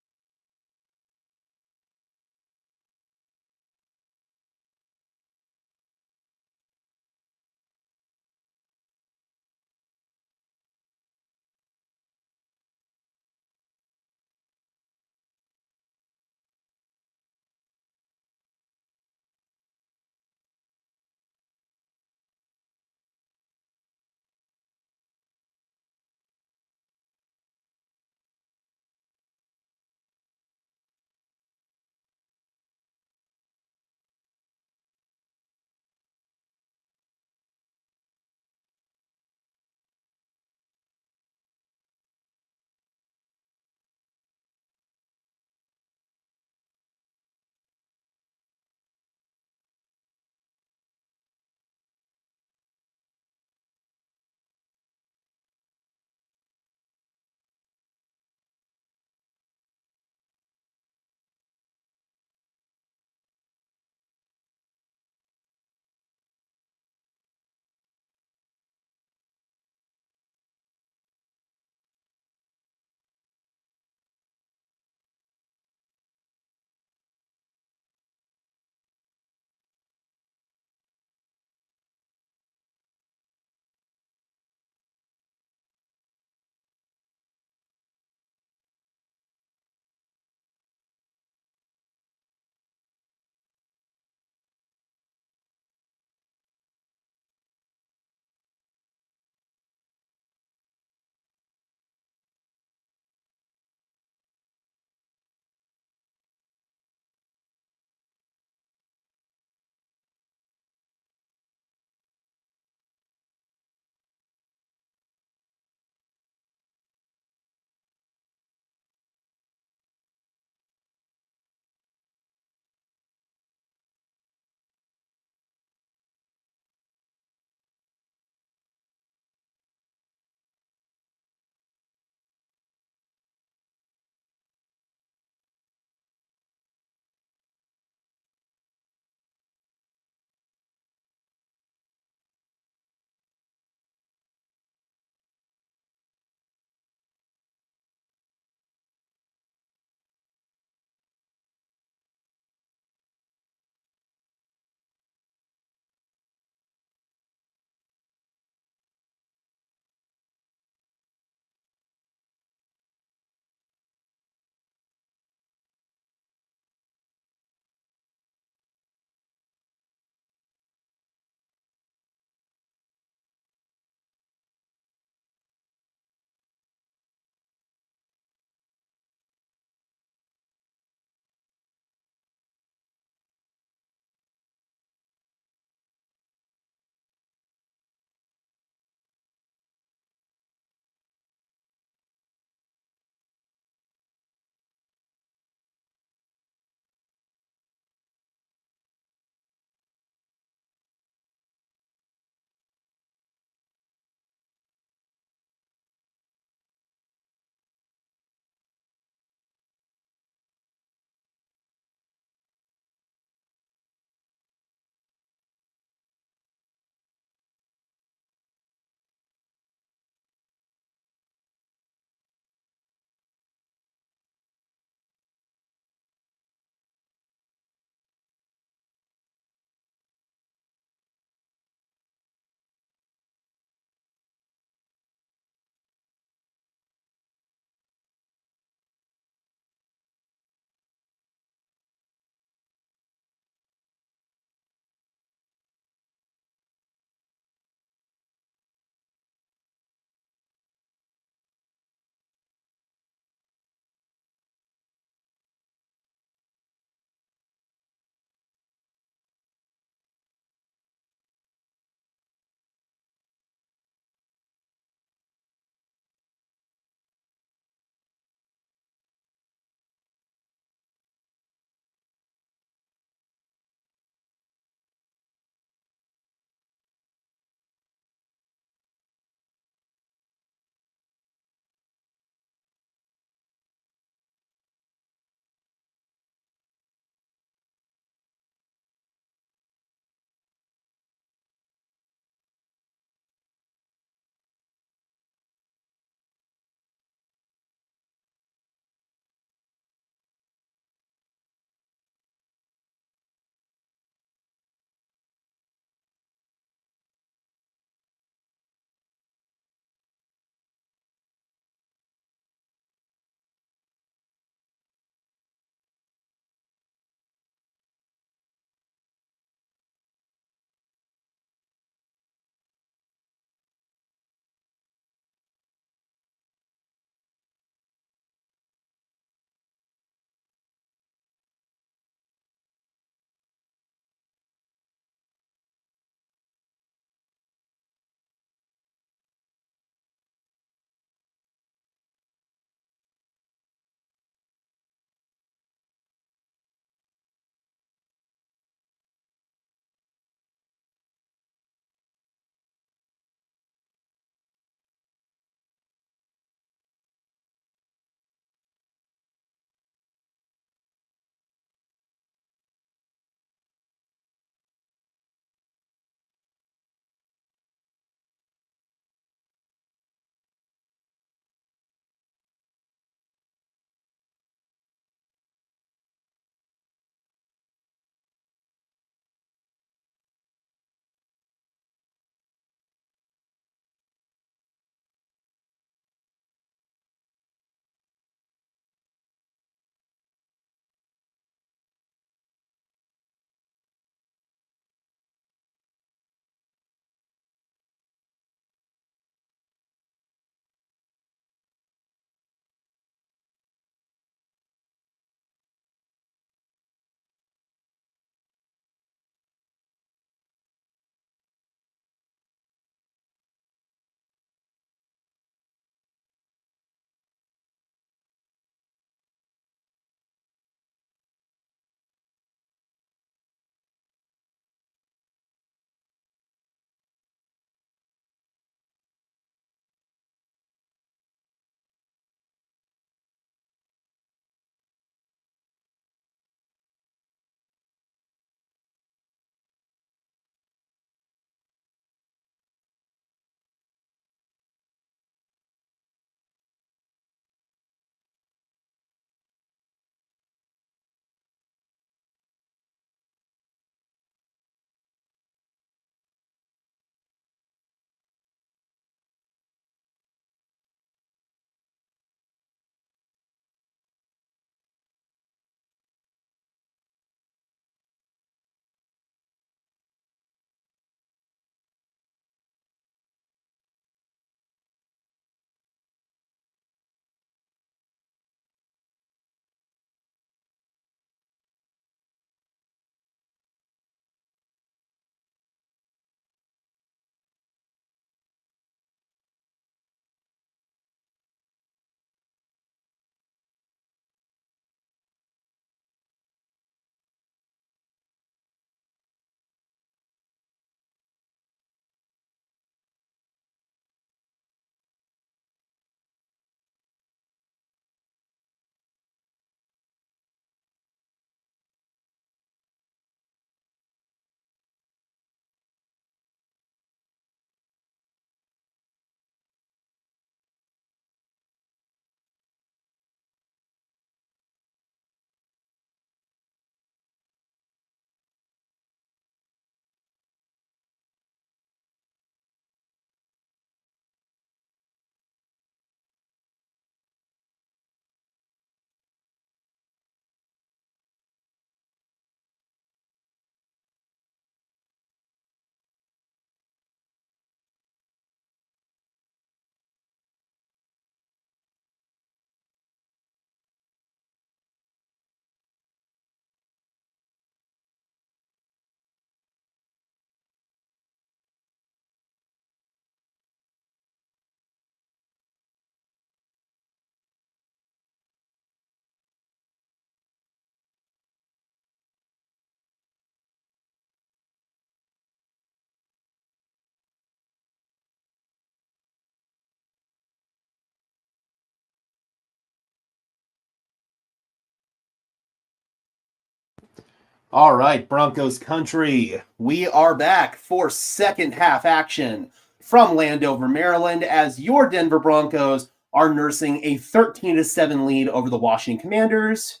All right, Broncos country. We are back for second half action from Landover, Maryland, as your Denver Broncos are nursing a 13-7 lead over the Washington Commanders.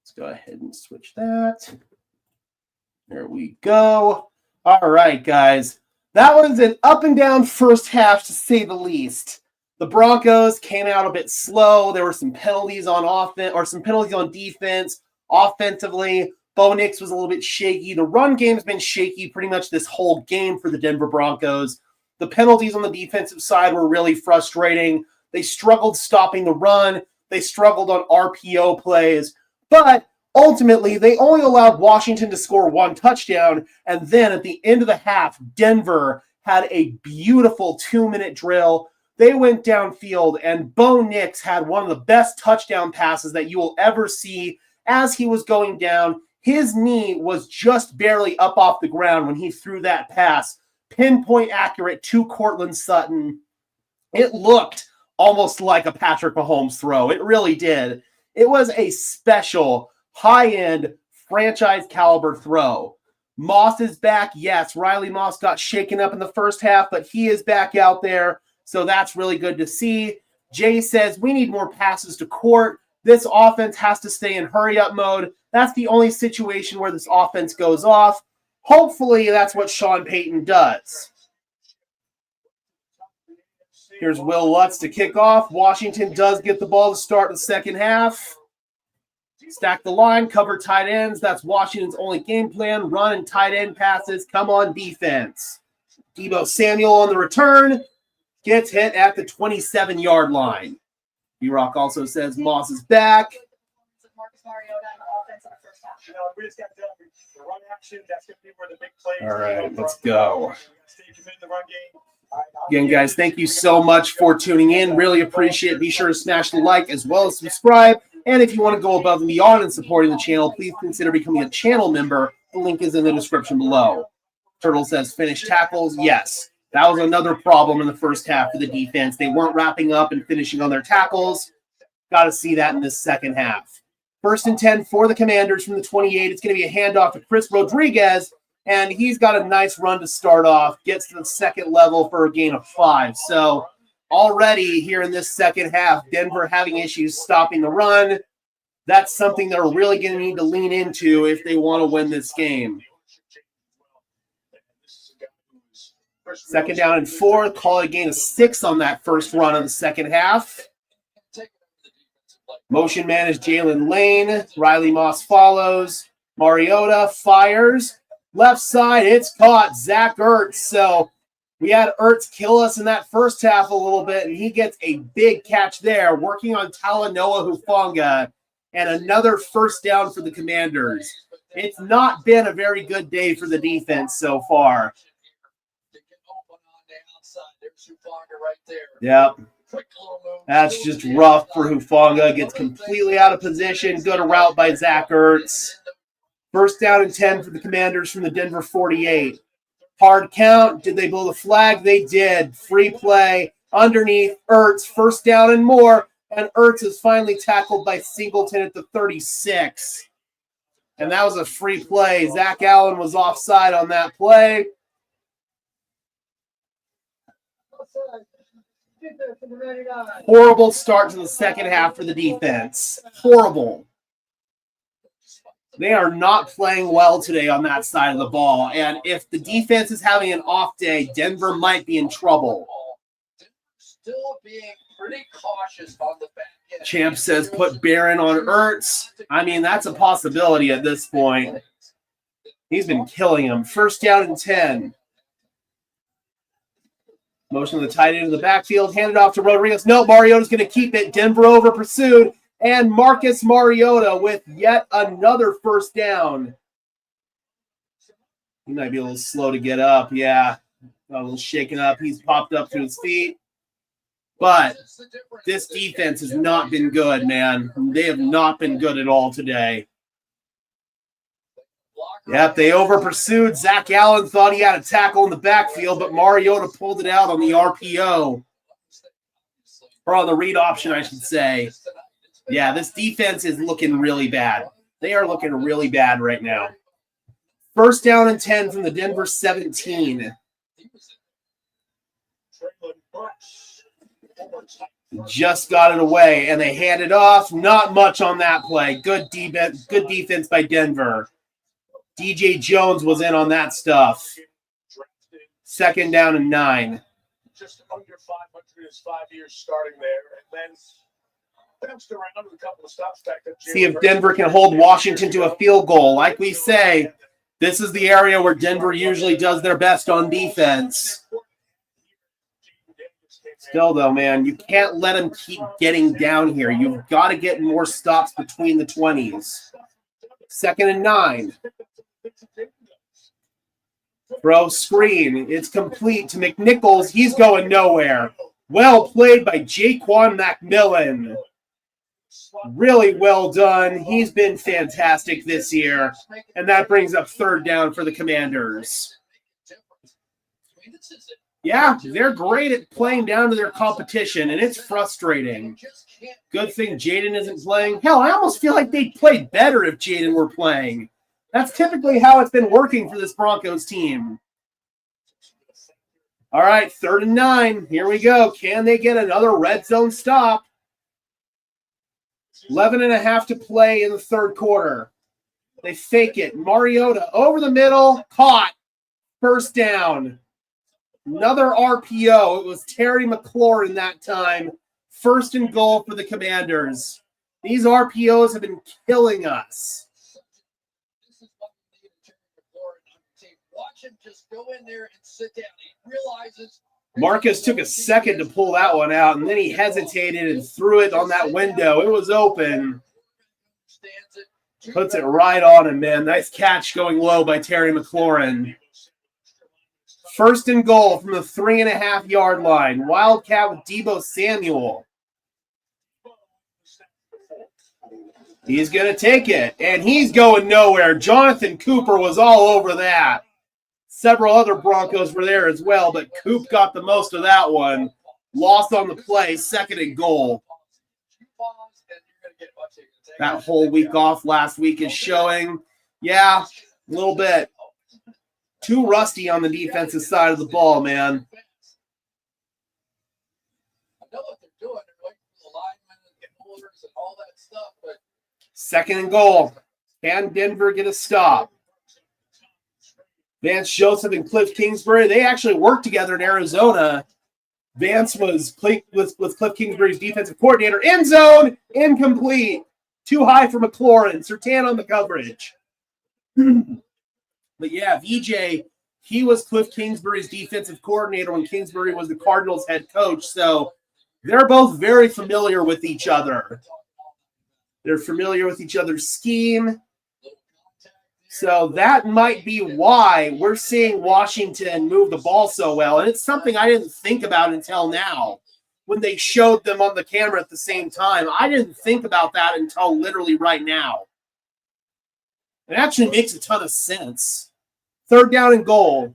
Let's go ahead and switch that. There we go. All right, guys. That was an up and down first half, to say the least. The Broncos came out a bit slow. There were some penalties on offense, or some penalties on defense. Offensively, Bo Nix was a little bit shaky. The run game's been shaky pretty much this whole game for the Denver Broncos. The penalties on the defensive side were really frustrating. They struggled stopping the run. They struggled on RPO plays. But ultimately, they only allowed Washington to score one touchdown. And then at the end of the half, Denver had a beautiful 2-minute drill. They went downfield, and Bo Nix had one of the best touchdown passes that you will ever see. As he was going down, his knee was just barely up off the ground when he threw that pass. Pinpoint accurate to Cortland Sutton. It looked almost like a Patrick Mahomes throw. It really did. It was a special, high-end, franchise caliber throw. Moss is back. Yes, Riley Moss got shaken up in the first half, but he is back out there. So that's really good to see. Jay says, we need more passes to Court. This offense has to stay in hurry-up mode. That's the only situation where this offense goes off. Hopefully, that's what Sean Payton does. Here's Will Lutz to kick off. Washington does get the ball to start the second half. Stack the line, cover tight ends. That's Washington's only game plan. Run and tight end passes. Come on, defense. Deebo Samuel on the return. Gets hit at the 27-yard line. B-Rock also says Moss is back. We just got done with the run action. That's going to be where the big plays. All right, let's go. Again, guys, thank you so much for tuning in. Really appreciate it. Be sure to smash the like as well as subscribe. And if you want to go above and beyond in supporting the channel, please consider becoming a channel member. The link is in the description below. Turtle says finish tackles. Yes. That was another problem in the first half for the defense. They weren't wrapping up and finishing on their tackles. Got to see that in this second half. 1st and 10 for the Commanders from the 28. It's going to be a handoff to Chris Rodriguez, and he's got a nice run to start off. Gets to the second level for a gain of 5. So already here in this second half, Denver having issues stopping the run. That's something they're really going to need to lean into if they want to win this game. 2nd down and 4. Call it a gain of 6 on that first run of the second half. Motion man is Jalen Lane. Riley Moss follows. Mariota fires. Left side, it's caught. Zach Ertz. So we had Ertz kill us in that first half a little bit, and he gets a big catch there, working on Talanoa Hufanga, and another first down for the Commanders. It's not been a very good day for the defense so far. Yep. That's just rough for Hufanga. Gets completely out of position. Good route by Zach Ertz. 1st down and 10 for the Commanders from the Denver 48. Hard count. Did they blow the flag? They did. Free play underneath Ertz. 1st down and more. And Ertz is finally tackled by Singleton at the 36. And that was a free play. Zach Allen was offside on that play. Horrible start to the second half for the defense. Horrible. They are not playing well today on that side of the ball. And if the defense is having an off day, Denver might be in trouble. Still being pretty cautious on the back end. Champ says put Barron on Ertz. I mean, that's a possibility at this point. He's been killing him. 1st down and 10. Motion of the tight end in the backfield. Handed off to Rodriguez. No, Mariota's going to keep it. Denver over pursued. And Marcus Mariota with yet another 1st down. He might be a little slow to get up. Yeah, a little shaken up. He's popped up to his feet. But this defense has not been good, man. They have not been good at all today. Yep, they over-pursued. Zach Allen thought he had a tackle in the backfield, but Mariota pulled it out on the RPO. Or on the read option, I should say. Yeah, this defense is looking really bad. They are looking really bad right now. First down and 10 from the Denver 17. Just got it away, and they hand it off. Not much on that play. Good defense by Denver. DJ Jones was in on that stuff. Second down and 9. Just under 500 his 5 years starting there, and then bounced around with a couple of stops back to See if Denver can hold Washington to a field goal. Like we say, this is the area where Denver usually does their best on defense. Still, though, man, you can't let them keep getting down here. You've got to get more stops between the 20s. Second and 9. Throw screen. It's complete to McNichols. He's going nowhere. Well played by Jaquan McMillan. Really well done. He's been fantastic this year. And that brings up third down for the Commanders. Yeah, they're great at playing down to their competition, and it's frustrating. Good thing Jaden isn't playing. Hell, I almost feel like they'd play better if Jaden were playing. That's typically how it's been working for this Broncos team. All right, third and 9. Here we go. Can they get another red zone stop? 11 and a half to play in the third quarter. They fake it. Mariota over the middle. Caught. First down. Another RPO. It was Terry McLaurin that time. First and goal for the Commanders. These RPOs have been killing us. This is what we need to McLaurin on the team. Watch him just go in there and sit down. He realizes Marcus took a second to pull that one out, and then he hesitated and threw it on that window. It was open. Puts it right on him, man. Nice catch going low by Terry McLaurin. First and goal from the 3.5-yard line. Wildcat with Deebo Samuel. He's going to take it, and he's going nowhere. Jonathan Cooper was all over that. Several other Broncos were there as well, but Coop got the most of that one. Lost on the play, second and goal. That whole week off last week is showing. Yeah, a little bit. Too rusty on the defensive side of the ball, man. I know what they're doing. They're waiting for the linemen and get orders and all that stuff, but second and goal. Can Denver get a stop? Vance Joseph and Cliff Kingsbury, they actually worked together in Arizona. Vance was with Cliff Kingsbury's defensive coordinator. End zone, incomplete. Too high for McLaurin. Surtain on the coverage. But yeah, VJ, he was Cliff Kingsbury's defensive coordinator when Kingsbury was the Cardinals head coach. So they're both very familiar with each other. They're familiar with each other's scheme. So that might be why we're seeing Washington move the ball so well. And it's something I didn't think about until now when they showed them on the camera at the same time. I didn't think about that until literally right now. It actually makes a ton of sense. Third down and goal.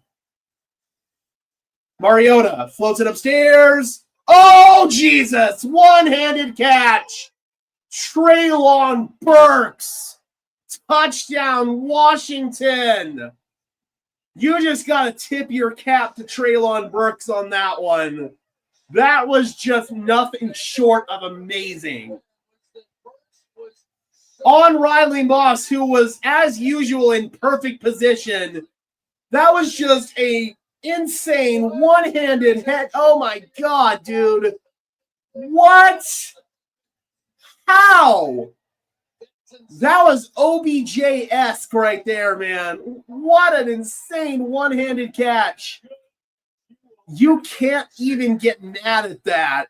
Mariota floats it upstairs. Oh, Jesus. One-handed catch. Treylon Burks. Touchdown, Washington. You just got to tip your cap to Treylon Burks on that one. That was just nothing short of amazing. On Riley Moss, who was, as usual, in perfect position. That was just a insane one-handed hit. Oh, my God, dude. What? How? That was OBJ-esque right there, man. What an insane one-handed catch. You can't even get mad at that.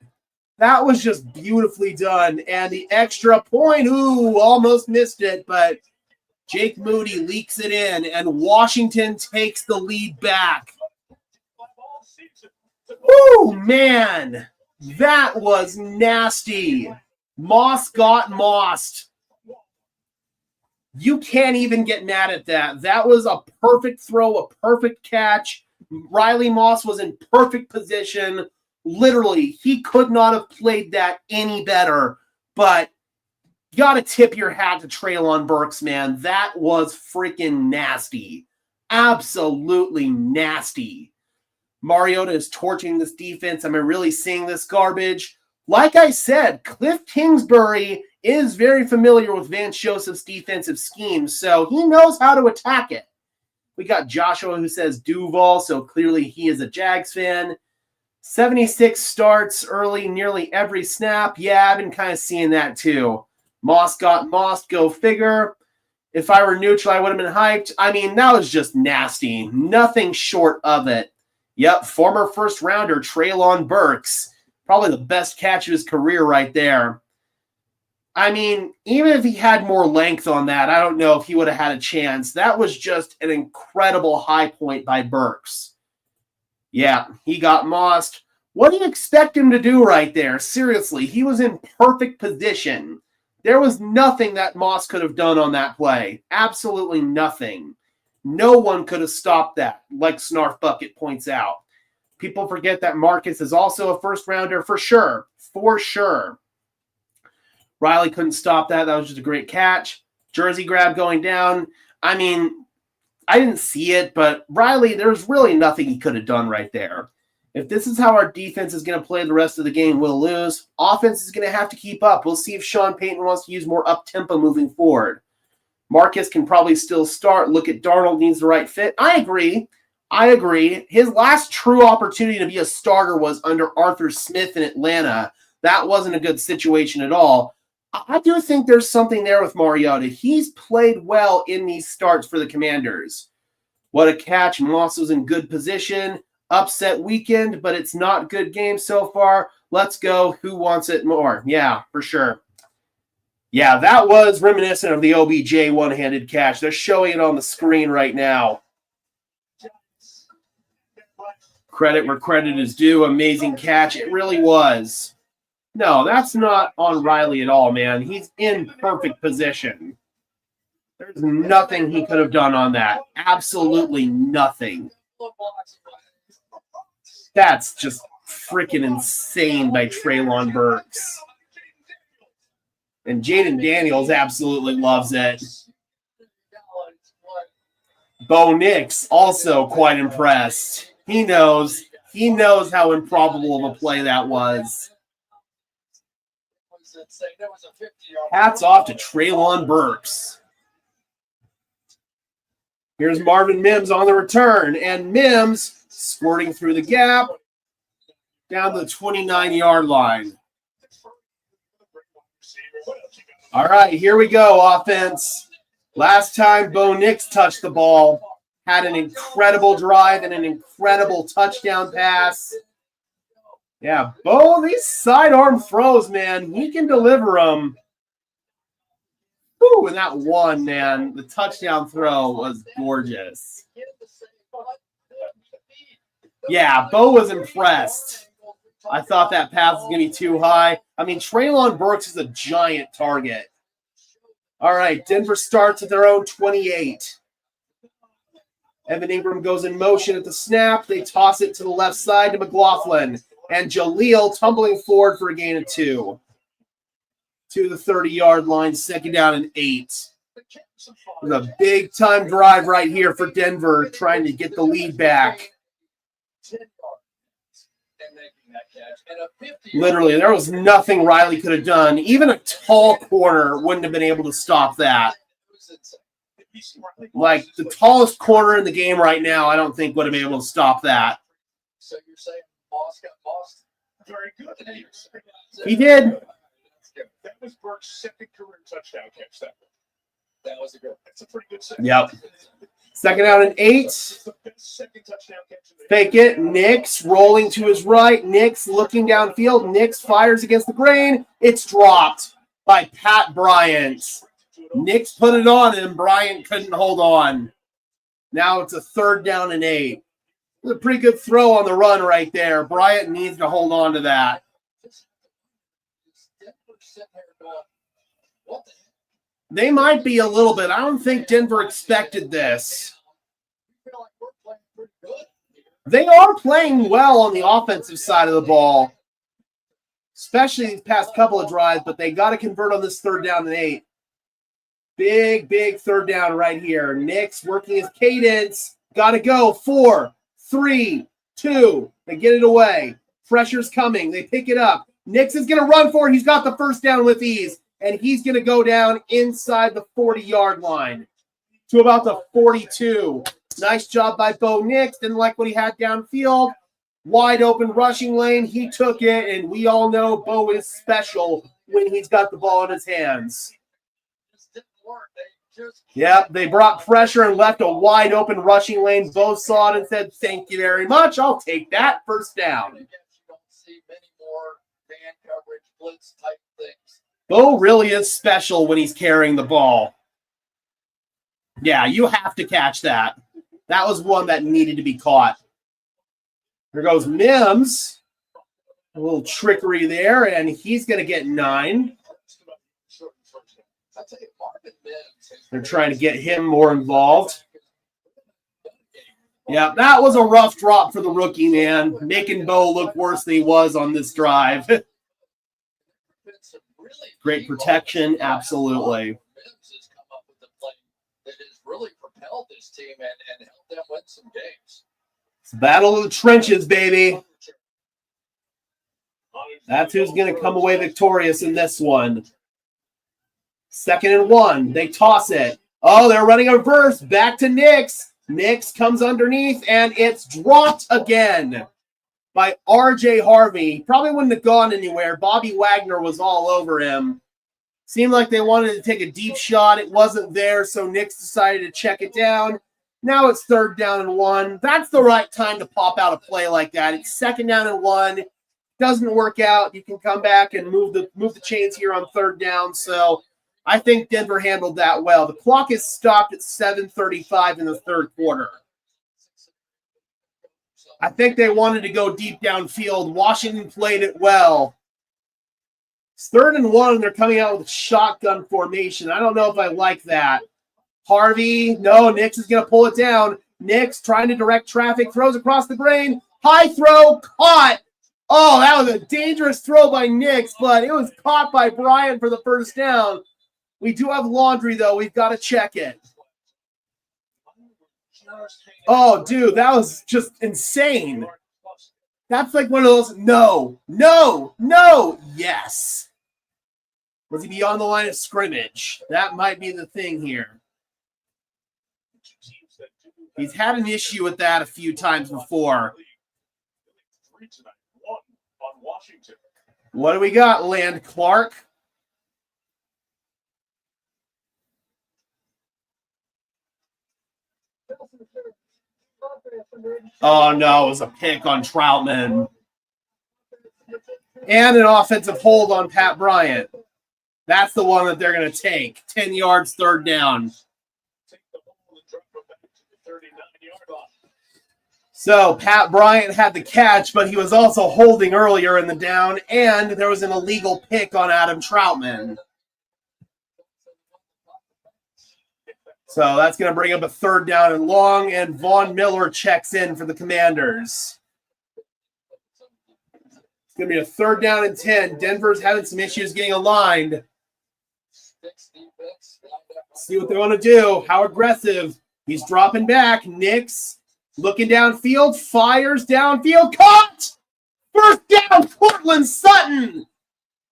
That was just beautifully done. And the extra point, almost missed it, but Jake Moody leaks it in, and Washington takes the lead back. Woo, man. That was nasty. Moss got mossed. You can't even get mad at that. That was a perfect throw, a perfect catch. Riley Moss was in perfect position. Literally, he could not have played that any better. But You got to tip your hat to Treylon Burks, man. That was freaking nasty. Absolutely nasty. Mariota is torching this defense. Am I really seeing this garbage? Like I said, Cliff Kingsbury is very familiar with Vance Joseph's defensive scheme, so he knows how to attack it. We got Joshua who says Duval, so clearly he is a Jags fan. 76 starts early, nearly every snap. Yeah, I've been kind of seeing that too. Moss got mossed, go figure. If I were neutral, I would have been hyped. I mean, that was just nasty. Nothing short of it. Yep, former first rounder Treylon Burks. Probably the best catch of his career right there. I mean, even if he had more length on that, I don't know if he would have had a chance. That was just an incredible high point by Burks. Yeah, he got mossed. What do you expect him to do right there? Seriously, he was in perfect position. There was nothing that Moss could have done on that play. Absolutely nothing. No one could have stopped that, like Snarf Bucket points out. People forget that Marcus is also a first rounder for sure. For sure. Riley couldn't stop that. That was just a great catch. Jersey grab going down. I mean, I didn't see it, but Riley, there's really nothing he could have done right there. If this is how our defense is going to play the rest of the game, we'll lose. Offense is going to have to keep up. We'll see if Sean Payton wants to use more up-tempo moving forward. Marcus can probably still start. Look at Darnold needs the right fit. I agree. His last true opportunity to be a starter was under Arthur Smith in Atlanta. That wasn't a good situation at all. I do think there's something there with Mariota. He's played well in these starts for the Commanders. What a catch. Moss was in good position. Upset weekend, but it's not good game so far. Let's go. Who wants it more? Yeah, for sure. Yeah, that was reminiscent of the OBJ one-handed catch. They're showing it on the screen right now. Credit where credit is due. Amazing catch. It really was. No, that's not on Riley at all, man. He's in perfect position. There's nothing he could have done on that. Absolutely nothing. That's just freaking insane by Treylon Burks. And Jaden Daniels absolutely loves it. Bo Nix also quite impressed. He knows how improbable of a play that was. Hats off to Treylon Burks. Here's Marvin Mims on the return, and Mims squirting through the gap down to the 29-yard line. All right, here we go, offense. Last time Bo Nix touched the ball, had an incredible drive and an incredible touchdown pass. Yeah, Bo, these sidearm throws, man, he can deliver them. Ooh, and that one, man, the touchdown throw was gorgeous. Yeah, Bo was impressed. I thought that pass was going to be too high. I mean, Treylon Burks is a giant target. All right, Denver starts at their own 28. Evan Ingram goes in motion at the snap. They toss it to the left side to McLaughlin. And Jaleel tumbling forward for a gain of 2. To the 30-yard line, second down and 8. There's a big-time drive right here for Denver, trying to get the lead back. Literally, there was nothing Riley could have done. Even a tall corner wouldn't have been able to stop that. Like, the tallest corner in the game right now, I don't think would have been able to stop that. So you're saying Moss got bossed? Very good. He did. That was Burke's second career touchdown catch. That was a good. That's a pretty good second. Yep. Second down and 8. Second touchdown catch. Fake it. Nix rolling to his right. Nix looking downfield. Nix fires against the grain. It's dropped by Pat Bryant. Nix put it on him. Bryant couldn't hold on. Now it's a third down and 8. It was a pretty good throw on the run right there. Bryant needs to hold on to that. They might be a little bit. I don't think Denver expected this. They are playing well on the offensive side of the ball. especially these past couple of drives, but they got to convert on this 3rd down and 8. Big 3rd down right here. Nix working his cadence. Got to go. 4, 3, 2. They get it away. Pressure's coming. They pick it up. Nix is going to run for it. He's got the 1st down with ease, and he's going to go down inside the 40-yard line to about the 42. Nice job by Bo Nix. Didn't like what he had downfield. Wide open rushing lane. He took it, and we all know Bo is special when he's got the ball in his hands. Yep, they brought pressure and left a wide open rushing lane. Bo saw it and said, "Thank you very much. I'll take that 1st down." You don't see many more man coverage, blitz type things. Bo really is special when he's carrying the ball. Yeah, you have to catch that. That was one that needed to be caught. Here goes Mims. A little trickery there, and he's going to get 9. They're trying to get him more involved. Yeah, that was a rough drop for the rookie, man. Making Bo look worse than he was on this drive. Great protection, absolutely. That has really propelled this team and helped them win some games. It's battle of the trenches, baby. That's who's going to come away victorious in this one. 2nd and 1. They toss it. Oh, they're running a reverse. Back to Nix. Nix comes underneath, and it's dropped again by R.J. Harvey. Probably wouldn't have gone anywhere. Bobby Wagner was all over him. Seemed like they wanted to take a deep shot. It wasn't there, so Nix decided to check it down. Now it's 3rd down and 1. That's the right time to pop out a play like that. It's 2nd down and 1. Doesn't work out. You can come back and move the chains here on 3rd down. So I think Denver handled that well. The clock is stopped at 7:35 in the 3rd quarter. I think they wanted to go deep downfield. Washington played it well. It's 3rd and 1, and they're coming out with shotgun formation. I don't know if I like that. Harvey, no, Nix is going to pull it down. Nix trying to direct traffic, throws across the grain. High throw, caught. Oh, that was a dangerous throw by Nix, but it was caught by Bryant for the 1st down. We do have laundry, though. We've got to check it. Oh, dude, that was just insane. That's like one of those, no, yes. Was he beyond the line of scrimmage? That might be the thing here. He's had an issue with that a few times before. What do we got, Land Clark? Oh, no, it was a pick on Troutman. And an offensive hold on Pat Bryant. That's the one that they're going to take. 10 yards, 3rd down. So Pat Bryant had the catch, but he was also holding earlier in the down, and there was an illegal pick on Adam Troutman. So that's going to bring up a 3rd down and long, and Von Miller checks in for the Commanders. It's going to be a 3rd down and 10. Denver's having some issues getting aligned. See what they want to do. How aggressive. He's dropping back. Nix looking downfield. Fires downfield. Caught! 1st down, Cortland Sutton.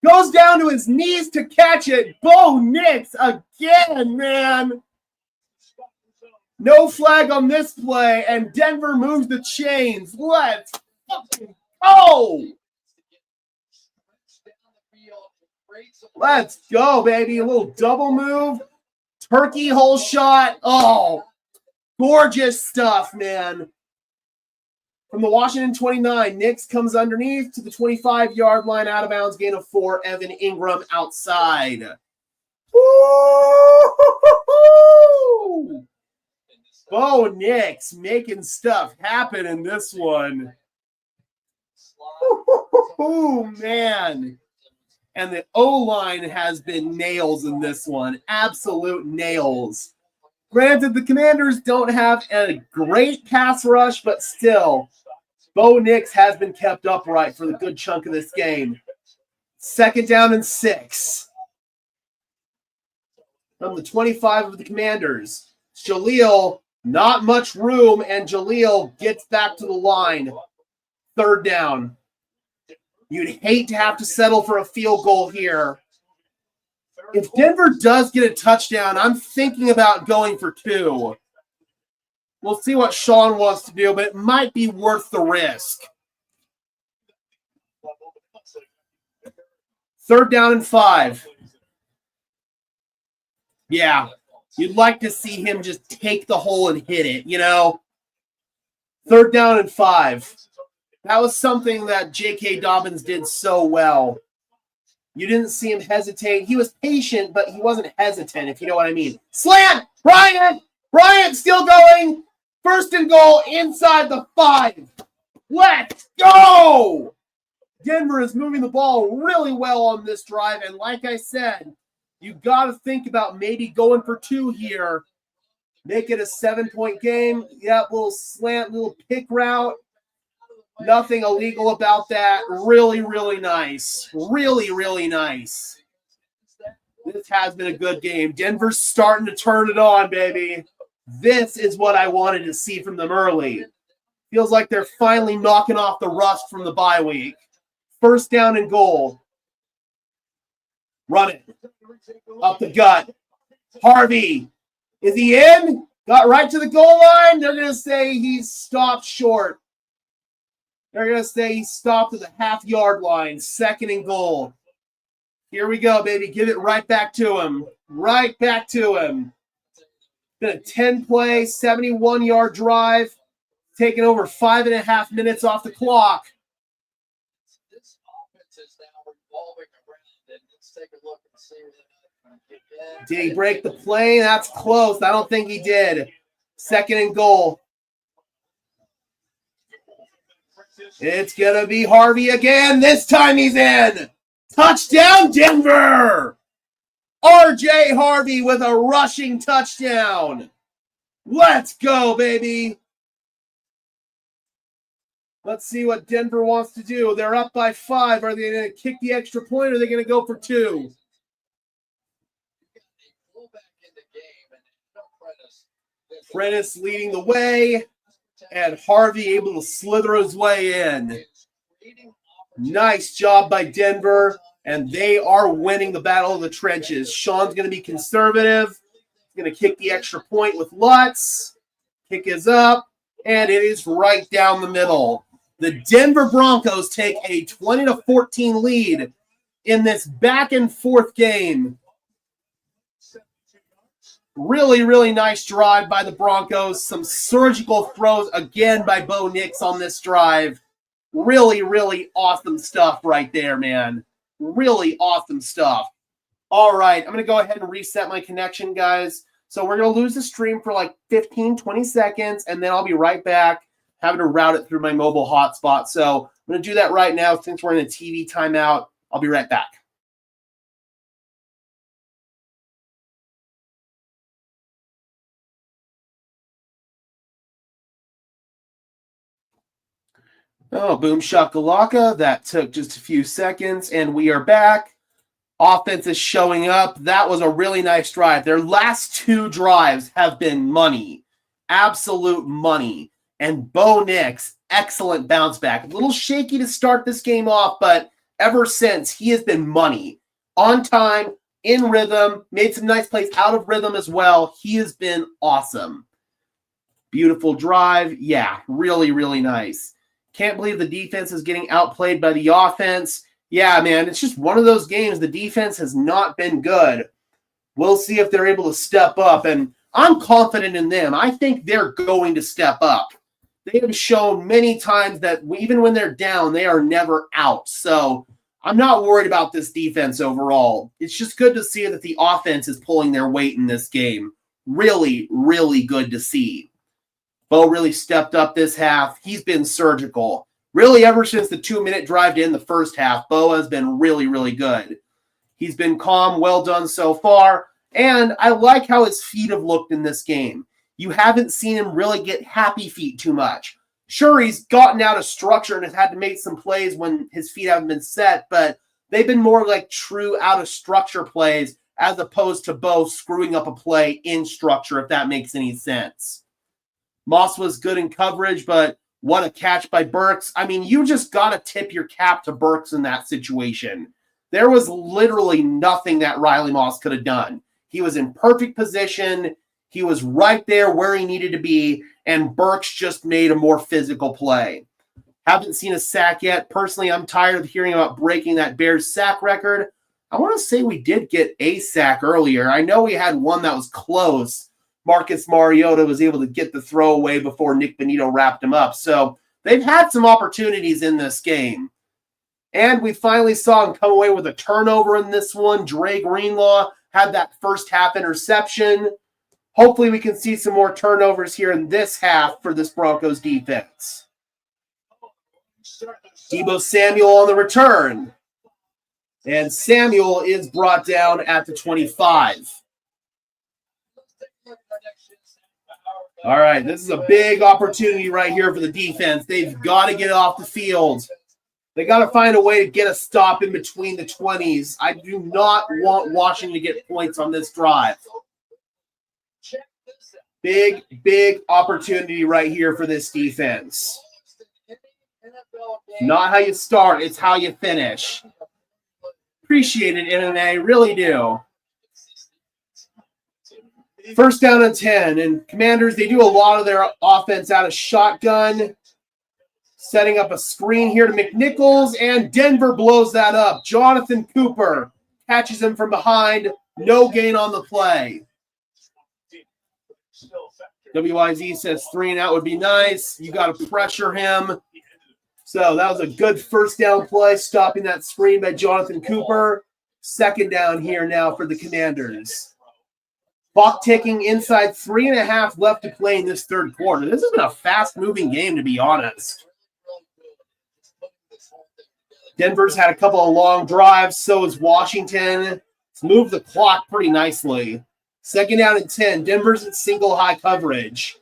Goes down to his knees to catch it. Bo Nix again, man. No flag on this play, and Denver moves the chains. Let's fucking go! Let's go, baby. A little double move. Turkey hole shot. Oh, gorgeous stuff, man. From the Washington 29, Nix comes underneath to the 25-yard line, out of bounds, gain of 4. Evan Ingram outside. Woo! Bo Nix making stuff happen in this one. Oh, man. And the O-line has been nails in this one. Absolute nails. Granted, the Commanders don't have a great pass rush, but still, Bo Nix has been kept upright for the good chunk of this game. 2nd down and 6. From the 25 of the Commanders. Jaleel, not much room, and Jaleel gets back to the line. 3rd down. You'd hate to have to settle for a field goal here. If Denver does get a touchdown, I'm thinking about going for 2. We'll see what Sean wants to do, but it might be worth the risk. 3rd down and 5. Yeah, you'd like to see him just take the hole and hit it, you know? 3rd down and 5. That was something that J.K. Dobbins did so well. You didn't see him hesitate. He was patient, but he wasn't hesitant, if you know what I mean. Slant! Bryant! Bryant still going! 1st and goal inside the 5. Let's go! Denver is moving the ball really well on this drive, and like I said, you got to think about maybe going for 2 here. Make it a 7-point game. Yep, little slant, little pick route. Nothing illegal about that. Really, really nice. Really, really nice. This has been a good game. Denver's starting to turn it on, baby. This is what I wanted to see from them early. Feels like they're finally knocking off the rust from the bye week. 1st down and goal. Run it. Up the gut. Harvey. Is he in? Got right to the goal line. They're going to say he's stopped short. They're going to say he stopped at the half-yard line. 2nd and goal. Here we go, baby. Give it right back to him. Right back to him. Been a 10-play, 71-yard drive. Taking over 5.5 minutes off the clock. This offense is now revolving around it. Let's take a look and see where Did he break the play? That's close. I don't think he did. 2nd and goal. It's going to be Harvey again. This time he's in. Touchdown, Denver. R.J. Harvey with a rushing touchdown. Let's go, baby. Let's see what Denver wants to do. They're up by 5. Are they going to kick the extra point or are they going to go for 2? Prentice leading the way. And Harvey able to slither his way in. Nice job by Denver. And they are winning the battle of the trenches. Sean's going to be conservative. He's going to kick the extra point with Lutz. Kick is up. And it is right down the middle. The Denver Broncos take a 20-14 lead in this back-and-forth game. Really, really nice drive by the Broncos. Some surgical throws again by Bo Nix on this drive. Really, really awesome stuff right there, man. Really awesome stuff. All right, I'm going to go ahead and reset my connection, guys. So we're going to lose the stream for like 15, 20 seconds, and then I'll be right back having to route it through my mobile hotspot. So I'm going to do that right now since we're in a TV timeout. I'll be right back. Oh, boom shakalaka. That took just a few seconds, and we are back. Offense is showing up. That was a really nice drive. Their last 2 drives have been money. Absolute money. And Bo Nix, excellent bounce back. A little shaky to start this game off, but ever since, he has been money. On time, in rhythm, made some nice plays out of rhythm as well. He has been awesome. Beautiful drive. Yeah, really, really nice. Can't believe the defense is getting outplayed by the offense. Yeah, man, it's just one of those games. The defense has not been good. We'll see if they're able to step up, and I'm confident in them. I think they're going to step up. They have shown many times that even when they're down, they are never out. So I'm not worried about this defense overall. It's just good to see that the offense is pulling their weight in this game. Really, really good to see. Bo really stepped up this half. He's been surgical. Really, ever since the 2-minute drive to end the first half, Bo has been really, really good. He's been calm, well done so far, and I like how his feet have looked in this game. You haven't seen him really get happy feet too much. Sure, he's gotten out of structure and has had to make some plays when his feet haven't been set, but They've been more like true out of structure plays as opposed to both screwing up a play in structure, if that makes any sense. Moss was good in coverage, but what a catch by Burks. I mean, you just got to tip your cap to Burks in that situation. There was literally nothing that Riley Moss could have done. He was in perfect position. He was right there where he needed to be, and Burks just made a more physical play. Haven't seen a sack yet. Personally, I'm tired of hearing about breaking that Bears sack record. I want to say we did get a sack earlier. I know we had one that was close. Marcus Mariota was able to get the throw away before Nick Benito wrapped him up. So they've had some opportunities in this game. And we finally saw him come away with a turnover in this one. Dre Greenlaw had that first half interception. Hopefully we can see some more turnovers here in this half for this Broncos defense. Deebo Samuel on the return. And Samuel is brought down at the 25. All right, this is a big opportunity right here for the defense. They've got to get off the field. They got to find a way to get a stop in between the 20s. I do not want Washington to get points on this drive. Big, big opportunity right here for this defense. Not how you start, it's how you finish. Appreciate it, MMA, really do. First down and 10, and Commanders, they do a lot of their offense out of shotgun. Setting up a screen here to McNichols, and Denver blows that up. Jonathan Cooper catches him from behind. No gain on the play. WYZ says 3 and out would be nice. You got to pressure him. So that was a good first down play, stopping that screen by Jonathan Cooper. Second down here now for the Commanders. Clock ticking inside 3.5 left to play in this third quarter. This has been a fast-moving game, to be honest. Denver's had a couple of long drives. So has Washington. It's moved the clock pretty nicely. Second down and 10. Denver's in single high coverage.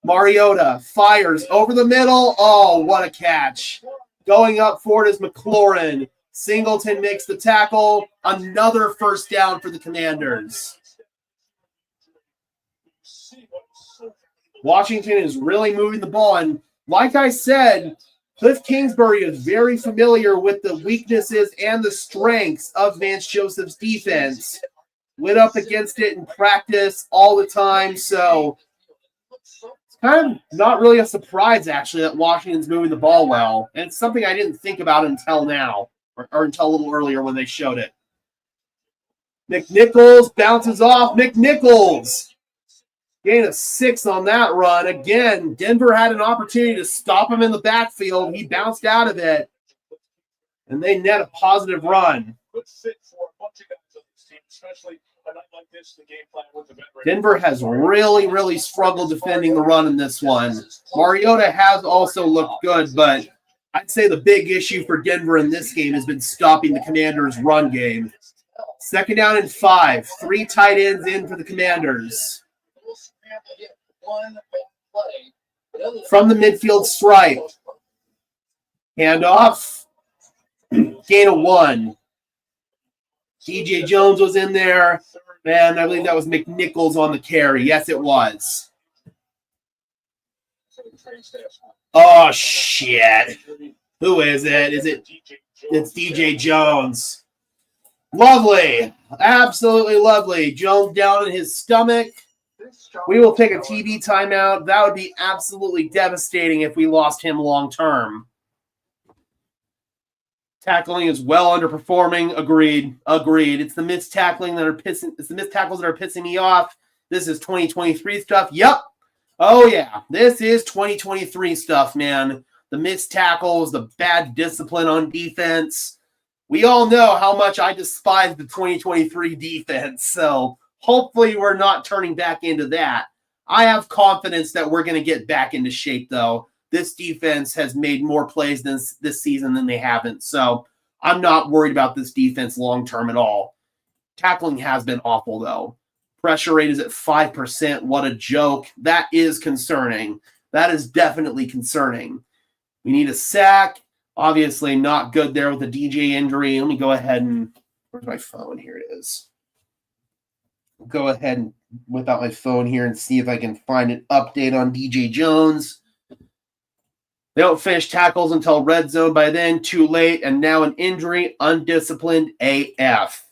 Mariota fires over the middle. Oh, what a catch. Going up for it is McLaurin. Singleton makes the tackle. Another first down for the Commanders. Washington is really moving the ball. And like I said, Cliff Kingsbury is very familiar with the weaknesses and the strengths of Vance Joseph's defense. Went up against it in practice all the time. So it's kind of not really a surprise, actually, that Washington's moving the ball well. And it's something I didn't think about until now, or until a little earlier when they showed it. McNichols bounces off. McNichols! Gain of 6 on that run. Again, Denver had an opportunity to stop him in the backfield. He bounced out of it. And they net a positive run. Denver has really, really struggled defending the run in this one. Mariota has also looked good, but I'd say the big issue for Denver in this game has been stopping the Commanders' run game. Second down and 5. 3 tight ends in for the Commanders. From the midfield stripe. Handoff. Gain of 1. DJ Jones was in there. And I believe that was McNichols on the carry. Yes, it was. Oh, shit. Who is it? It's DJ Jones. Lovely. Absolutely lovely. Jones down in his stomach. We will take a TV timeout. That would be absolutely devastating if we lost him long term. Tackling is well underperforming. Agreed. It's the missed tackling that are pissing. It's the missed tackles that are pissing me off. This is 2023 stuff. Yep. Oh yeah. This is 2023 stuff, man. The missed tackles, the bad discipline on defense. We all know how much I despise the 2023 defense. So hopefully we're not turning back into that. I have confidence that we're going to get back into shape, though. This defense has made more plays this season than they haven't. So I'm not worried about this defense long-term at all. Tackling has been awful, though. Pressure rate is at 5%. What a joke. That is concerning. That is definitely concerning. We need a sack. Obviously not good there with the DJ injury. Let me go ahead and, where's my phone? Here it is. Go ahead and whip out my phone here and see if I can find an update on DJ Jones. They don't finish tackles until red zone by then. Too late. And now an injury. Undisciplined AF.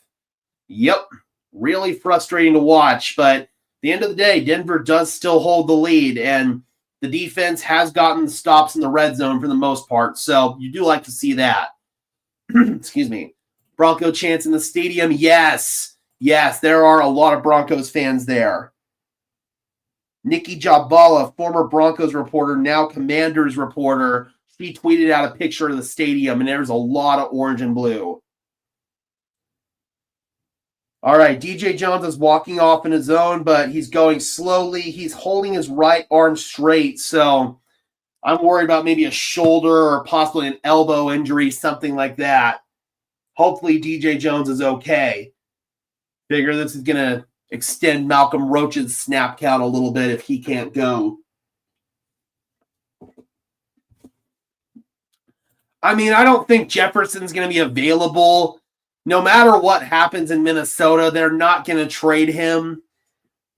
Yep. Really frustrating to watch. But at the end of the day, Denver does still hold the lead. And the defense has gotten stops in the red zone for the most part. So you do like to see that. Excuse me. Bronco chants in the stadium. Yes. Yes, there are a lot of Broncos fans there. Nikki Jabala, former Broncos reporter, now Commanders reporter, she tweeted out a picture of the stadium, and there's a lot of orange and blue. All right, DJ Jones is walking off in his own, but he's going slowly. He's holding his right arm straight, so I'm worried about maybe a shoulder or possibly an elbow injury, something like that. Hopefully DJ Jones is okay. Figure this is going to extend Malcolm Roach's snap count a little bit if he can't go. I mean, I don't think Jefferson's going to be available. No matter what happens in Minnesota, they're not going to trade him.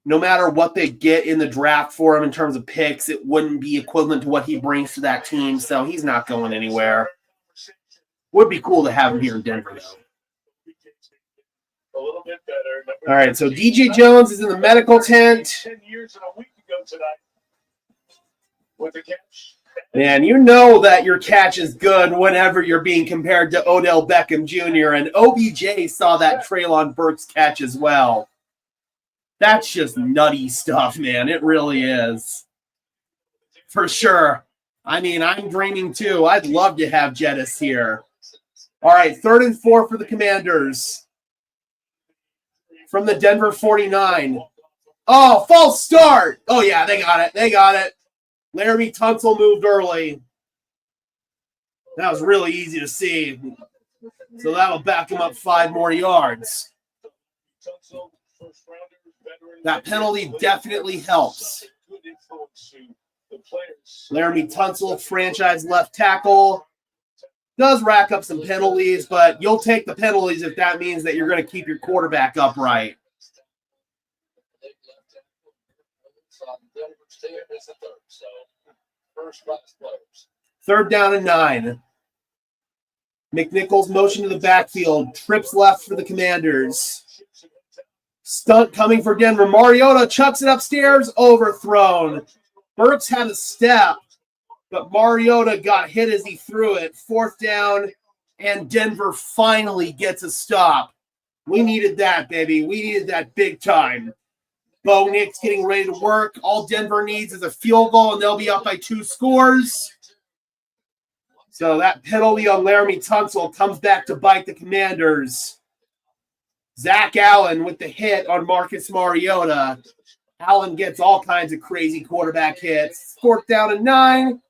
No matter what they get in the draft for him in terms of picks, it wouldn't be equivalent to what he brings to that team, so he's not going anywhere. Would be cool to have him here in Denver, though. A little bit better. All right, so DJ Jones is in the medical tent. 10 years and a week ago tonight with the catch. Man, you know that your catch is good whenever you're being compared to Odell Beckham Jr., and OBJ saw that Treylon Burks catch as well. That's just nutty stuff, man. It really is. For sure. I mean, I'm dreaming too. I'd love to have Jettis here. All right, 3rd and 4 for the Commanders. From the Denver 49. Oh, false start. Oh, yeah, they got it. They got it. Laramie Tunsil moved early. That was really easy to see. So that'll back him up 5 more yards. That penalty definitely helps. Laramie Tunsil, franchise left tackle. Does rack up some penalties, but you'll take the penalties if that means that you're going to keep your quarterback upright. Third down and 9. McNichols motion to the backfield. Trips left for the Commanders. Stunt coming for Denver. Mariota chucks it upstairs. Overthrown. Burks had a step, but Mariota got hit as he threw it. 4th down, and Denver finally gets a stop. We needed that, baby. We needed that big time. Bo Nix getting ready to work. All Denver needs is a field goal, and they'll be up by 2 scores. So that penalty on Laramie Tunsil comes back to bite the Commanders. Zach Allen with the hit on Marcus Mariota. Allen gets all kinds of crazy quarterback hits. 4th down and 9.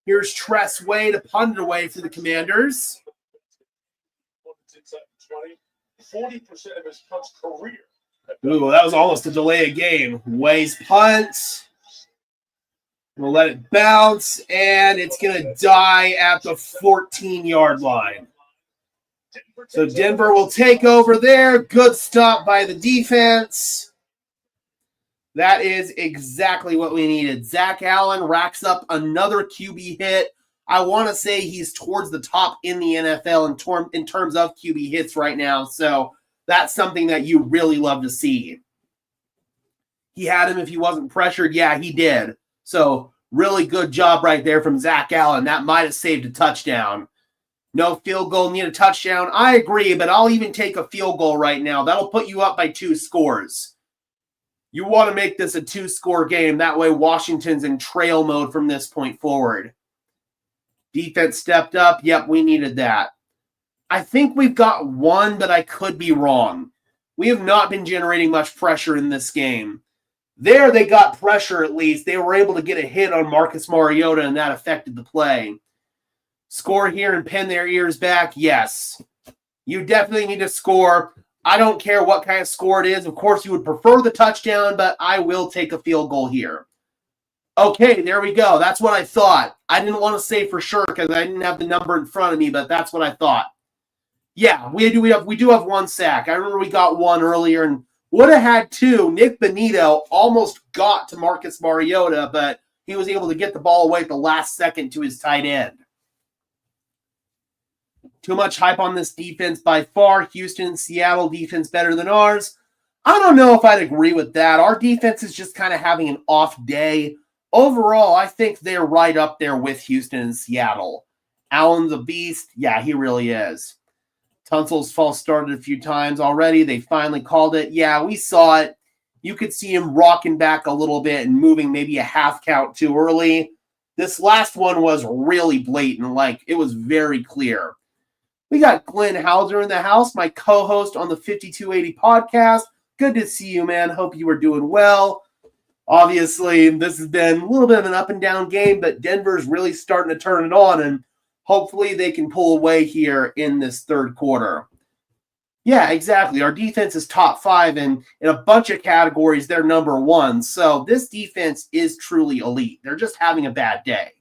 Here's Tress Way to punt it away for the Commanders. 40% of his punts career. Ooh, that was almost a delay of game. Way's punt. We'll let it bounce, and it's going to die at the 14-yard line. So Denver will take over there. Good stop by the defense. That is exactly what we needed. Zach Allen racks up another QB hit. I want to say he's towards the top in the NFL in terms of QB hits right now. So that's something that you really love to see. He had him if he wasn't pressured. Yeah, he did. So really good job right there from Zach Allen. That might have saved a touchdown. No field goal, need a touchdown. I agree, but I'll even take a field goal right now. That'll put you up by 2 scores. You want to make this a 2-score game. That way Washington's in trail mode from this point forward. Defense stepped up. Yep, we needed that. I think we've got 1, but I could be wrong. We have not been generating much pressure in this game. There, they got pressure at least. They were able to get a hit on Marcus Mariota, and that affected the play. Score here and pin their ears back? Yes. You definitely need to score. I don't care what kind of score it is. Of course, you would prefer the touchdown, but I will take a field goal here. Okay, there we go. That's what I thought. I didn't want to say for sure because I didn't have the number in front of me, but that's what I thought. Yeah, we do have one sack. I remember we got one earlier and would have had two. Nick Benito almost got to Marcus Mariota, but he was able to get the ball away at the last second to his tight end. Too much hype on this defense by far. Houston, Seattle defense better than ours. I don't know if I'd agree with that. Our defense is just kind of having an off day. Overall, I think they're right up there with Houston and Seattle. Allen's a beast. Yeah, he really is. Tunsil's false started a few times already. They finally called it. Yeah, we saw it. You could see him rocking back a little bit and moving maybe a half count too early. This last one was really blatant. Like, it was very clear. We got Glenn Hauser in the house, my co-host on the 5280 podcast. Good to see you, man. Hope you are doing well. Obviously, this has been a little bit of an up and down game, but Denver's really starting to turn it on, and hopefully they can pull away here in this third quarter. Yeah, exactly. Our defense is top 5, and in a bunch of categories, they're number 1. So this defense is truly elite. They're just having a bad day.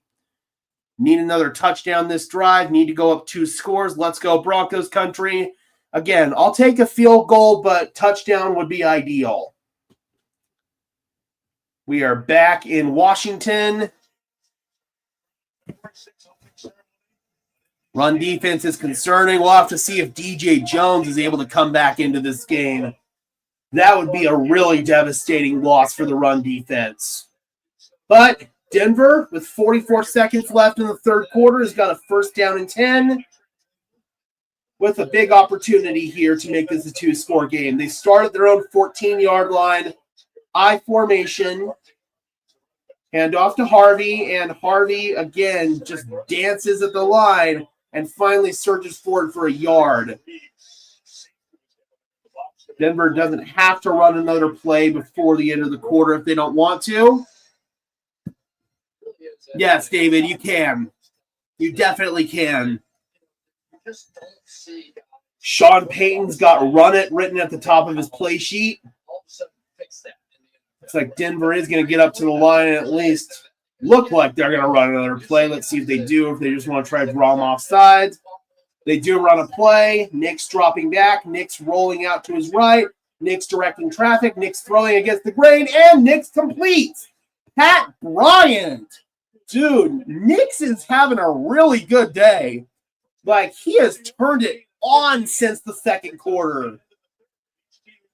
Need another touchdown this drive. Need to go up 2 scores. Let's go Broncos country. Again, I'll take a field goal, but touchdown would be ideal. We are back in Washington. Run defense is concerning. We'll have to see if DJ Jones is able to come back into this game. That would be a really devastating loss for the run defense. But Denver, with 44 seconds left in the third quarter, has got a first down and 10 with a big opportunity here to make this a 2-score game. They start at their own 14-yard line. I formation. Hand off to Harvey, and Harvey, again, just dances at the line and finally surges forward for a yard. Denver doesn't have to run another play before the end of the quarter if they don't want to. Yes, David, you can. You definitely can. Sean Payton's got "run it" written at the top of his play sheet. Looks like Denver is going to get up to the line and at least look like they're going to run another play. Let's see if they do, if they just want to try to draw them off sides. They do run a play. Nick's dropping back. Nick's rolling out to his right. Nick's directing traffic. Nick's throwing against the grain, and Nick's complete. Pat Bryant. Dude, Nick's is having a really good day. Like, he has turned it on since the second quarter.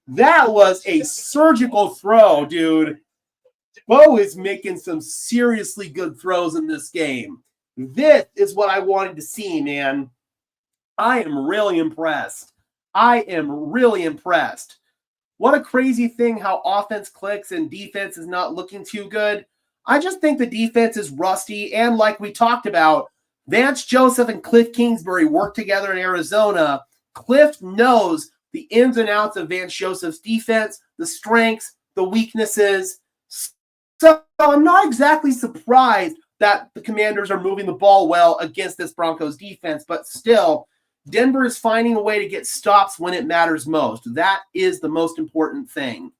That was a surgical throw, dude. Bo is making some seriously good throws in this game. This is what I wanted to see, man. I am really impressed. What a crazy thing how offense clicks and defense is not looking too good. I just think the defense is rusty, and like we talked about, Vance Joseph and Cliff Kingsbury work together in Arizona. Cliff knows the ins and outs of Vance Joseph's defense, the strengths, the weaknesses. So I'm not exactly surprised that the Commanders are moving the ball well against this Broncos defense, but still, Denver is finding a way to get stops when it matters most. That is the most important thing.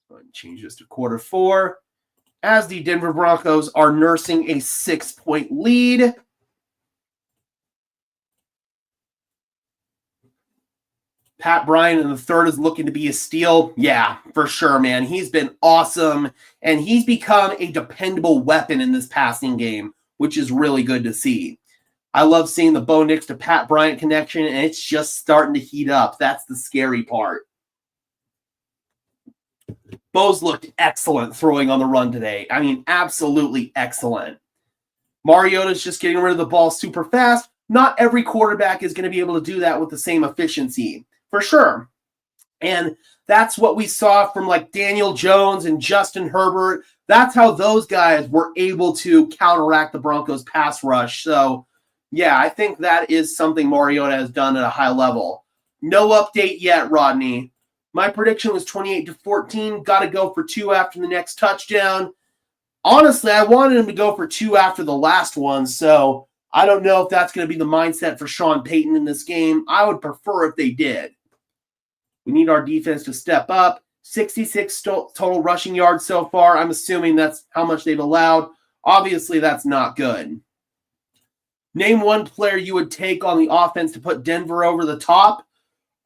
Go ahead and change this to quarter 4. As the Denver Broncos are nursing a 6-point lead. Pat Bryant in the third is looking to be a steal. Yeah, for sure, man. He's been awesome, and he's become a dependable weapon in this passing game, which is really good to see. I love seeing the Bo Nix to Pat Bryant connection, and it's just starting to heat up. That's the scary part. Bo's looked excellent throwing on the run today. I mean, absolutely excellent. Mariota's just getting rid of the ball super fast. Not every quarterback is going to be able to do that with the same efficiency, for sure. And that's what we saw from like Daniel Jones and Justin Herbert. That's how those guys were able to counteract the Broncos pass rush. So, yeah, I think that is something Mariota has done at a high level. No update yet, Rodney. My prediction was 28-14. Got to go for 2 after the next touchdown. Honestly, I wanted him to go for 2 after the last one, so I don't know if that's going to be the mindset for Sean Payton in this game. I would prefer if they did. We need our defense to step up. 66 total rushing yards so far. I'm assuming that's how much they've allowed. Obviously, that's not good. Name one player you would take on the offense to put Denver over the top.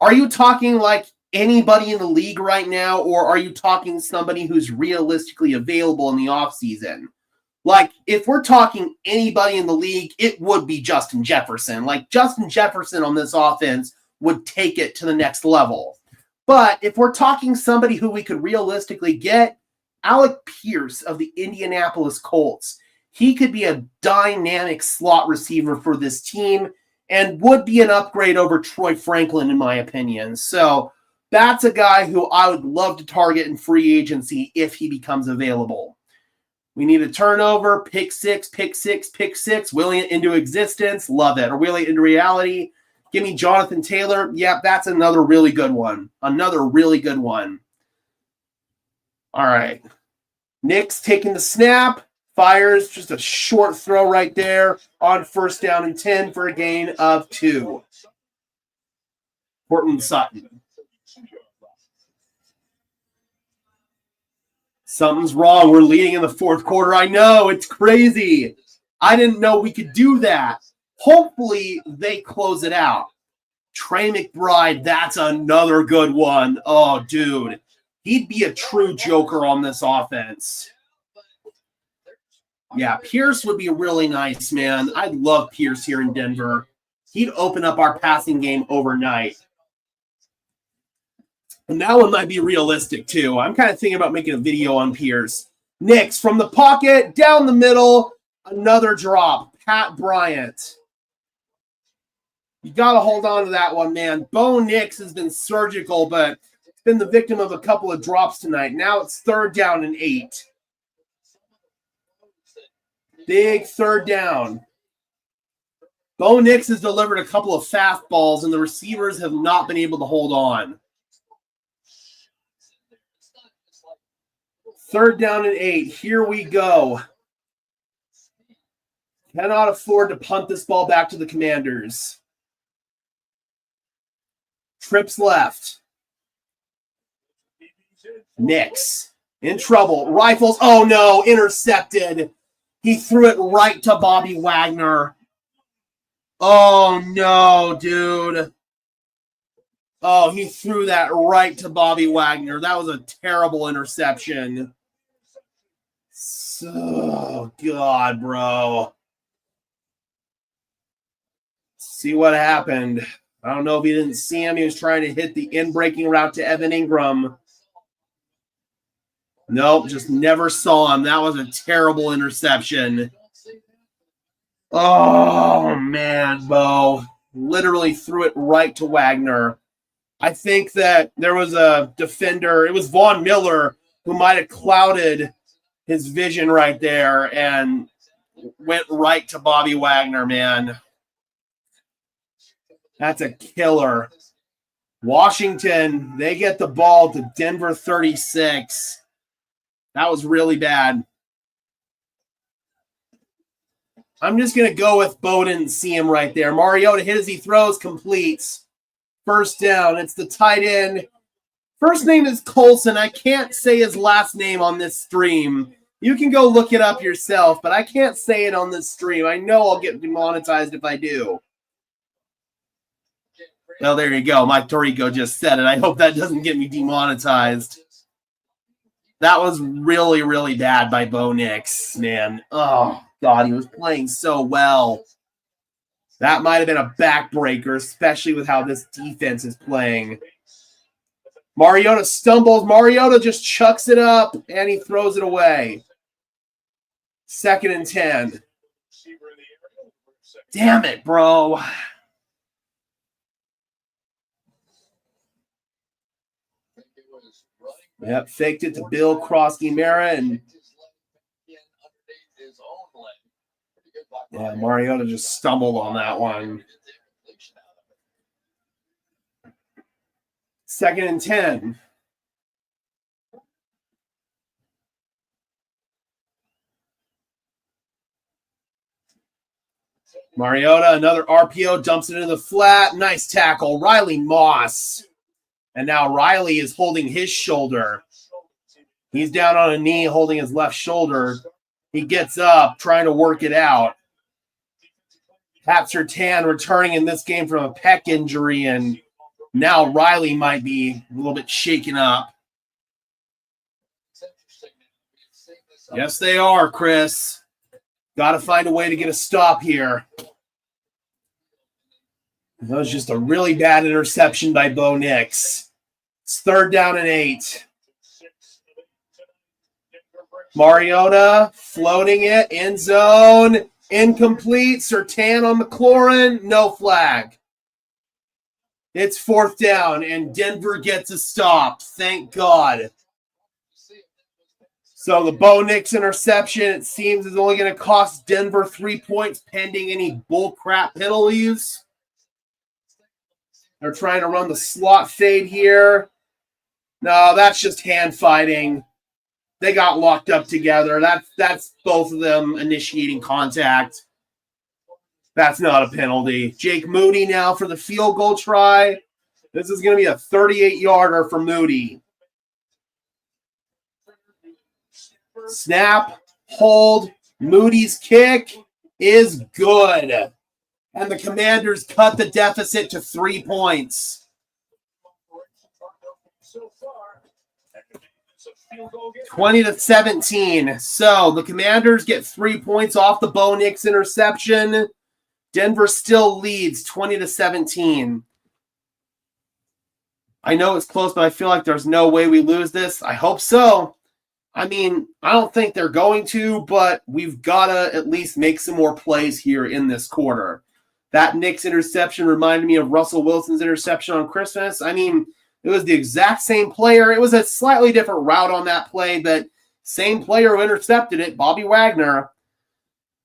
Are you talking like anybody in the league right now, or are you talking somebody who's realistically available in the offseason? Like, if we're talking anybody in the league, it would be Justin Jefferson. Like, Justin Jefferson on this offense would take it to the next level. But if we're talking somebody who we could realistically get, Alec Pierce of the Indianapolis Colts. He could be a dynamic slot receiver for this team and would be an upgrade over Troy Franklin, in my opinion. So that's a guy who I would love to target in free agency if he becomes available. We need a turnover, pick six, willing it into existence, love it, or willing it into reality. Give me Jonathan Taylor. Yep, that's another really good one. Another really good one. All right. Nick's taking the snap. Fires just a short throw right there on 1st down and 10 for a gain of 2. Portland Sutton. Something's wrong. We're leading in the 4th quarter. I know. It's crazy. I didn't know we could do that. Hopefully, they close it out. Trey McBride, that's another good one. Oh, dude. He'd be a true joker on this offense. Yeah, Pierce would be really nice, man. I'd love Pierce here in Denver. He'd open up our passing game overnight. And that one might be realistic, too. I'm kind of thinking about making a video on Pierce. Next, from the pocket, down the middle, another drop. Pat Bryant. You got to hold on to that one, man. Bo Nix has been surgical, but it's been the victim of a couple of drops tonight. Now it's 3rd down and 8. Big 3rd down. Bo Nix has delivered a couple of fastballs, and the receivers have not been able to hold on. 3rd down and 8. Here we go. Cannot afford to punt this ball back to the Commanders. Trips left. Nix in trouble. Rifles. Oh, no. Intercepted. He threw it right to Bobby Wagner. Oh, no, dude. Oh, he threw that right to Bobby Wagner. That was a terrible interception. Oh, God, bro. See what happened. I don't know if he didn't see him. He was trying to hit the in-breaking route to Evan Ingram. Nope, just never saw him. That was a terrible interception. Oh, man, Bo. Literally threw it right to Wagner. I think that there was a defender. It was Von Miller who might have clouded his vision right there and went right to Bobby Wagner, man. That's a killer. Washington, they get the ball to Denver 36. That was really bad. I'm just going to go with Bo didn't see him right there. Mariota hit as he throws, completes. 1st down. It's the tight end. First name is Colson. I can't say his last name on this stream. You can go look it up yourself, but I can't say it on this stream. I know I'll get demonetized if I do. Well, there you go. Mike Tirico just said it. I hope that doesn't get me demonetized. That was really, really bad by Bo Nix, man. Oh, God, he was playing so well. That might have been a backbreaker, especially with how this defense is playing. Mariota stumbles. Mariota just chucks it up, and he throws it away. 2nd and 10. Damn it, bro. Yep, faked it to Bill Krosky-Mara, and yeah, Mariota just stumbled on that one. 2nd and 10. Mariota, another RPO, dumps it into the flat. Nice tackle. Riley Moss. And now Riley is holding his shoulder. He's down on a knee holding his left shoulder. He gets up, trying to work it out. Pat Surtain returning in this game from a pec injury, and now Riley might be a little bit shaken up. Yes, they are, Chris. Got to find a way to get a stop here. That was just a really bad interception by Bo Nix. It's 3rd down and 8. Mariota floating it, end zone, incomplete. Surtain on McLaurin, no flag. It's 4th down, and Denver gets a stop. Thank God. So the Bo Nix interception, it seems, is only going to cost Denver 3 points pending any bullcrap penalties. They're trying to run the slot fade here. No, that's just hand fighting. They got locked up together. That's both of them initiating contact. That's not a penalty. Jake Moody now for the field goal try. This is going to be a 38-yarder for Moody. Snap, hold, Moody's kick is good. And the Commanders cut the deficit to 3 points. 20-17. So the Commanders get 3 points off the Bo Nix interception. Denver still leads 20-17. I know it's close, but I feel like there's no way we lose this. I hope so. I mean, I don't think they're going to, but we've got to at least make some more plays here in this quarter. That Nix interception reminded me of Russell Wilson's interception on Christmas. I mean, it was the exact same player. It was a slightly different route on that play, but same player who intercepted it, Bobby Wagner.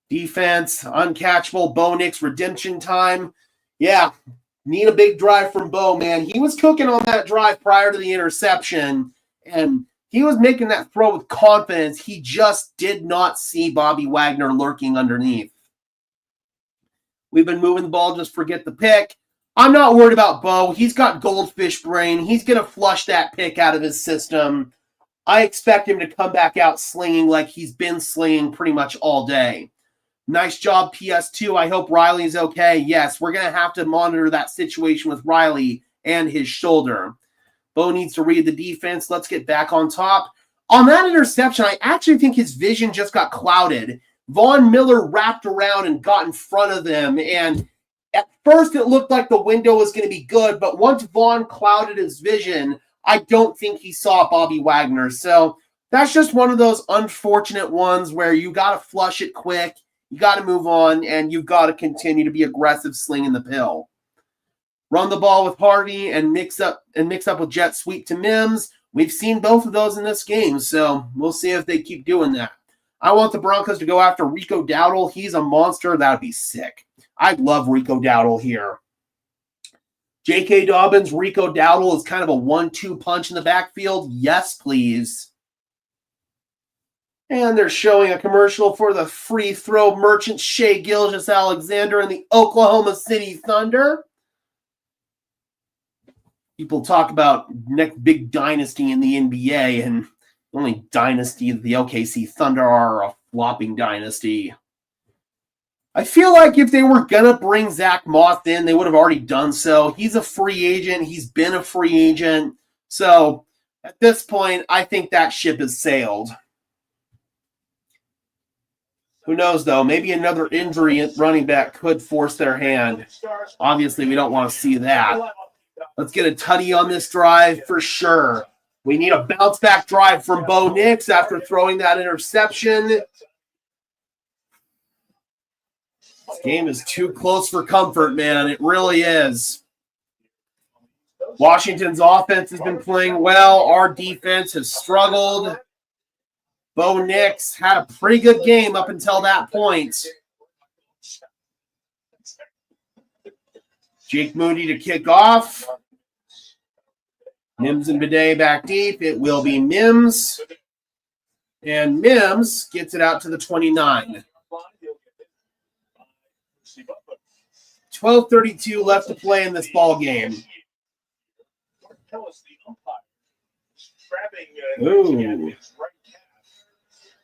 Defense, uncatchable, Bo Nix redemption time. Yeah, need a big drive from Bo, man. He was cooking on that drive prior to the interception, and he was making that throw with confidence. He just did not see Bobby Wagner lurking underneath. We've been moving the ball, just forget the pick. I'm not worried about Bo. He's got goldfish brain. He's going to flush that pick out of his system. I expect him to come back out slinging like he's been slinging pretty much all day. Nice job, PS2. I hope Riley's okay. Yes, we're going to have to monitor that situation with Riley and his shoulder. Bo needs to read the defense. Let's get back on top. On that interception, I actually think his vision just got clouded. Von Miller wrapped around and got in front of them, and at first it looked like the window was going to be good, but once Vaughn clouded his vision, I don't think he saw Bobby Wagner. So that's just one of those unfortunate ones where you got to flush it quick, you got to move on, and you've got to continue to be aggressive slinging the pill. Run the ball with Harvey and mix up with jet sweep to Mims. We've seen both of those in this game, so we'll see if they keep doing that. I want the Broncos to go after Rico Dowdle. He's a monster. That would be sick. I'd love Rico Dowdle here. J.K. Dobbins, Rico Dowdle is kind of a 1-2 punch in the backfield. Yes, please. And they're showing a commercial for the free throw merchant Shai Gilgeous-Alexander and the Oklahoma City Thunder. People talk about next big dynasty in the NBA, and the only dynasty that the OKC Thunder are a flopping dynasty. I feel like if they were going to bring Zach Moss in, they would have already done so. He's a free agent. He's been a free agent. So at this point, I think that ship has sailed. Who knows, though? Maybe another injury at running back could force their hand. Obviously, we don't want to see that. Let's get a tutty on this drive for sure. We need a bounce-back drive from Bo Nix after throwing that interception. This game is too close for comfort, man. It really is. Washington's offense has been playing well. Our defense has struggled. Bo Nix had a pretty good game up until that point. Jake Moody to kick off. Mims and Bidet back deep. It will be Mims. And Mims gets it out to the 29. 12:32 left to play in this ball game. tell us the umpire grabbing Ooh. his right calf.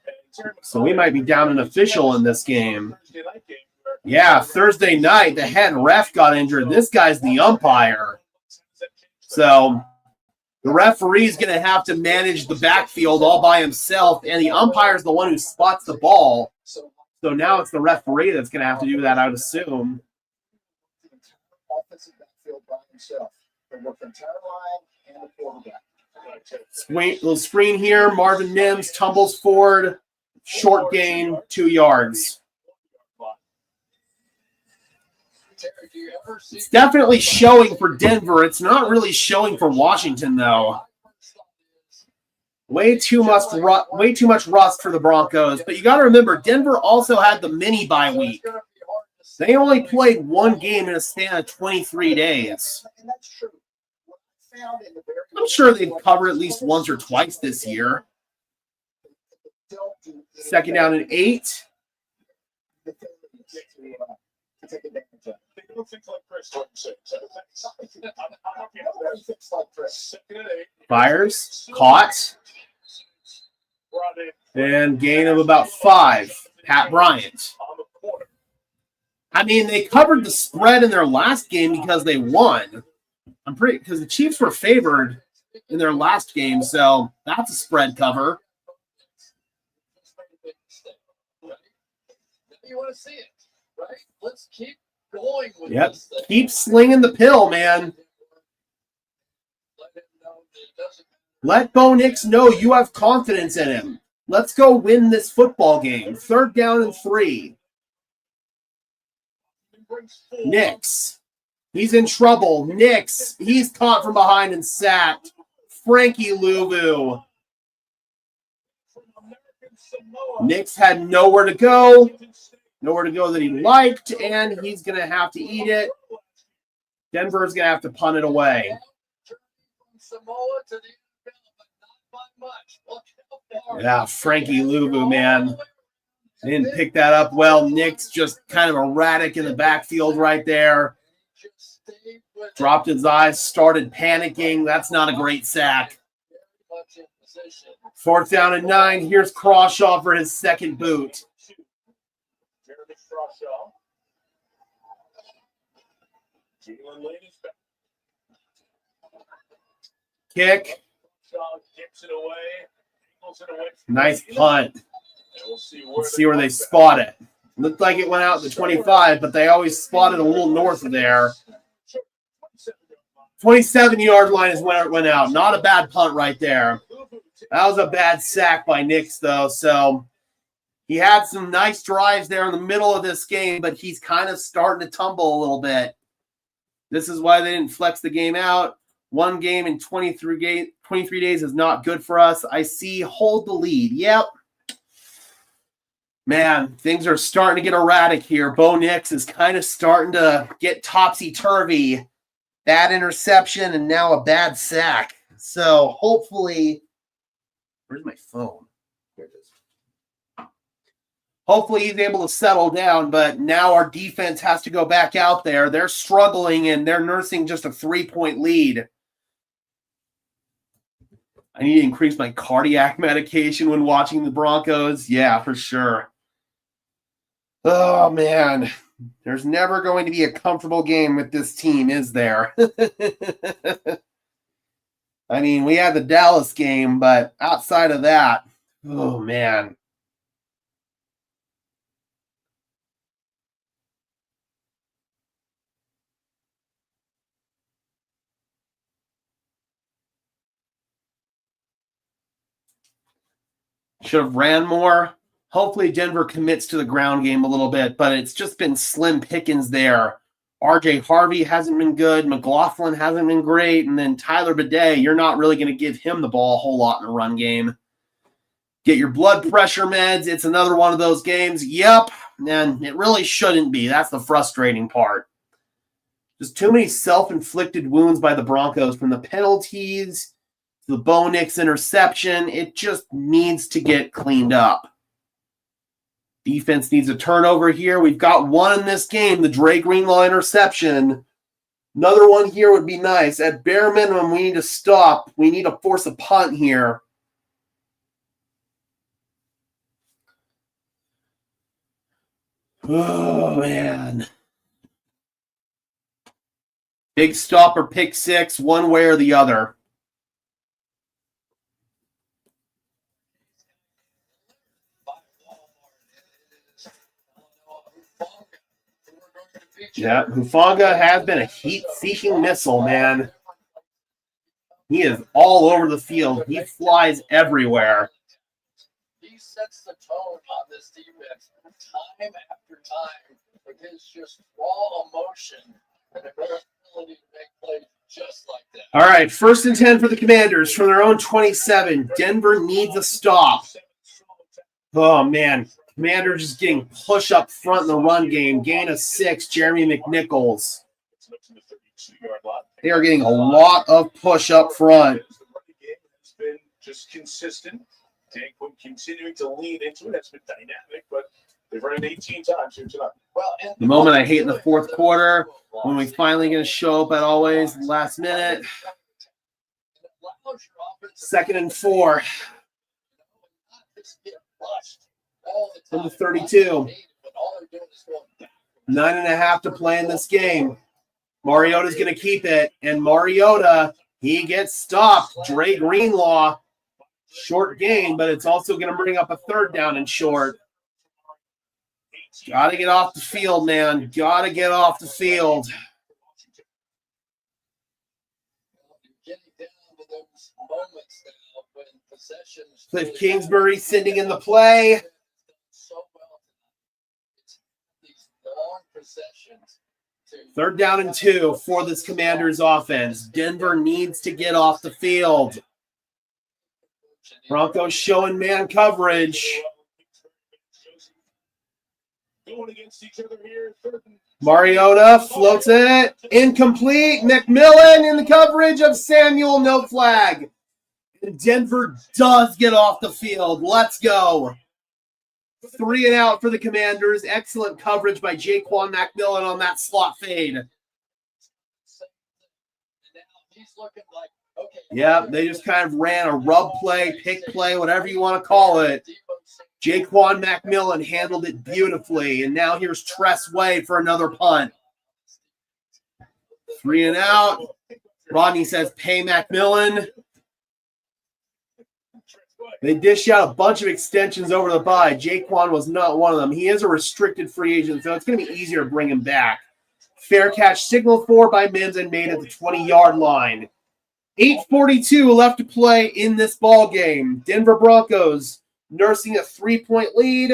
And Terry So we might be down an official in this game. Thursday night game where- Yeah, Thursday night, the head ref got injured. This guy's the umpire. So the referee's going to have to manage the backfield all by himself, and the umpire's the one who spots the ball. So now it's the referee that's going to have to do that, I would assume. The entire offensive backfield by himself. They work the entire line and the quarterback. Little screen here. Marvin Mims tumbles forward. Short gain, 2 yards. Terry, do you ever see It's definitely showing for Denver. It's not really showing for Washington, though. Way too much rust for the Broncos. But you got to remember, Denver also had the mini bye week. They only played one game in a span of 23 days. And that's true. What I found in the very I'm sure they've covered at least once or twice this year. Second down and 8. To take advantage of. They don't think like Chris, what you say. Nobody thinks like Chris. Second and 8. Fires. Caught. Brought in And gain of about 5. Pat Bryant. on the corner. I mean, they covered the spread in their last game because they won. Because the Chiefs were favored in their last game, so that's a spread cover. You want to see it, right? Let's keep going with Yep. this thing. Keep slinging the pill, man. Let him know that it doesn't Let Bo Nix know you have confidence in him. Let's go win this football game. Third down and 3. Nix. He's in trouble. Nix. He's caught from behind and sacked. Frankie Louvu. Nix had nowhere to go. Nowhere to go that he liked, and he's going to have to eat it. Denver's going to have to punt it away. from Samoa to the NFL, but not by much. Look how far. Yeah, Frankie Louvu, man. They didn't pick that up well. Nick's just kind of erratic in the backfield right there. Dropped his eyes, started panicking. That's not a great sack. Fourth down and 9. Here's Crawshaw for his second boot. Jeremy Crawshaw. Jalen Ladies back. Kick. Crawshaw gets it away. Angles it away from Nice the- punt. And we'll see Let's see where they spot it. Looked like it went out to 25, but they always spotted a little north of there. 27-yard line is when it went out. Not a bad punt right there. That was a bad sack by Nix, though. So he had some nice drives there in the middle of this game, but he's kind of starting to tumble a little bit. This is why they didn't flex the game out. One game in 23 days is not good for us. I see hold the lead. Yep. Man, things are starting to get erratic here. Bo Nix is kind of starting to get topsy-turvy. Bad interception and now a bad sack. So hopefully, where's my phone? Here it is. Hopefully he's able to settle down, but now our defense has to go back out there. They're struggling and they're nursing just a 3-point lead. I need to increase my cardiac medication when watching the Broncos. Yeah, for sure. Oh, man. There's never going to be a comfortable game with this team, is there? I mean, we had the Dallas game, but outside of that, oh, man. Should have ran more. Hopefully Denver commits to the ground game a little bit, but it's just been slim pickings there. RJ Harvey hasn't been good. McLaughlin hasn't been great. And then Tyler Bidet, you're not really going to give him the ball a whole lot in the run game. Get your blood pressure meds. It's another one of those games. Yep. And it really shouldn't be. That's the frustrating part. Just too many self-inflicted wounds by the Broncos, from the penalties to the Bo Nix interception. It just needs to get cleaned up. Defense needs a turnover here. We've got one in this game, the Dre Greenlaw interception. Another one here would be nice. At bare minimum, we need to stop. We need to force a punt here. Oh, man. Big stop or pick six, one way or the other. Yeah, Hufanga has been a heat-seeking missile, man. He is all over the field. He flies everywhere. He sets the tone on this defense time after time with his just raw emotion and ability to make plays just like that. All right, 1st and 10 for the Commanders from their own 27. Denver needs a stop. Oh, man. Commanders just getting push up front in the run game. Gain of 6, Jeremy McNichols. They are getting a lot of push up front. It's been just consistent. Continuing to lean into it. That's been dynamic, but they've run it 18 times here tonight. Well, the moment I hate in the 4th quarter, when we finally going to show up at always last minute. 2nd and 4. From the 32. 9.5 to play in this game. Mariota's going to keep it, and Mariota, he gets stopped. Dre Greenlaw, short gain, but it's also going to bring up a 3rd down and short. Got to get off the field, man. Got to get off the field. Cliff Kingsbury sitting in the play. 3rd down and 2 for this Commanders offense. Denver needs to get off the field. Broncos showing man coverage. Mariota floats it. Incomplete. McMillan in the coverage of Samuel. No flag. And Denver does get off the field. Let's go. 3 and out for the Commanders. Excellent coverage by Jaquan McMillan on that slot fade. Yeah, they just kind of ran a rub play, pick play, whatever you want to call it. Jaquan McMillan handled it beautifully. And now here's Tress Way for another punt. 3 and out. Rodney says, pay McMillan. They dished out a bunch of extensions over the bye. Jaquan was not one of them. He is a restricted free agent, so it's going to be easier to bring him back. Fair catch signaled for by Mims and made at the 20-yard line. 8:42 left to play in this ball game. Denver Broncos nursing a 3-point lead.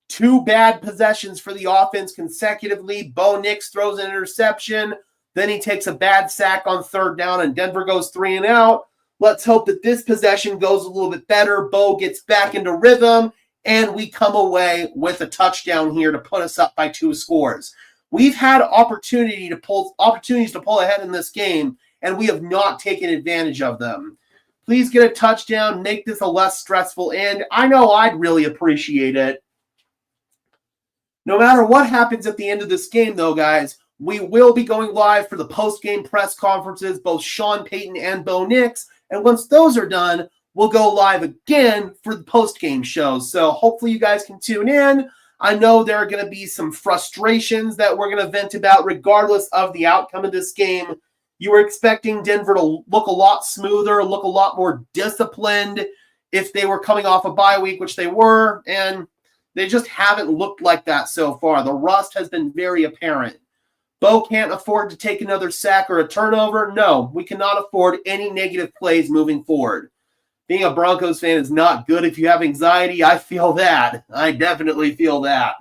2 bad possessions for the offense consecutively. Bo Nix throws an interception. Then he takes a bad sack on 3rd down, and Denver goes 3 and out. Let's hope that this possession goes a little bit better. Bo gets back into rhythm, and we come away with a touchdown here to put us up by 2 scores. We've had opportunities to pull ahead in this game, and we have not taken advantage of them. Please get a touchdown, make this a less stressful end. I know I'd really appreciate it. No matter what happens at the end of this game, though, guys, we will be going live for the post-game press conferences, both Sean Payton and Bo Nix. And once those are done, we'll go live again for the post-game shows. So hopefully you guys can tune in. I know there are going to be some frustrations that we're going to vent about regardless of the outcome of this game. You were expecting Denver to look a lot smoother, look a lot more disciplined if they were coming off a bye week, which they were, and they just haven't looked like that so far. The rust has been very apparent. Bo can't afford to take another sack or a turnover. No, we cannot afford any negative plays moving forward. Being a Broncos fan is not good if you have anxiety. I feel that. I definitely feel that.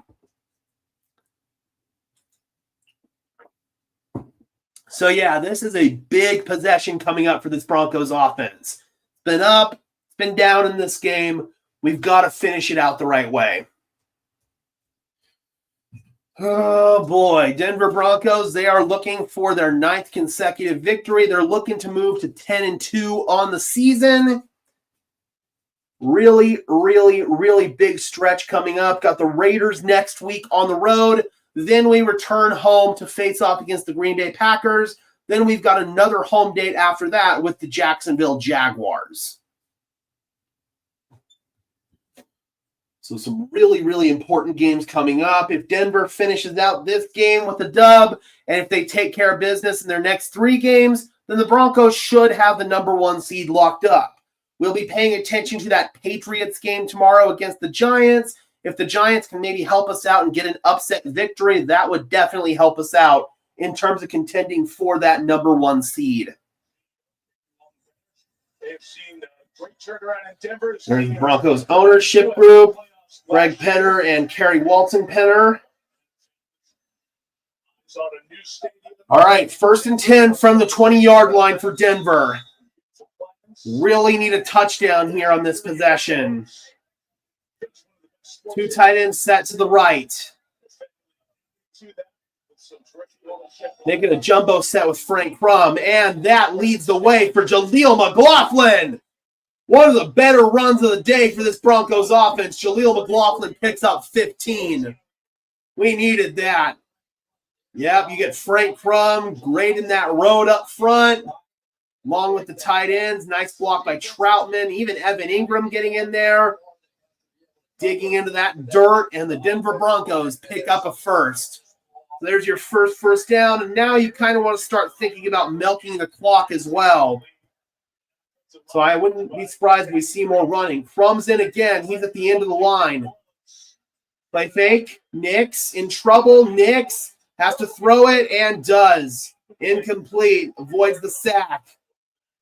So, yeah, this is a big possession coming up for this Broncos offense. It's been up, it's been down in this game. We've got to finish it out the right way. Oh, boy. Denver Broncos, they are looking for their 9th consecutive victory. They're looking to move to 10-2 on the season. Really, really, really big stretch coming up. Got the Raiders next week on the road. Then we return home to face off against the Green Bay Packers. Then we've got another home date after that with the Jacksonville Jaguars. So some really, really important games coming up. If Denver finishes out this game with a dub, and if they take care of business in their next 3 games, then the Broncos should have the number 1 seed locked up. We'll be paying attention to that Patriots game tomorrow against the Giants. If the Giants can maybe help us out and get an upset victory, that would definitely help us out in terms of contending for that number 1 seed. They've seen a great turnaround in Denver. There's the Broncos ownership group, Greg Penner and Kerry Walton Penner. All right, 1st and 10 from the 20-yard line for Denver. Really need a touchdown here on this possession. 2 tight ends set to the right. Making a jumbo set with Frank Crum, and that leads the way for Jaleel McLaughlin. One of the better runs of the day for this Broncos offense. Jaleel McLaughlin picks up 15. We needed that. Yep, you get Frank Crum grading that road up front, along with the tight ends. Nice block by Troutman. Even Evan Ingram getting in there, digging into that dirt, and the Denver Broncos pick up a first. So there's your first down, and now you kind of want to start thinking about milking the clock as well. So I wouldn't be surprised if we see more running. Crum's in again. He's at the end of the line. Play fake. Nix in trouble. Nix has to throw it and does. Incomplete. Avoids the sack.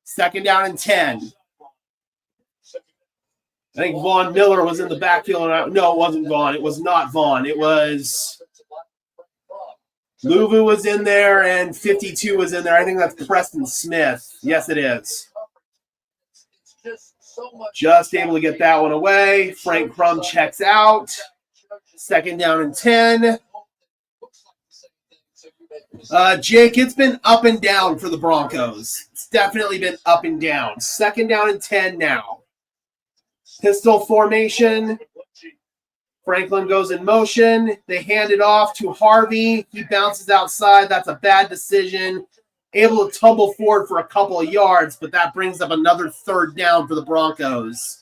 2nd down and 10. I think Von Miller was in the backfield. No, it wasn't Vaughn. It was not Vaughn. It was Luvu was in there and 52 was in there. I think that's Preston Smith. Yes, it is. Just able to get that one away. Frank Crum checks out. 2nd down and 10. Jake, it's been up and down for the Broncos. It's definitely been up and down. 2nd down and 10 now. Pistol formation. Franklin goes in motion. They hand it off to Harvey. He bounces outside. That's a bad decision. Able to tumble forward for a couple of yards, but that brings up another 3rd down for the Broncos.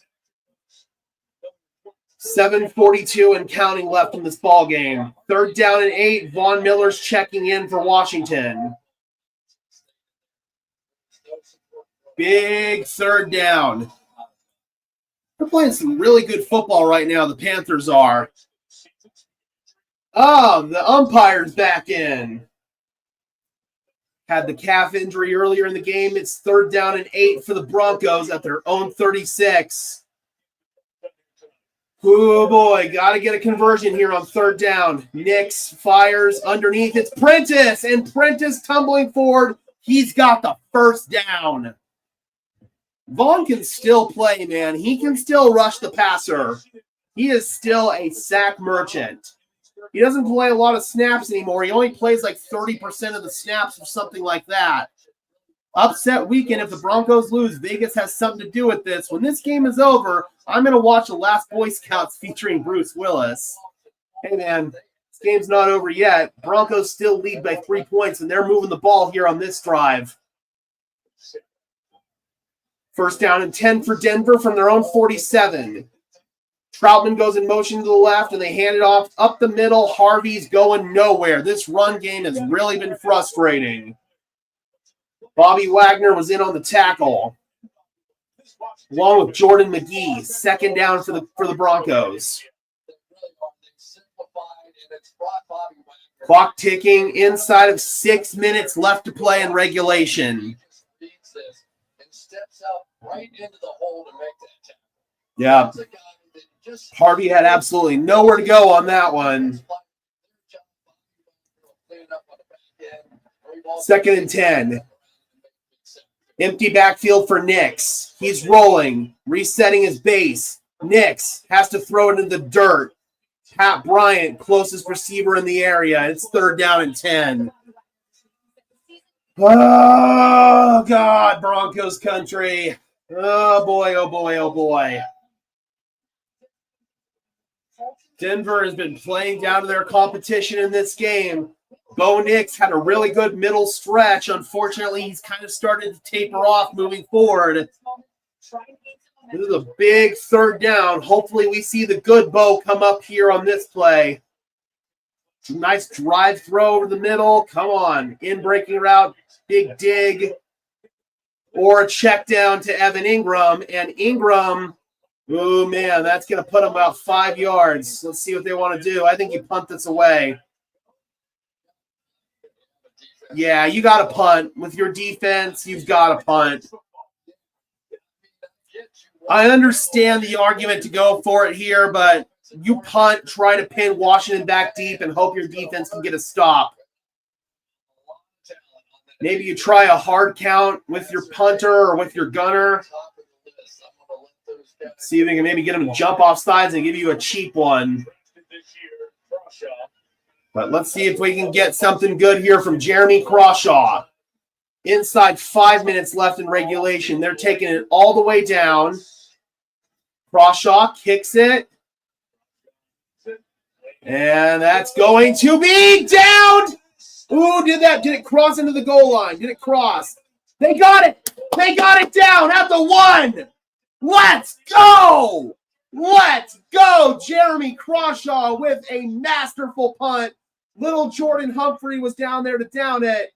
7:42 and counting left in this ball game. 3rd down and 8. Von Miller's checking in for Washington. Big 3rd down. They're playing some really good football right now, the Panthers are. Oh, the umpire's back in. Had the calf injury earlier in the game. It's 3rd down and 8 for the Broncos at their own 36. Oh, boy. Got to get a conversion here on 3rd down. Nix fires underneath. It's Prentice, and Prentice tumbling forward. He's got the 1st down. Vaughn can still play, man. He can still rush the passer. He is still a sack merchant. He doesn't play a lot of snaps anymore. He only plays like 30% of the snaps or something like that. Upset weekend. If the Broncos lose, Vegas has something to do with this. When this game is over, I'm going to watch The Last Boy Scouts featuring Bruce Willis. Hey, man, this game's not over yet. Broncos still lead by 3 points, and they're moving the ball here on this drive. 1st down and 10 for Denver from their own 47. Troutman goes in motion to the left, and they hand it off up the middle. Harvey's going nowhere. This run game has really been frustrating. Bobby Wagner was in on the tackle, along with Jordan McGee. 2nd down for the Broncos. Clock ticking, inside of 6 minutes left to play in regulation. Right into the hole to make that tackle. Yeah. Harvey had absolutely nowhere to go on that one. 2nd and 10. Empty backfield for Nix. He's rolling, resetting his base. Nix has to throw it in the dirt. Pat Bryant, closest receiver in the area. It's 3rd down and 10. Oh, God, Broncos country. Oh, boy, oh, boy, oh, boy. Denver has been playing down to their competition in this game. Bo Nix had a really good middle stretch. Unfortunately, he's kind of started to taper off moving forward. This is a big third down. Hopefully, we see the good Bo come up here on this play. Nice drive throw over the middle. Come on. In breaking route, big dig. Or a check down to Evan Ingram. And Ingram, oh, man, that's going to put him about 5 yards. Let's see what they want to do. I think you punt this away. Yeah, you got to punt. With your defense, you've got to punt. I understand the argument to go for it here, but you punt, try to pin Washington back deep, and hope your defense can get a stop. Maybe you try a hard count with your punter or with your gunner. See if we can maybe get them to jump off sides and give you a cheap one. But let's see if we can get something good here from Jeremy Crawshaw. Inside 5 minutes left in regulation. They're taking it all the way down. Crawshaw kicks it. And that's going to be down. Ooh, did it cross into the goal line? Did it cross? They got it. They got it down at the 1. Let's go. Let's go. Jeremy Crawshaw with a masterful punt. Little Jordan Humphrey was down there to down it.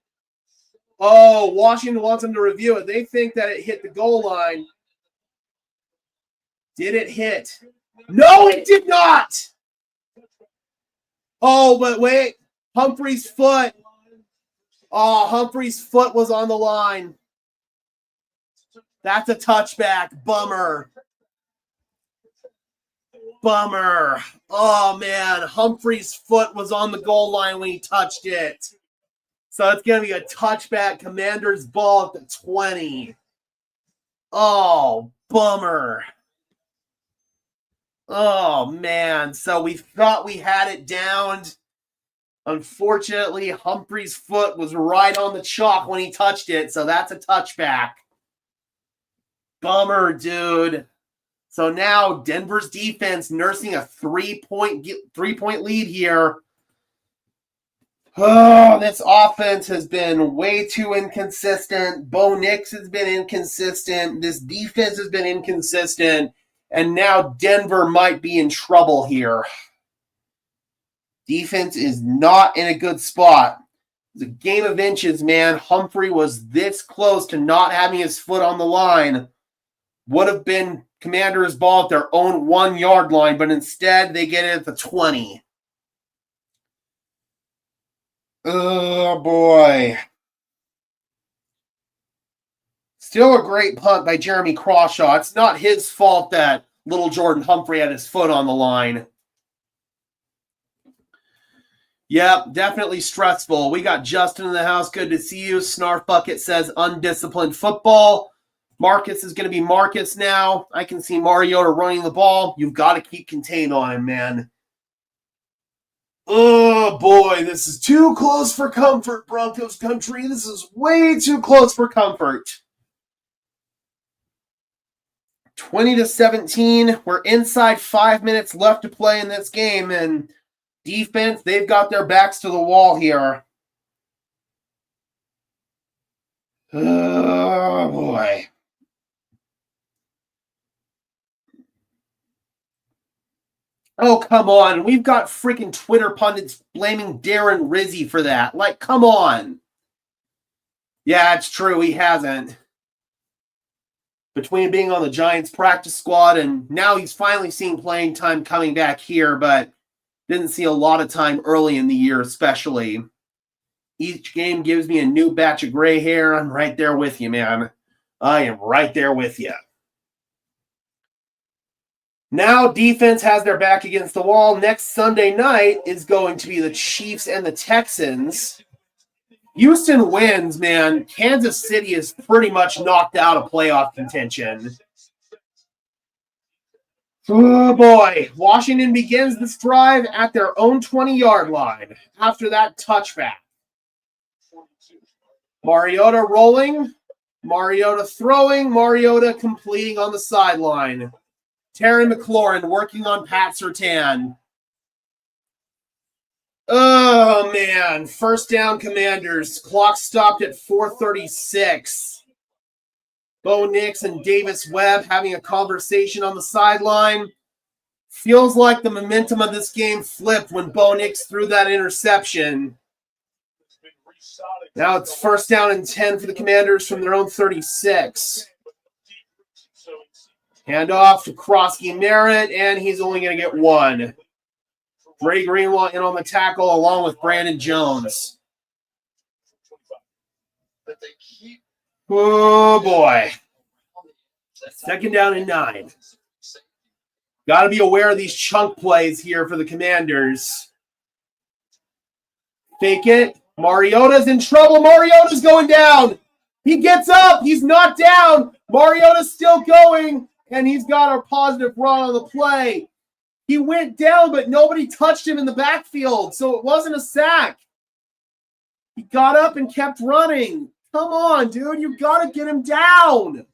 Oh, Washington wants him to review it. They think that it hit the goal line. Did it hit? No, it did not. Oh, but wait. Humphrey's foot. Oh, Humphrey's foot was on the line. That's a touchback. Bummer. Bummer. Oh, man. Humphrey's foot was on the goal line when he touched it. So it's going to be a touchback. Commanders ball at the 20. Oh, bummer. Oh, man. So we thought we had it downed. Unfortunately, Humphrey's foot was right on the chalk when he touched it. So that's a touchback. Bummer, dude. So now Denver's defense nursing a three-point lead here. Oh, this offense has been way too inconsistent. Bo Nix has been inconsistent. This defense has been inconsistent. And now Denver might be in trouble here. Defense is not in a good spot. It's a game of inches, man. Humphrey was this close to not having his foot on the line. Would have been Commanders' ball at their own 1 yard line, but instead they get it at the 20. Oh, boy. Still a great punt by Jeremy Crawshaw. It's not his fault that little Jordan Humphrey had his foot on the line. Yep, definitely stressful. We got Justin in the house. Good to see you. Snarf Bucket says undisciplined football. Marcus is going to be Marcus now. I can see Mariota running the ball. You've got to keep contained on him, man. Oh, boy, this is too close for comfort, Broncos country. This is way too close for comfort. 20-17. We're inside 5 minutes left to play in this game, and defense, they've got their backs to the wall here. Oh, boy. Oh, come on. We've got freaking Twitter pundits blaming Darren Rizzi for that. Like, come on. Yeah, it's true. He hasn't. Between being on the Giants practice squad and now he's finally seeing playing time coming back here, but didn't see a lot of time early in the year especially. Each game gives me a new batch of gray hair. I'm right there with you, man. I am right there with you. Now defense has their back against the wall. Next Sunday night is going to be the Chiefs and the Texans. Houston wins, man. Kansas City is pretty much knocked out of playoff contention. Oh, boy. Washington begins this drive at their own 20-yard line after that touchback. Mariota rolling. Mariota throwing. Mariota completing on the sideline. Terry McLaurin working on Pat Surtain. man. First down, Commanders. Clock stopped at 4:36. Bo Nix and Davis Webb having a conversation on the sideline. Feels like the momentum of this game flipped when Bo Nix threw that interception. Now it's first down and 10 for the Commanders from their own 36. Hand off to Krosky Merritt, and he's only going to get one. Dre Greenlaw in on the tackle along with Brandon Jones. Oh, boy. Second down and 9. Got to be aware of these chunk plays here for the Commanders. Fake it. Mariota's in trouble. Mariota's going down. He gets up. He's not down. Mariota's still going, and he's got a positive run on the play. He went down, but nobody touched him in the backfield, so it wasn't a sack. He got up and kept running. Come on, dude. You got to get him down.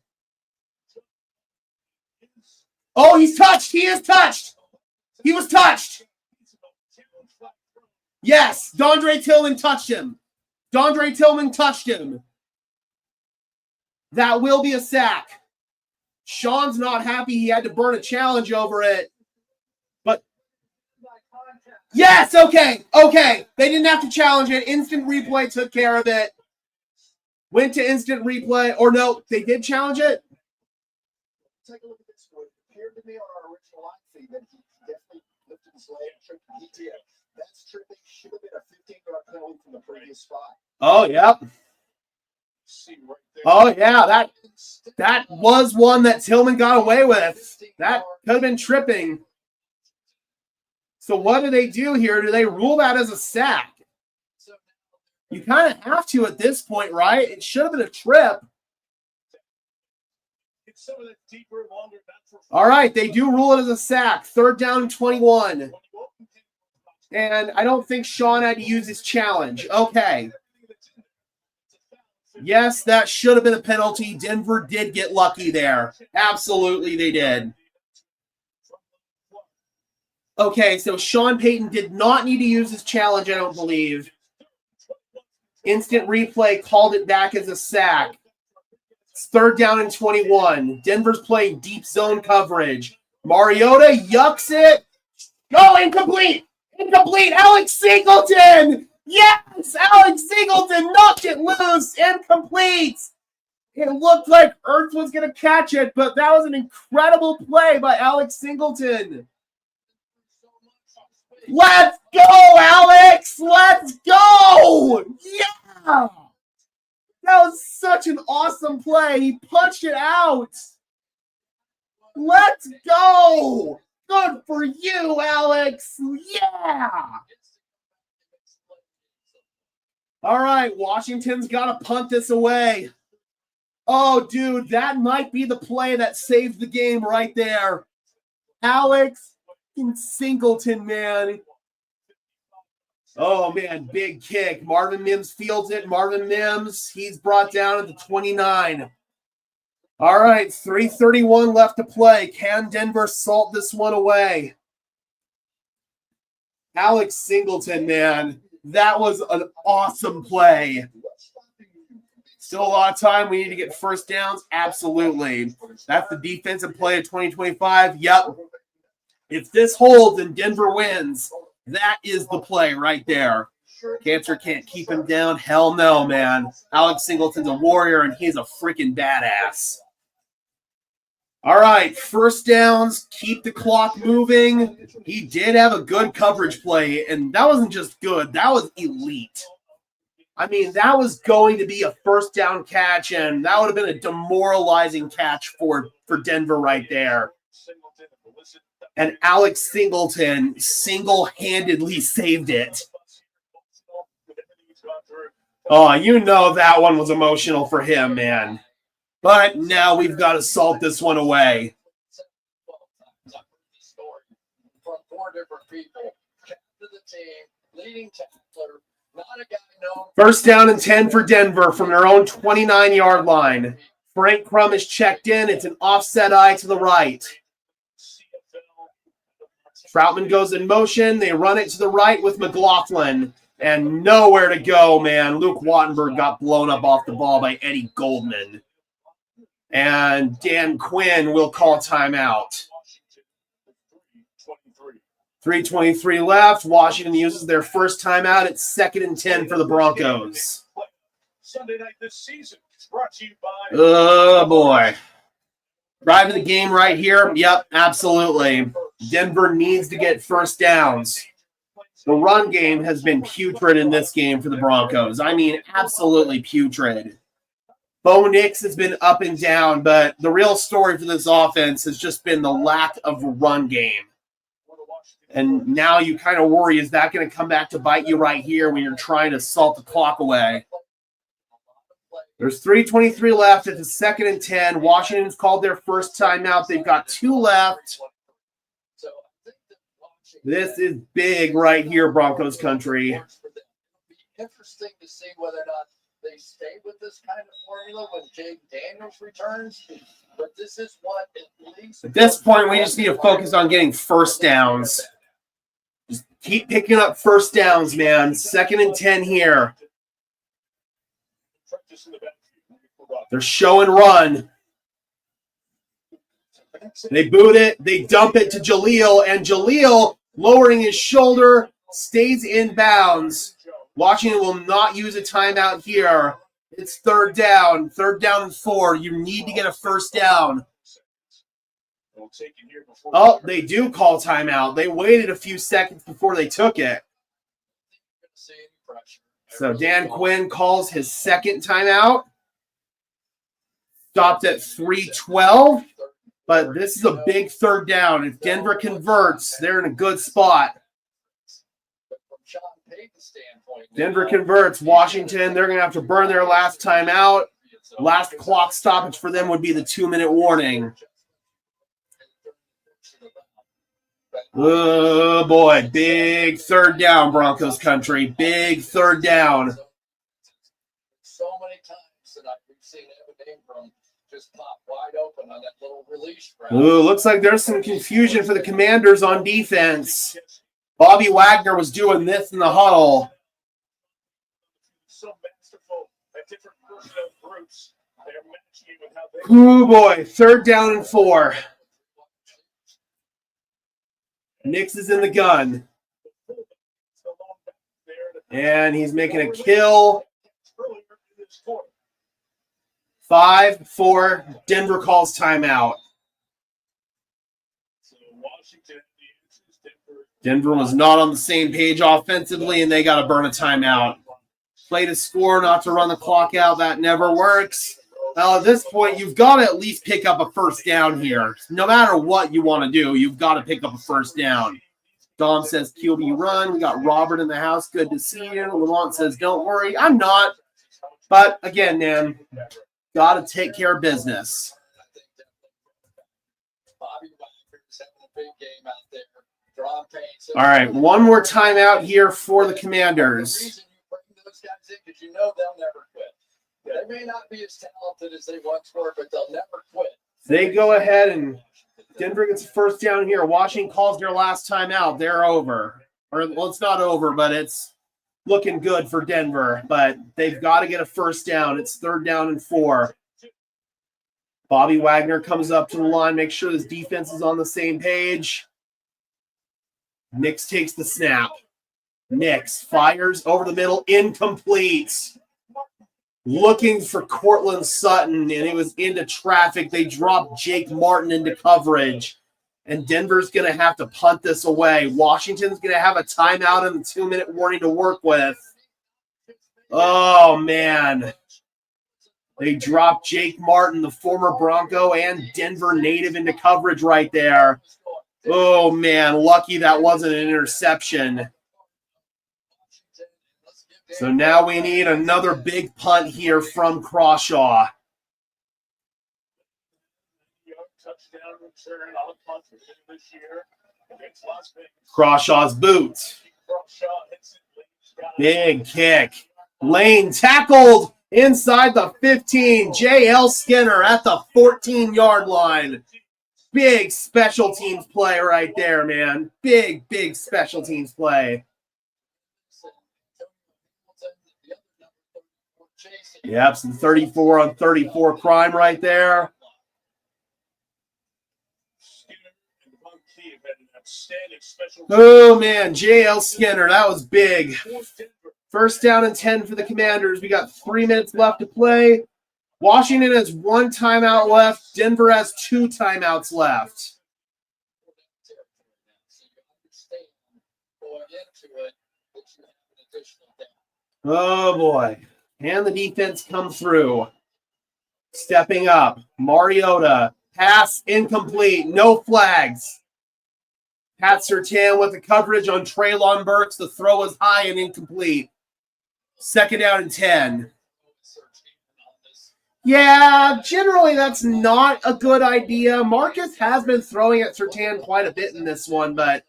Oh, he's touched. He is touched. He was touched. Yes, Dondre Tillman touched him. Dondre Tillman touched him. That will be a sack. Sean's not happy he had to burn a challenge over it. But yes, okay. They didn't have to challenge it. Instant replay took care of it. Went to instant replay. Or no, they did challenge it. Take a look at this one. It appeared to me on our original line feed that he definitely lifted his leg. He did. That's tripping. Should have been a 15-yard penalty from the previous spot. Oh, yep. Oh, yeah. That was one that Tillman got away with. That could have been tripping. So what do they do here? Do they rule that as a sack? You kind of have to at this point, right? It should have been a trip. All right, they do rule it as a sack. Third down and 21. And I don't think Sean had to use his challenge. Okay. Yes, that should have been a penalty. Denver did get lucky there. Absolutely, they did. Okay, so Sean Payton did not need to use his challenge, I don't believe. Instant replay called it back as a sack. It's third down and 21. Denver's playing deep zone coverage. Mariota yucks it. No, incomplete. Incomplete. Alex Singleton. Yes, Alex Singleton knocked it loose. Incomplete. It looked like Ertz was going to catch it, but that was an incredible play by Alex Singleton. Let's go, Alex! Let's go! Yeah! That was such an awesome play. He punched it out. Let's go! Good for you, Alex! Yeah! All right, Washington's got to punt this away. Oh, dude, that might be the play that saved the game right there. Alex Singleton, man. Oh, man, big kick. Marvin Mims fields it. Marvin Mims, he's brought down at the 29. All right, 3:31 left to play. Can Denver salt this one away? Alex Singleton, man. That was an awesome play. Still a lot of time. We need to get first downs. Absolutely. That's the defensive play of 2025. Yep. If this holds and Denver wins, that is the play right there. Cancer can't keep him down. Hell no, man. Alex Singleton's a warrior, and he's a freaking badass. All right, first downs. Keep the clock moving. He did have a good coverage play, and that wasn't just good. That was elite. I mean, that was going to be a first down catch, and that would have been a demoralizing catch for Denver right there. And Alex Singleton single-handedly saved it. Oh, you know that one was emotional for him, man. But now we've got to salt this one away. From 4 different people. Captain of the team, leading tackler, not a guy known. First down and 10 for Denver from their own 29-yard line. Frank Crum is checked in. It's an offset eye to the right. Troutman goes in motion. They run it to the right with McLaughlin. And nowhere to go, man. Luke Wattenberg got blown up off the ball by Eddie Goldman. And Dan Quinn will call timeout. 3:23 left. Washington uses their first timeout. It's 2nd and 10 for the Broncos. Sunday night this season. It's brought to you by. Oh, boy. Driving the game right here. Yep, absolutely. Denver needs to get first downs. The run game has been putrid in this game for the Broncos. I mean, absolutely putrid. Bo Nix has been up and down, but the real story for this offense has just been the lack of a run game. And now you kind of worry, is that going to come back to bite you right here when you're trying to salt the clock away? There's 3:23 left. It's 2nd and 10. Washington's called their first timeout. They've got 2 left. This is big right here, Broncos country. It'll be interesting to see whether or not they stay with this kind of formula when Jake Daniels returns. But this is what at least At this point, we just need to focus on getting first downs. Just keep picking up first downs, man. 2nd and 10 here. They're show and run. They boot it. They dump it to Jaleel, and Jaleel, lowering his shoulder, stays in bounds. Washington will not use a timeout here. It's 3rd down. 3rd down and 4. You need to get a first down. Oh, they do call timeout. They waited a few seconds before they took it. So Dan Quinn calls his 2nd timeout. Stopped at 3:12. But this is a big 3rd down. If Denver converts, they're in a good spot. Denver converts. Washington, they're going to have to burn their last timeout. Last clock stoppage for them would be the 2-minute warning. Oh, boy. Big 3rd down, Broncos country. Big 3rd down. So many times tonight we've seen Evan Ingram just pop wide open on that little release route. Ooh, looks like there's some confusion for the Commanders on defense. Bobby Wagner was doing this in the huddle. So masterful at different personnel groups. They're matching it with how they. Ooh, boy. 3rd down and 4. Nix is in the gun. And he's making a kill. 5-4. Denver calls timeout. Denver was not on the same page offensively, and they got to burn a timeout. Play to score, not to run the clock out. That never works. Well, at this point, you've got to at least pick up a first down here. No matter what you want to do, you've got to pick up a first down. Dom says QB run. We got Robert in the house. Good to see you. Lamont says, don't worry. I'm not. But, again, man, got to take care of business. All right, one more timeout here for the Commanders. Because you know they'll never quit. They may not be as talented as they once were, but they'll never quit. They go ahead and Denver gets a first down here. Washington calls their last timeout. They're over. Or, well, it's not over, but it's looking good for Denver. But they've got to get a first down. It's 3rd down and 4. Bobby Wagner comes up to the line, makes sure this defense is on the same page. Nix takes the snap. Nix fires over the middle, incomplete. Looking for Cortland Sutton, and it was into traffic. They dropped Jake Martin into coverage, and Denver's going to have to punt this away. Washington's going to have a timeout and a 2-minute warning to work with. Oh, man. They dropped Jake Martin, the former Bronco and Denver native, into coverage right there. Oh, man, lucky that wasn't an interception. So now we need another big punt here from Crawshaw. Crawshaw's boot. Big kick. Lane tackled inside the 15. J.L. Skinner at the 14-yard line. Big special teams play right there, man. Big special teams play. chasing. Yep, some 34 on 34 crime right there. Oh, man, J.L. Skinner, that was big. First down and 10 for the Commanders. We got 3 minutes left to play. Washington has 1 timeout left. Denver has 2 timeouts left. Oh, boy. And the defense comes through. Stepping up. Mariota. Pass incomplete. No flags. Pat Surtain with the coverage on Treylon Burks. The throw is high and incomplete. Second down and 10. Yeah, generally that's not a good idea. Marcus has been throwing at Surtain quite a bit in this one, but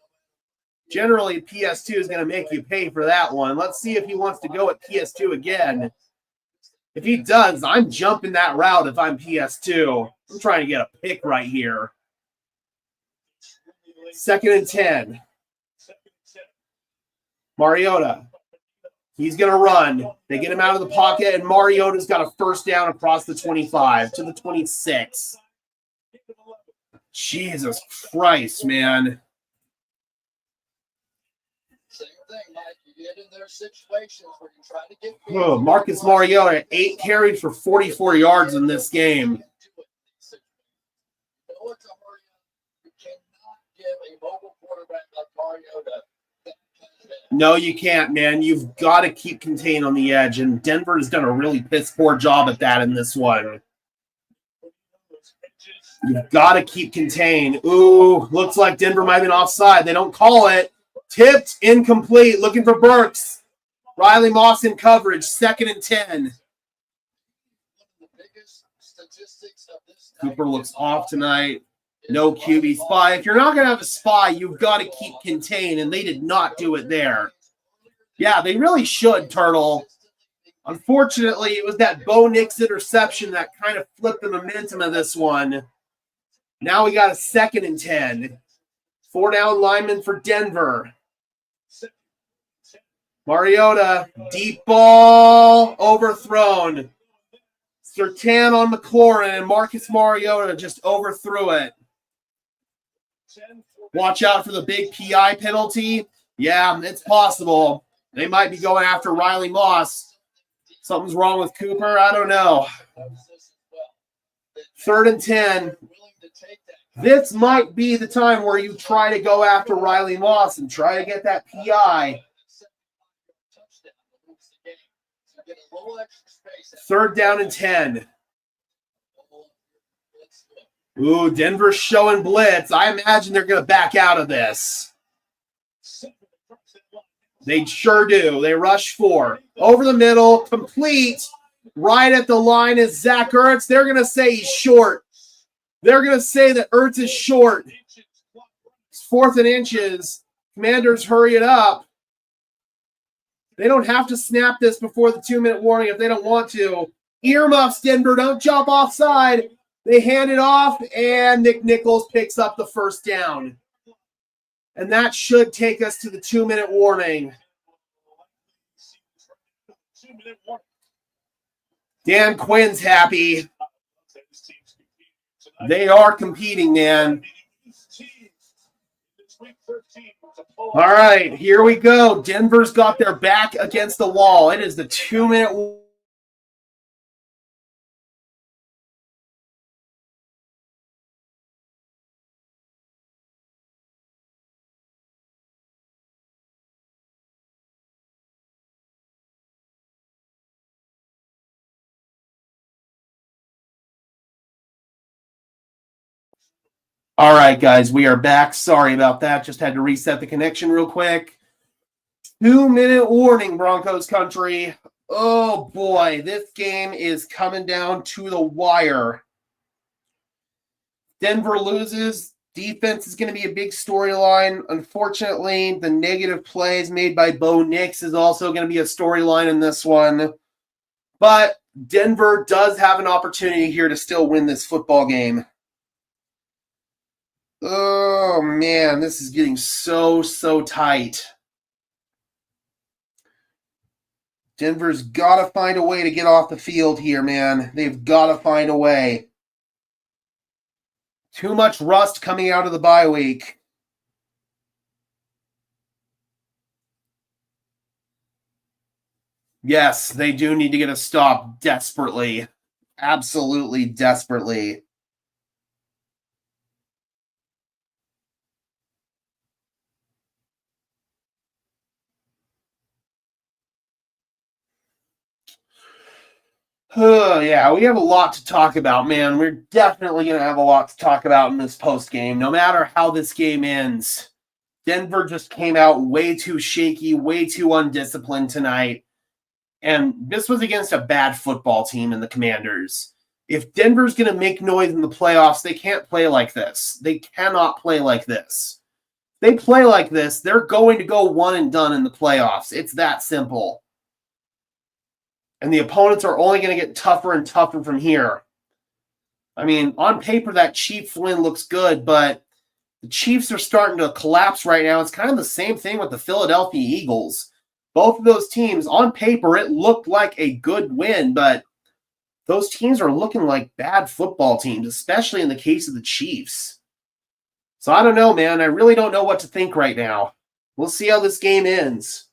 generally PS2 is going to make you pay for that one. Let's see if he wants to go at PS2 again. If he does, I'm jumping that route if I'm PS2. I'm trying to get a pick right here. Second and 10. Mariota. He's going to run. They get him out of the pocket, and Mariota's got a first down across the 25 to the 26. Jesus Christ, man. Same thing, Mike. You get in their situations where you try to get. Oh, Marcus Mariota, 8 carries for 44 yards in this game. You cannot give a mobile quarterback like Mariota. No, you can't, man. You've got to keep contained on the edge, and Denver has done a really piss-poor job at that in this one. You've got to keep contained. Ooh, looks like Denver might have been offside. They don't call it. Tipped, incomplete, looking for Burks. Riley Moss in coverage, second and 10. Cooper looks off tonight. No QB spy. If you're not going to have a spy, you've got to keep contained, and they did not do it there. Yeah, they really should, Turtle. Unfortunately, it was that Bo Nix interception that kind of flipped the momentum of this one. Now we got a second and 10. 4 down lineman for Denver. Mariota, deep ball, overthrown. Surtain on McLaurin, and Marcus Mariota just overthrew it. Watch out for the big PI penalty. Yeah, it's possible. They might be going after Riley Moss. Something's wrong with Cooper. I don't know. Third and 10. This might be the time where you try to go after Riley Moss and try to get that PI. Third down and 10. Ooh, Denver's showing blitz. I imagine they're going to back out of this. They sure do. They rush 4. Over the middle, complete. Right at the line is Zach Ertz. They're going to say he's short. They're going to say that Ertz is short. It's 4th and inches. Commanders, hurry it up. They don't have to snap this before the 2-minute warning if they don't want to. Earmuffs, Denver. Don't jump offside. They hand it off, and Nick Nichols picks up the first down. And that should take us to the 2-minute warning. Dan Quinn's happy. They are competing, man. All right, here we go. Denver's got their back against the wall. It is the 2-minute warning. All right, guys, we are back. Sorry about that. Just had to reset the connection real quick. 2-minute warning, Broncos country. Oh, boy, this game is coming down to the wire. Denver loses. Defense is going to be a big storyline. Unfortunately, the negative plays made by Bo Nix is also going to be a storyline in this one. But Denver does have an opportunity here to still win this football game. Oh, man, this is getting so tight. Denver's got to find a way to get off the field here, man. They've got to find a way. Too much rust coming out of the bye week. Yes, they do need to get a stop desperately. Absolutely desperately. Yeah, we have a lot to talk about, man. We're definitely going to have a lot to talk about in this post game, no matter how this game ends. Denver just came out way too shaky, way too undisciplined tonight. And this was against a bad football team in the Commanders. If Denver's going to make noise in the playoffs, they can't play like this. They cannot play like this. They play like this, they're going to go one and done in the playoffs. It's that simple. And the opponents are only going to get tougher and tougher from here. I mean, on paper, that Chiefs win looks good, but the Chiefs are starting to collapse right now. It's kind of the same thing with the Philadelphia Eagles. Both of those teams, on paper, it looked like a good win, but those teams are looking like bad football teams, especially in the case of the Chiefs. So I don't know, man. I really don't know what to think right now. We'll see how this game ends.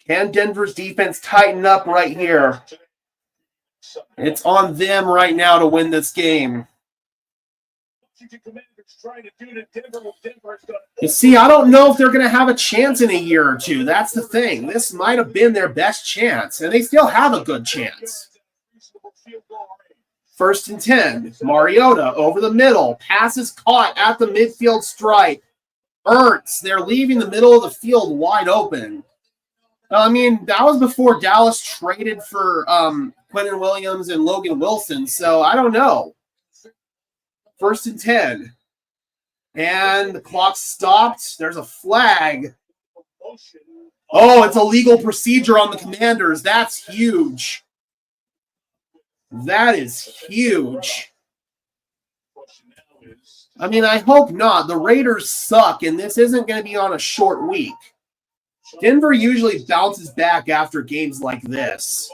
Can Denver's defense tighten up right here? It's on them right now to win this game. You see, I don't know if they're going to have a chance in a year or two. That's the thing. This might have been their best chance, and they still have a good chance. 1st and 10. Mariota over the middle. Pass is caught at the midfield stripe. Ertz, they're leaving the middle of the field wide open. I mean, that was before Dallas traded for Quentin Williams and Logan Wilson, so I don't know. 1st and 10. And the clock stopped. There's a flag. Oh, it's a legal procedure on the Commanders. That's huge. That is huge. I mean, I hope not. The Raiders suck, and this isn't going to be on a short week. Denver usually bounces back after games like this.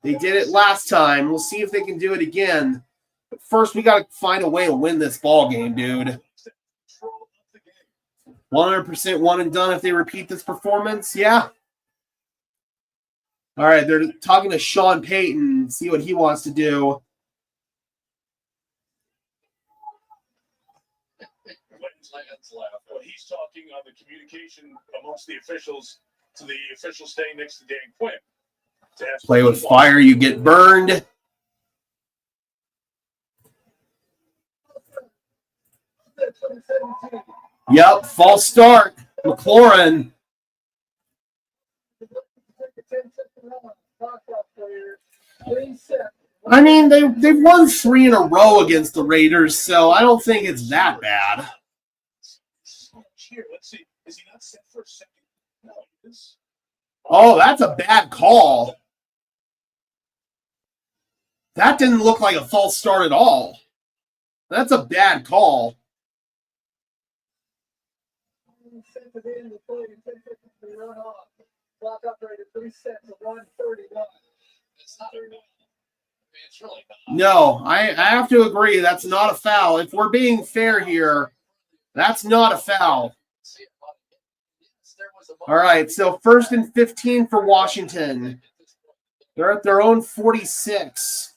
They did it last time. We'll see if they can do it again. But first, we got to find a way to win this ball game, dude. 100% one and done if they repeat this performance. Yeah. All right, they're talking to Sean Payton, see what he wants to do. He's talking on the communication amongst the officials to the official staying next to Dan Quinn. Play with fire, you get burned. Yep, false start. McLaurin. I mean, they've won 3 in a row against the Raiders, so I don't think it's that bad. Here, let's see. Is he not set for a second? No, he is. Oh, that's a bad call. That didn't look like a false start at all. That's a bad call. No, I have to agree. That's not a foul. If we're being fair here, that's not a foul. All right, so 1st and 15 for Washington. They're at their own 46.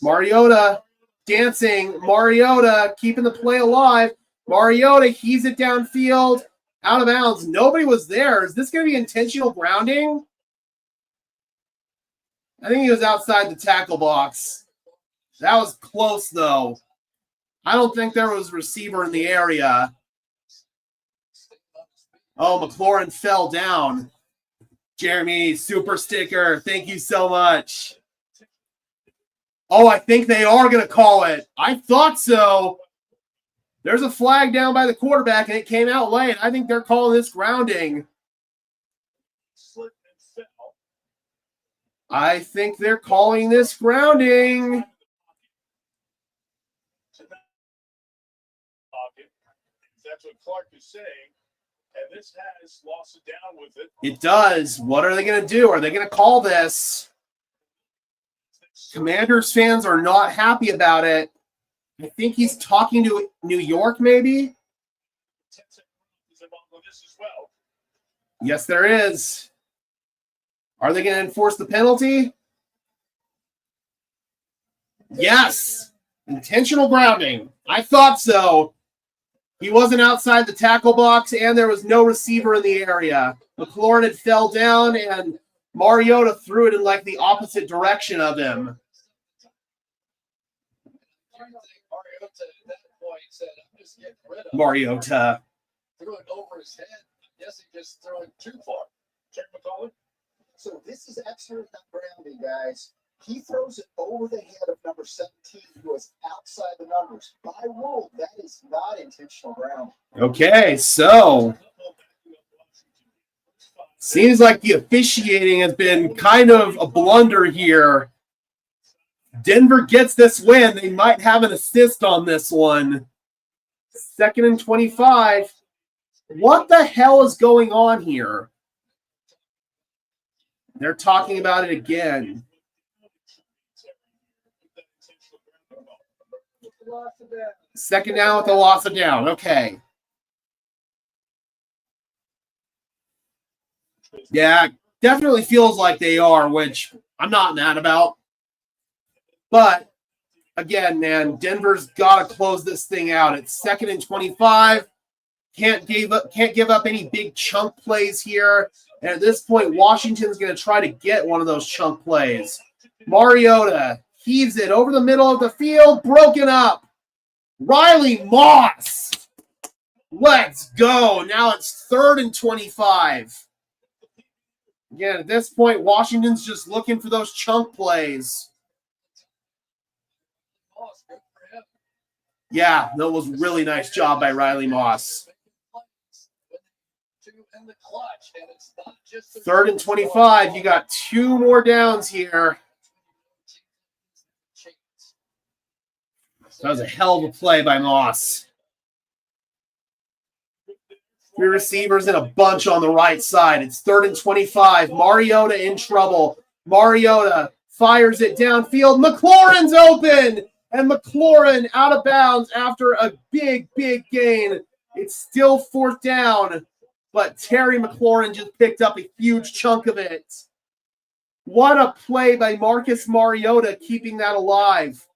Mariota dancing. Mariota keeping the play alive. Mariota heaves it downfield. Out of bounds. Nobody was there. Is this going to be intentional grounding? I think he was outside the tackle box. That was close, though. I don't think there was a receiver in the area. Oh, McLaurin fell down. Jeremy, super sticker. Thank you so much. Oh, I think they are going to call it. I thought so. There's a flag down by the quarterback, and it came out late. I think they're calling this grounding. I think they're calling this grounding. That's what Clark is saying. And this has lost it down with it. It does. What are they going to do? Are they going to call this? Commanders fans are not happy about it. I think he's talking to New York, maybe? 10 seconds is involved with this as well. Yes, there is. Are they going to enforce the penalty? Yes. Intentional grounding. I thought so. He wasn't outside the tackle box, and there was no receiver in the area. McLaurin had fell down, and Mariota threw it in like the opposite direction of him. I think Mariota at that point said, I'm just getting rid of it. Mariota. Threw it over his head. I guess he just threw it too far. Check McCollum. So this is absolute not grounding, guys. He throws it over the head of number 17, who is outside the numbers. By rule, that is not intentional grounding. Okay, so seems like the officiating has been kind of a blunder here. Denver gets this win. They might have an assist on this one. 2nd and 25. What the hell is going on here? They're talking about it again. Second down with the loss of down. Okay. Yeah, definitely feels like they are, which I'm not mad about. But again, man, Denver's got to close this thing out. It's 2nd and 25. Can't give up any big chunk plays here. And at this point, Washington's going to try to get one of those chunk plays. Mariota heaves it over the middle of the field, broken up. Riley Moss. Let's go. Now it's 3rd and 25. Again, at this point, Washington's just looking for those chunk plays. Yeah, that was a really nice job by Riley Moss. 3rd and 25. You got 2 more downs here. That was a hell of a play by Moss. 3 receivers and a bunch on the right side. It's 3rd and 25. Mariota in trouble. Mariota fires it downfield. McLaurin's open. And McLaurin out of bounds after a big, big gain. It's still 4th down. But Terry McLaurin just picked up a huge chunk of it. What a play by Marcus Mariota keeping that alive.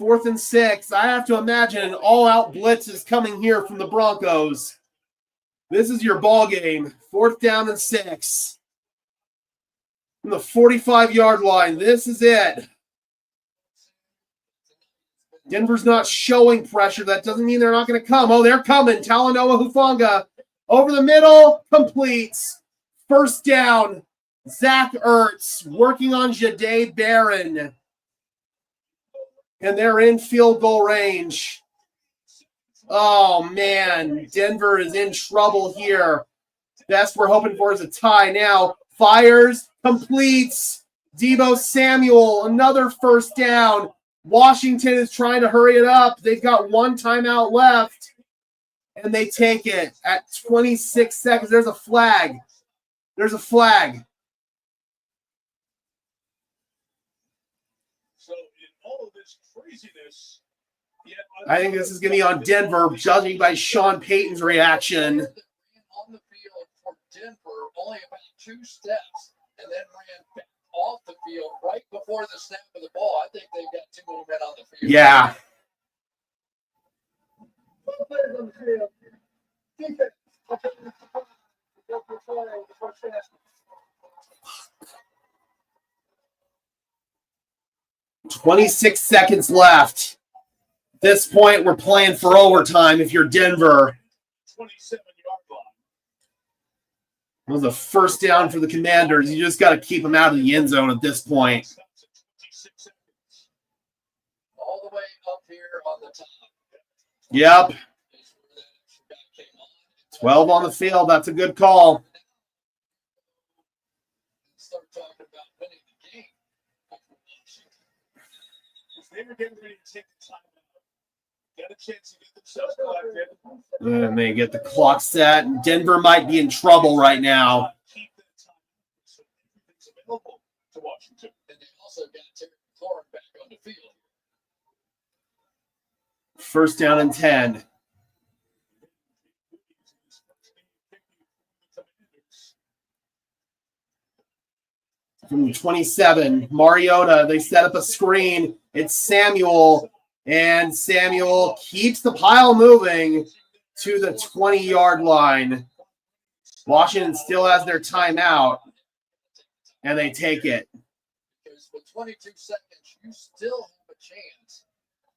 4th and 6. I have to imagine an all-out blitz is coming here from the Broncos. This is your ball game. 4th down and 6. From the 45-yard line. This is it. Denver's not showing pressure. That doesn't mean they're not going to come. Oh, they're coming. Talanoa Hufanga over the middle. Completes. 1st down. Zach Ertz working on Jahdae Barron. And they're in field goal range. Oh, man. Denver is in trouble here. Best we're hoping for is a tie now. Fires. Completes. Deebo Samuel. Another 1st down. Washington is trying to hurry it up. They've got 1 timeout left. And they take it at 26 seconds. There's a flag. There's a flag. So in all of this craziness, I think this is going to be on Denver, judging by Sean Payton's reaction. On the field for Denver, only about 2 steps, and then ran back off the field right before the snap of the ball. I think they've got too many men on the field. Yeah. "26 seconds left. At this point, we're playing for overtime if you're Denver." 27-yard line. It was a 1st down for the Commanders. You just got to keep them out of the end zone at this point. All the way up here on the top. Yep. 12 on the field. That's a good call. Start talking about winning the game. If they were getting ready to take the time out, a chance to get themselves collected. And they get the clock set. Denver might be in trouble right now. Keep that time so everything's available to Washington. And they also got Terry McLaurin back on the field. First down and 10. From 27, Mariota, they set up a screen. It's Samuel, and Samuel keeps the pile moving to the 20-yard line. Washington still has their timeout, and they take it. Because with 22 seconds, you still have a chance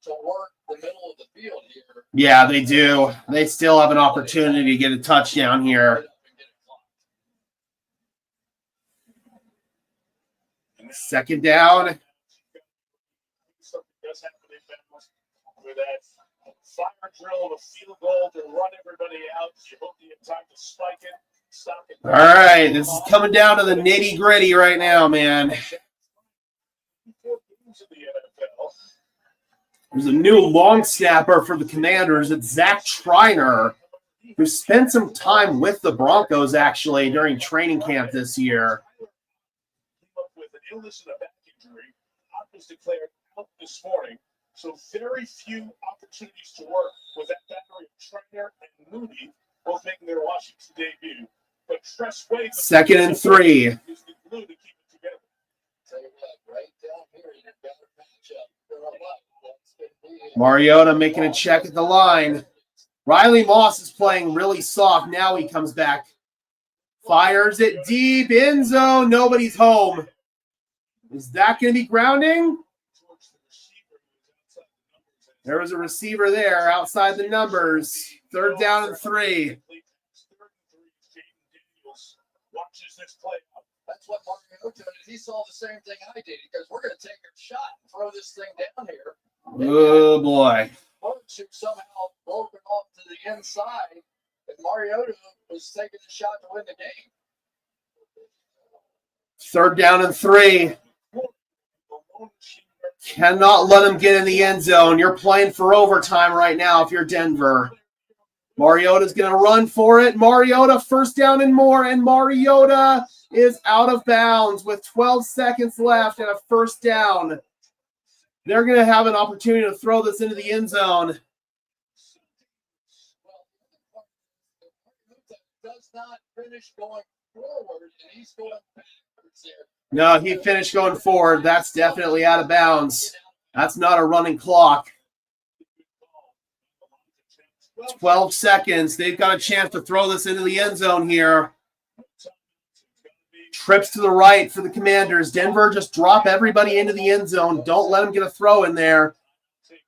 to work the middle of the field here. Yeah, they do. They still have an opportunity to get a touchdown here. Second down. Something does happen with that fire drill, the field goal to run everybody out. You hope you have time to spike it, stop it. All right, this is coming down to the nitty-gritty right now, man. There's a new long snapper for the Commanders. It's Zach Triner, who spent some time with the Broncos, actually, during training camp this year. With an illness and a back injury, was declared out this morning. So very few opportunities to work with that battery of Triner and Mooney, both making their Washington debut. But Tress Wade, second and 3. Is the glue to keep it together. Tell you what, right down here, you've got a matchup. Mariota making a check at the line. Riley Moss is playing really soft. Now he comes back. Fires it deep. End zone. Nobody's home. Is that going to be grounding? There was a receiver there outside the numbers. Third down and 3. Watches this play. That's what Mariota did. He saw the same thing I did. He goes, we're going to take a shot and throw this thing down here. Oh, boy. Bullets somehow broken off to the inside, and Mariota was taking a shot to win the game. Third down and 3. Cannot let him get in the end zone. You're playing for overtime right now if you're Denver. Mariota's going to run for it. Mariota, first down and more, and Mariota is out of bounds with 12 seconds left and a first down. They're going to have an opportunity to throw this into the end zone. Does not finish going forward, and he's going backwards there. No, he finished going forward. That's definitely out of bounds. That's not a running clock. 12 seconds. They've got a chance to throw this into the end zone here. Trips to the right for the Commanders. Denver, just drop everybody into the end zone. Don't let them get a throw in there.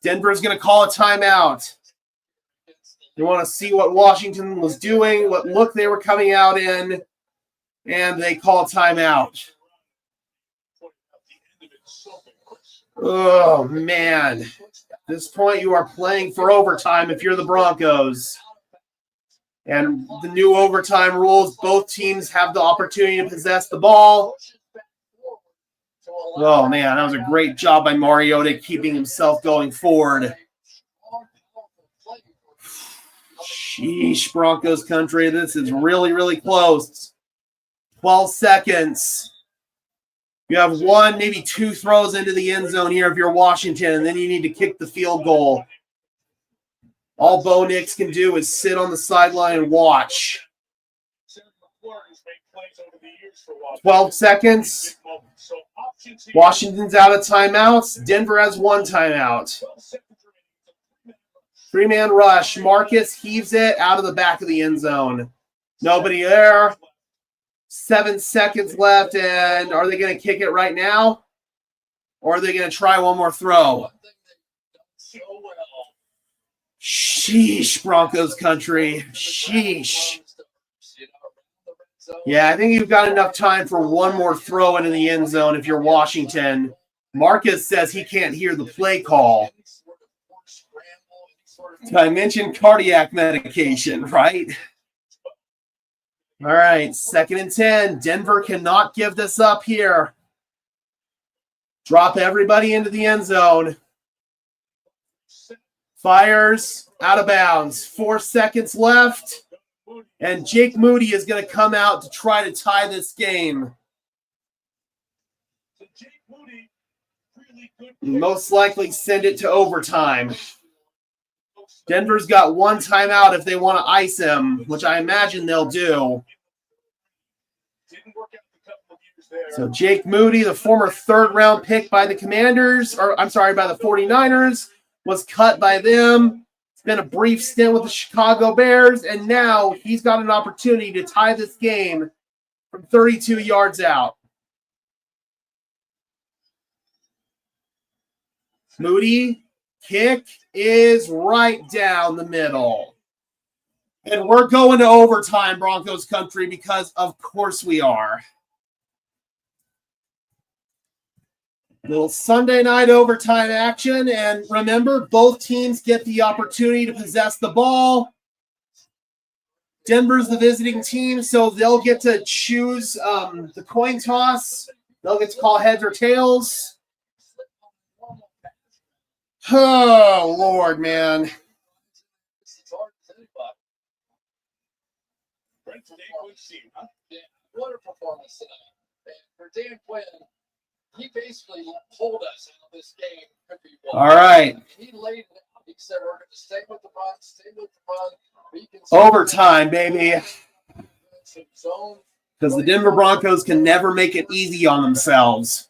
Denver's going to call a timeout. They want to see what Washington was doing, what look they were coming out in, and they call timeout. Oh, man. At this point, you are playing for overtime if you're the Broncos. And the new overtime rules, both teams have the opportunity to possess the ball. Oh, man, that was a great job by Mariota keeping himself going forward. Sheesh, Broncos country. This is really, really close. 12 seconds. You have one, maybe two throws into the end zone here if you're Washington, and then you need to kick the field goal. All Bo Nix can do is sit on the sideline and watch. 12 seconds. Washington's out of timeouts. Denver has one timeout. 3-man rush. Marcus heaves it out of the back of the end zone. Nobody there. 7 seconds left, and are they going to kick it right now? Or are they going to try one more throw? Sheesh, Broncos country. Sheesh. Yeah, I think you've got enough time for one more throw into the end zone if you're Washington. Marcus says he can't hear the play call. I mentioned cardiac medication, right? All right, 2nd and 10. Denver cannot give this up here. Drop everybody into the end zone. Fires out of bounds. 4 seconds left. And Jake Moody is going to come out to try to tie this game. Most likely send it to overtime. Denver's got 1 timeout if they want to ice him, which I imagine they'll do. So Jake Moody, the former 3rd-round pick by the Commanders, or I'm sorry, by the 49ers, was cut by them. It's been a brief stint with the Chicago Bears, and now he's got an opportunity to tie this game from 32 yards out. Moody, kick is right down the middle. And we're going to overtime, Broncos country, because of course we are. Little Sunday night overtime action. And remember, both teams get the opportunity to possess the ball. Denver's the visiting team, so they'll get to choose the coin toss. They'll get to call heads or tails. Oh, Lord, man. What a performance tonight. And for Dan Quinn, he basically told us how this game could be won. All right. He laid it out. He said, we're going to stay with the run, stay with the run. Overtime, baby. Because the Denver Broncos can never make it easy on themselves.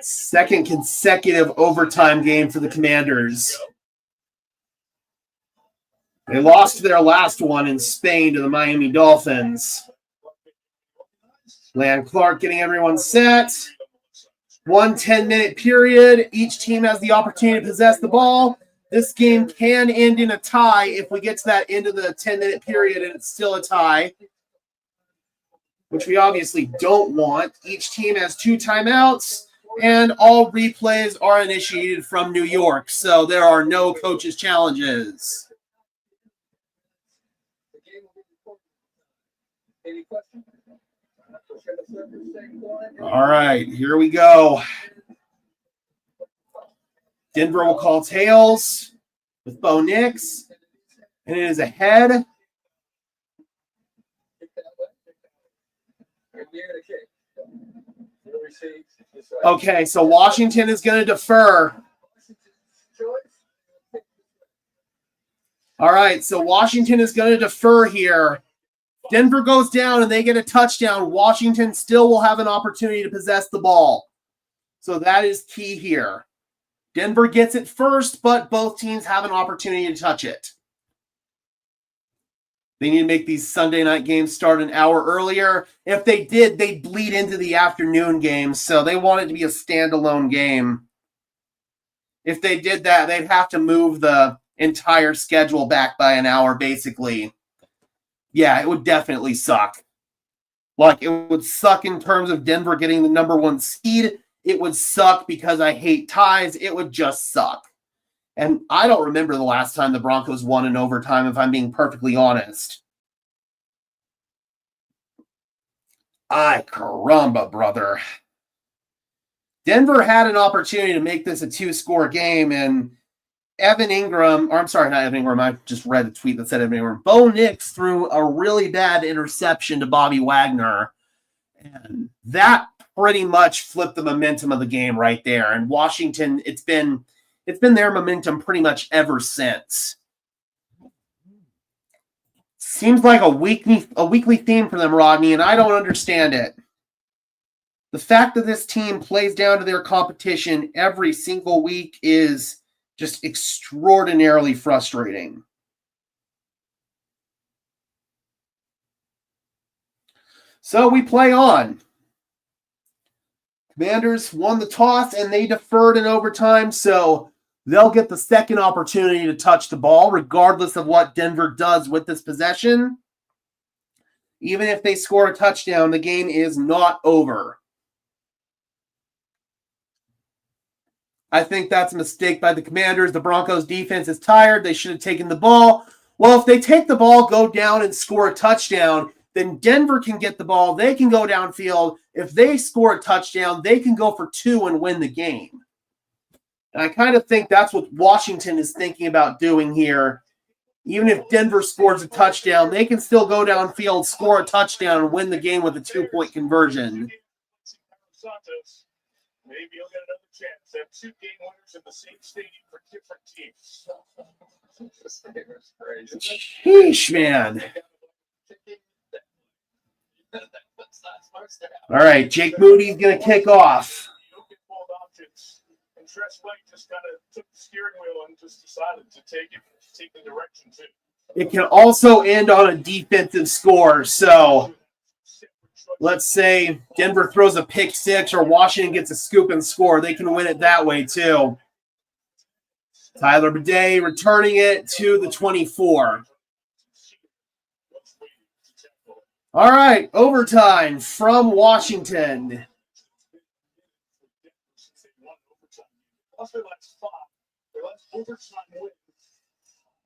Second consecutive overtime game for the Commanders. They lost their last one in Spain to the Miami Dolphins. Lan Clark getting everyone set. 1 10-minute period. Each team has the opportunity to possess the ball. This game can end in a tie if we get to that end of the 10-minute period and it's still a tie, which we obviously don't want. Each team has 2 timeouts, and all replays are initiated from New York, so there are no coaches' challenges. All right, here we go. Denver will call tails with Bo Nix, and it is a head. Okay, so Washington is going to defer. All right, so Washington is going to defer here. Denver goes down and they get a touchdown. Washington still will have an opportunity to possess the ball. So that is key here. Denver gets it first, but both teams have an opportunity to touch it. They need to make these Sunday night games start an hour earlier. If they did, they'd bleed into the afternoon games, so they want it to be a standalone game. If they did that, they'd have to move the entire schedule back by an hour, basically. Yeah, it would definitely suck. Like, it would suck in terms of Denver getting the number 1 seed. It would suck because I hate ties. It would just suck. And I don't remember the last time the Broncos won in overtime, if I'm being perfectly honest. Ay, caramba, brother. Denver had an opportunity to make this a 2-score game, and Evan Ingram, or I'm sorry, not Evan Ingram, I just read a tweet that said Evan Ingram. Bo Nix threw a really bad interception to Bobby Wagner, and that pretty much flipped the momentum of the game right there. And Washington, it's been their momentum pretty much ever since. Seems like a weekly theme for them, Rodney, and I don't understand it. The fact that this team plays down to their competition every single week is just extraordinarily frustrating. So we play on. Commanders won the toss and they deferred in overtime, so they'll get the second opportunity to touch the ball, regardless of what Denver does with this possession. Even if they score a touchdown, the game is not over. I think that's a mistake by the Commanders. The Broncos defense is tired. They should have taken the ball. Well, if they take the ball, go down and score a touchdown, then Denver can get the ball. They can go downfield. if they score a touchdown, they can go for 2 and win the game. And I kind of think that's what Washington is thinking about doing here. Even if Denver scores a touchdown, they can still go downfield, score a touchdown, and win the game with a 2-point conversion. Maybe you'll get another chance. They have 2 game winners in the same stadium for different teams. Sheesh, man. All right, Jake Moody's going to kick off. And Tress White just kind of took the steering wheel and just decided to take the direction too. It can also end on a defensive score. So let's say Denver throws a pick 6 or Washington gets a scoop and score. They can win it that way too. Tyler Bidet returning it to the 24. All right, overtime from Washington. Their last overtime win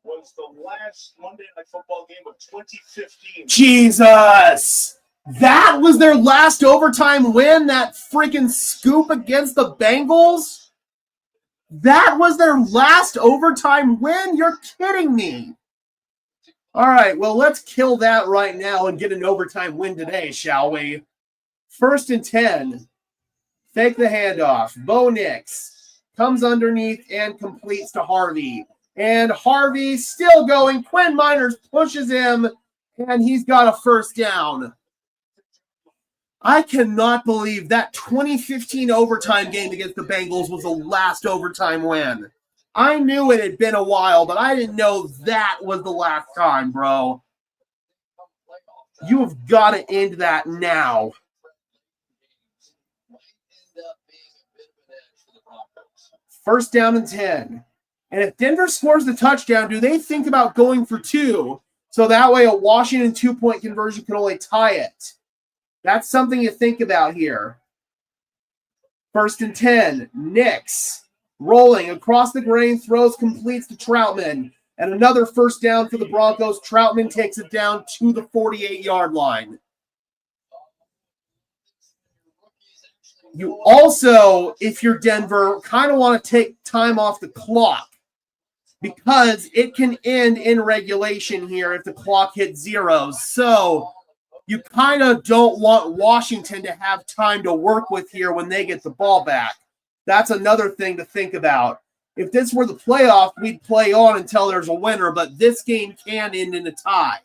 was the last Monday Night Football game of 2015. Jesus! That was their last overtime win? That freaking scoop against the Bengals? That was their last overtime win? You're kidding me. All right, well, let's kill that right now and get an overtime win today, shall we? 1st and 10. Fake the handoff. Bo Nix comes underneath and completes to Harvey. And Harvey still going. Quinn Miners pushes him, and he's got a 1st down. I cannot believe that 2015 overtime game against the Bengals was the last overtime win. I knew it had been a while, but I didn't know that was the last time, bro. You have got to end that now. First down and 10. And if Denver scores the touchdown, do they think about going for 2? So that way a Washington 2-point conversion can only tie it. That's something you think about here. 1st and 10. Nix rolling across the grain, throws, completes to Troutman. And another 1st down for the Broncos. Troutman takes it down to the 48-yard line. You also, if you're Denver, kind of want to take time off the clock because it can end in regulation here if the clock hits 0. So you kind of don't want Washington to have time to work with here when they get the ball back. That's another thing to think about. If this were the playoff, we'd play on until there's a winner, but this game can end in a tie.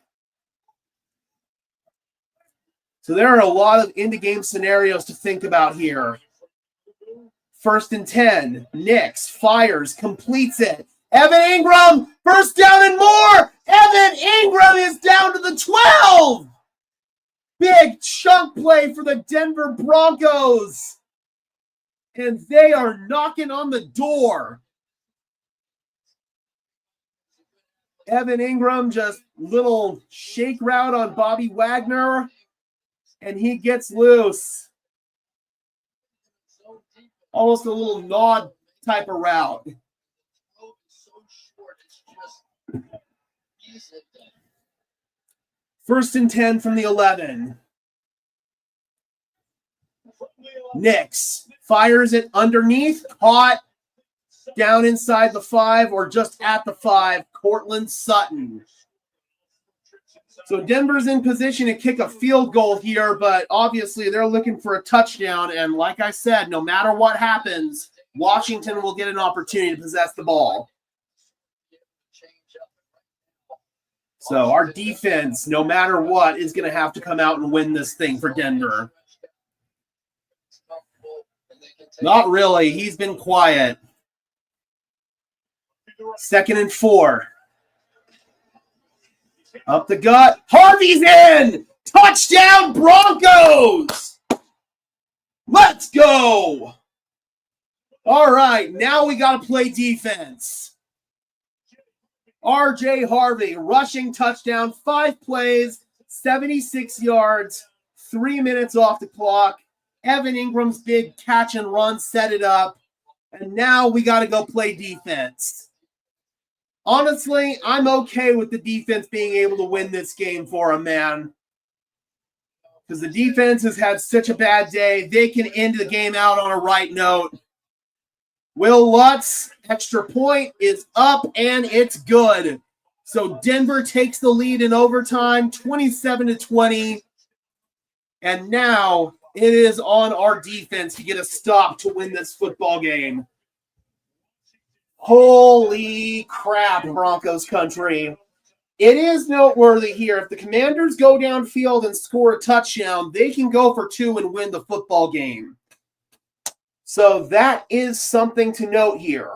So there are a lot of in-the-game scenarios to think about here. 1st and 10. Nix fires, completes it. Evan Ingram, 1st down and more. Evan Ingram is down to the 12. Big chunk play for the Denver Broncos. And they are knocking on the door. Evan Ingram, just little shake route on Bobby Wagner. And he gets loose. Almost a little nod type of route. 1st and 10 from the 11. Nix fires it underneath, caught down inside the 5 or just at the 5. Cortland Sutton. So Denver's in position to kick a field goal here, but obviously they're looking for a touchdown. And like I said, no matter what happens, Washington will get an opportunity to possess the ball. So our defense, no matter what, is going to have to come out and win this thing for Denver. Not really. He's been quiet. 2nd and 4. Up the gut. Harvey's in! Touchdown, Broncos! Let's go! All right, now we got to play defense. R.J. Harvey, rushing touchdown, 5 plays, 76 yards, 3 minutes off the clock. Evan Ingram's big catch and run set it up. And now we got to go play defense. Honestly, I'm okay with the defense being able to win this game for him, man. because the defense has had such a bad day. They can end the game out on a right note. Will Lutz, extra point is up, and it's good. So Denver takes the lead in overtime, 27-20. And now it is on our defense to get a stop to win this football game. Holy crap, Broncos country. It is noteworthy here. If the Commanders go downfield and score a touchdown, they can go for 2 and win the football game. So that is something to note here.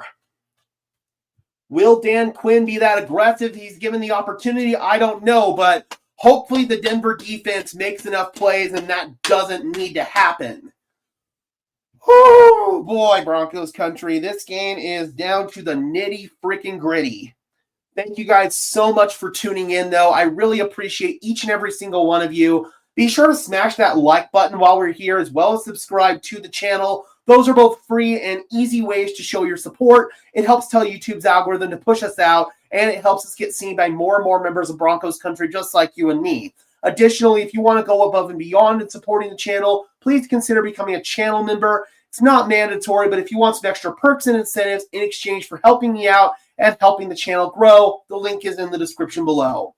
Will Dan Quinn be that aggressive? He's given the opportunity. I don't know, but hopefully the Denver defense makes enough plays and that doesn't need to happen. Oh boy, Broncos country. This game is down to the nitty freaking gritty. Thank you guys so much for tuning in, though. I really appreciate each and every single one of you. Be sure to smash that like button while we're here, as well as subscribe to the channel. Those are both free and easy ways to show your support. It helps tell YouTube's algorithm to push us out, and it helps us get seen by more and more members of Broncos country just like you and me. Additionally, if you want to go above and beyond in supporting the channel, please consider becoming a channel member. It's not mandatory, but if you want some extra perks and incentives in exchange for helping me out and helping the channel grow, the link is in the description below.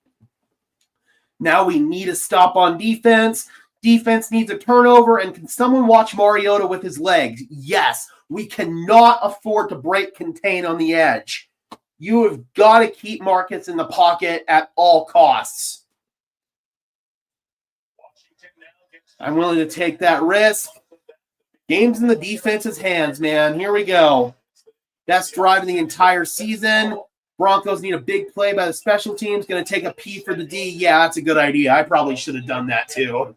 Now we need a stop on defense. Defense needs a turnover, and can someone watch Mariota with his legs? Yes, we cannot afford to break contain on the edge. You have got to keep Marcus in the pocket at all costs. I'm willing to take that risk. Game's in the defense's hands, man. Here we go. Best drive of the entire season. Broncos need a big play by the special teams. Going to take a P for the D. Yeah, that's a good idea. I probably should have done that too.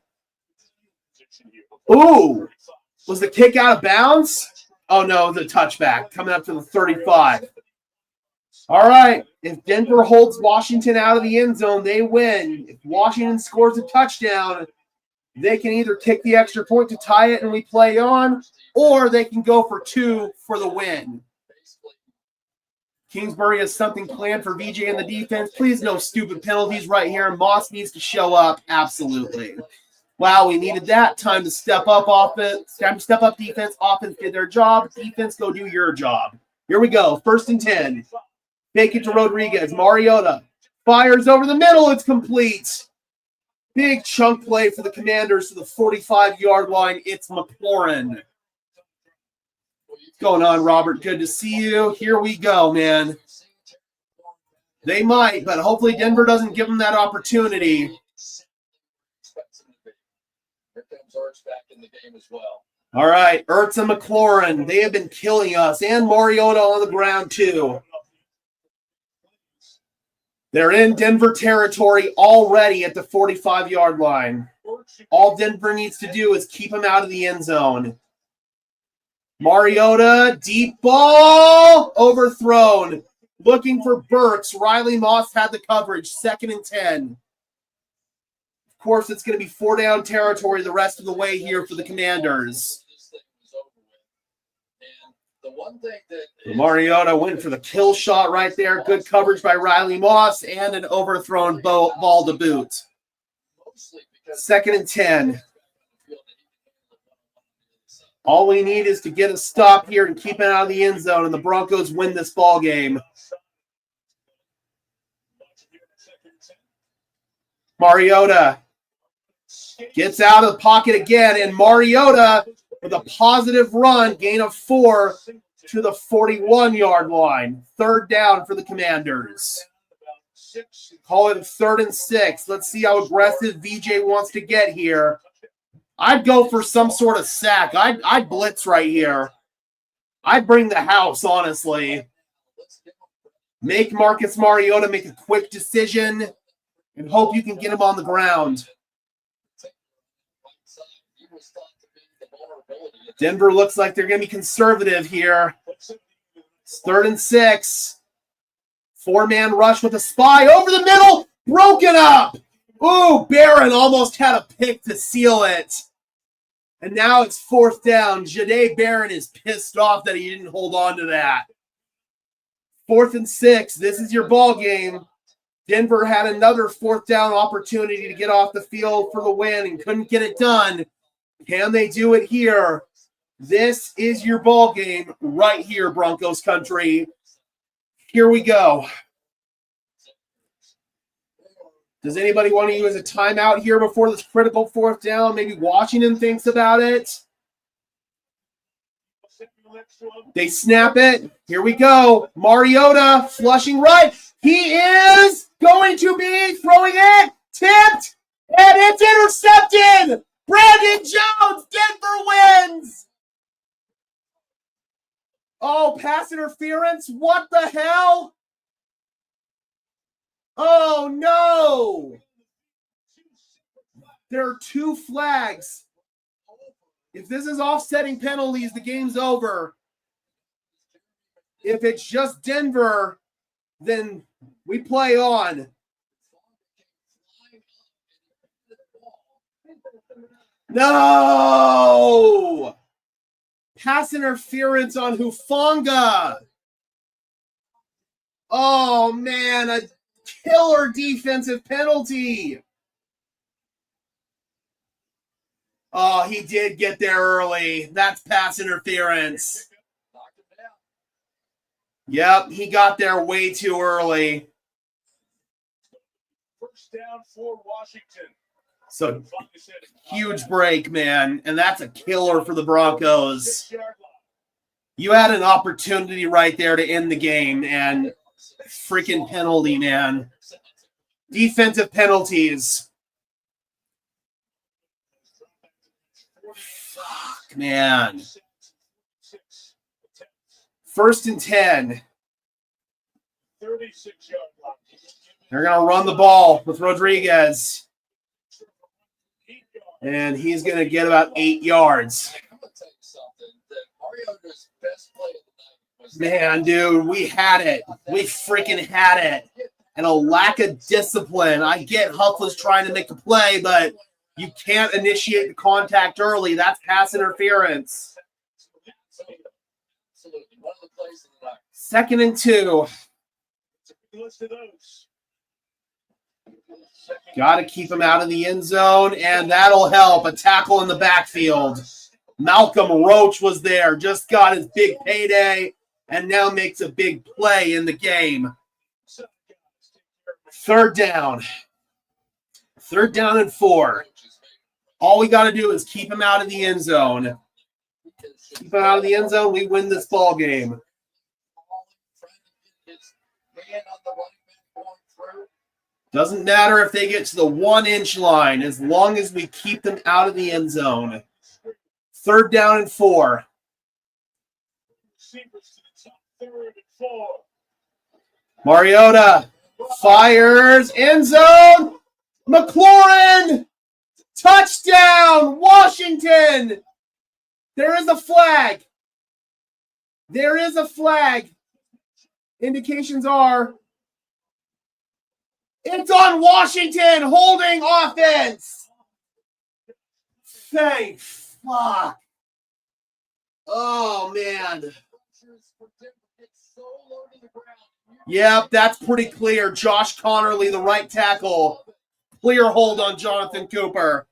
Ooh, was the kick out of bounds? Oh, no, the touchback coming up to the 35. All right, if Denver holds Washington out of the end zone, they win. If Washington scores a touchdown, they can either kick the extra point to tie it and we play on, or they can go for 2 for the win. Kingsbury has something planned for VJ in the defense. Please, no stupid penalties right here. Moss needs to show up. Absolutely. Wow, we needed that. Time to step up offense. Time to step up defense. Offense did their job. Defense, go do your job. Here we go. 1st and 10. Fake it to Rodriguez. Mariota fires over the middle. It's complete. Big chunk play for the Commanders to the 45-yard line. It's McLaurin. What's going on, Robert? Good to see you. Here we go, man. They might, but hopefully Denver doesn't give them that opportunity. Back in the game as well. All right, Ertz and McLaurin, they have been killing us, and Mariota on the ground too. They're in Denver territory already at the 45-yard line. All Denver needs to do is keep him out of the end zone. Mariota, deep ball, overthrown. Looking for Burks. Riley Moss had the coverage, 2nd and 10. Of course, it's going to be 4-down territory the rest of the way here for the Commanders. Mariota went for the kill shot right there. Good coverage by Riley Moss and an overthrown ball to boot. 2nd and 10. All we need is to get a stop here and keep it out of the end zone, and the Broncos win this ball game. Mariota gets out of the pocket again, and Mariota with a positive run, gain of 4 to the 41-yard line. 3rd down for the Commanders. Call it a 3rd and 6. Let's see how aggressive VJ wants to get here. I'd go for some sort of sack. I'd blitz right here. I'd bring the house, honestly. Make Marcus Mariota make a quick decision and hope you can get him on the ground. Denver looks like they're going to be conservative here. It's 3rd and 6. 4-man rush with a spy over the middle. Broken up. Ooh, Barron almost had a pick to seal it. And now it's 4th down. Jahdae Barron is pissed off that he didn't hold on to that. 4th and 6. This is your ball game. Denver had another 4th down opportunity to get off the field for the win and couldn't get it done. Can they do it here? This is your ball game right here, Broncos country. Here we go. Does anybody want to use a timeout here before this critical 4th down? Maybe Washington thinks about it. They snap it. Here we go. Mariota flushing right. He is going to be throwing it. Tipped. And it's intercepted. Brandon Jones. Denver wins. Oh, pass interference. What the hell? Oh, no. There are 2 flags. If this is offsetting penalties, the game's over. If it's just Denver, then we play on. No! Pass interference on Hufanga. Oh, man, a killer defensive penalty. Oh, he did get there early. That's pass interference. Yep, he got there way too early. 1st down for Washington. So, huge break, man. And that's a killer for the Broncos. You had an opportunity right there to end the game, and freaking penalty, man. Defensive penalties. Fuck, man. 1st and 10. 36-yard line. They're going to run the ball with Rodriguez. And he's going to get about 8 yards. I'm going to tell you something. That Mariota's best play of the night was Man, dude, we had it. We freaking had it. And a lack of discipline. I get Huff was trying to make a play, but you can't initiate the contact early. That's pass interference. absolutely one of the plays of the night. 2nd and 2. List of those. Got to keep him out of the end zone, and that'll help. A tackle in the backfield. Malcolm Roach was there, just got his big payday, and now makes a big play in the game. 3rd down. 3rd down and 4. All we got to do is keep him out of the end zone. Keep him out of the end zone, we win this ball game. Doesn't matter if they get to the 1-inch line, as long as we keep them out of the end zone. 3rd down and 4. Mariota fires, end zone. McLaurin, touchdown, Washington. There is a flag. There is a flag. Indications are it's on Washington, holding offense. Thank fuck. Oh, man. Yep, that's pretty clear. Josh Connerly, the right tackle. Clear hold on Jonathan Cooper.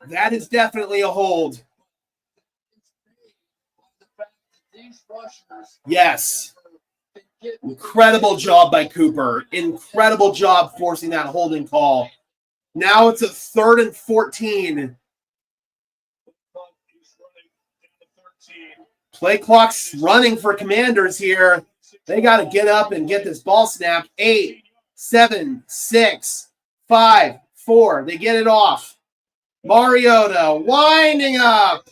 That is definitely a hold. Yes. Incredible job by Cooper. Incredible job forcing that holding call. Now it's a 3rd and 14. Play clock's running for Commanders here. They got to get up and get this ball snapped. 8, 7, 6, 5, 4. They get it off. Mariota winding up.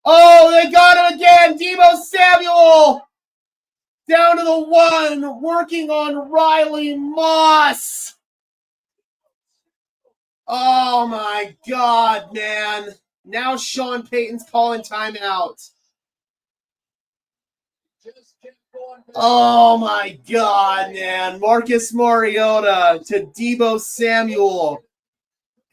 Oh, they got him again. Deebo Samuel down to the 1, working on Riley Moss. Oh, my God, man. Now Sean Payton's calling timeout. Oh, my God, man. Marcus Mariota to Deebo Samuel.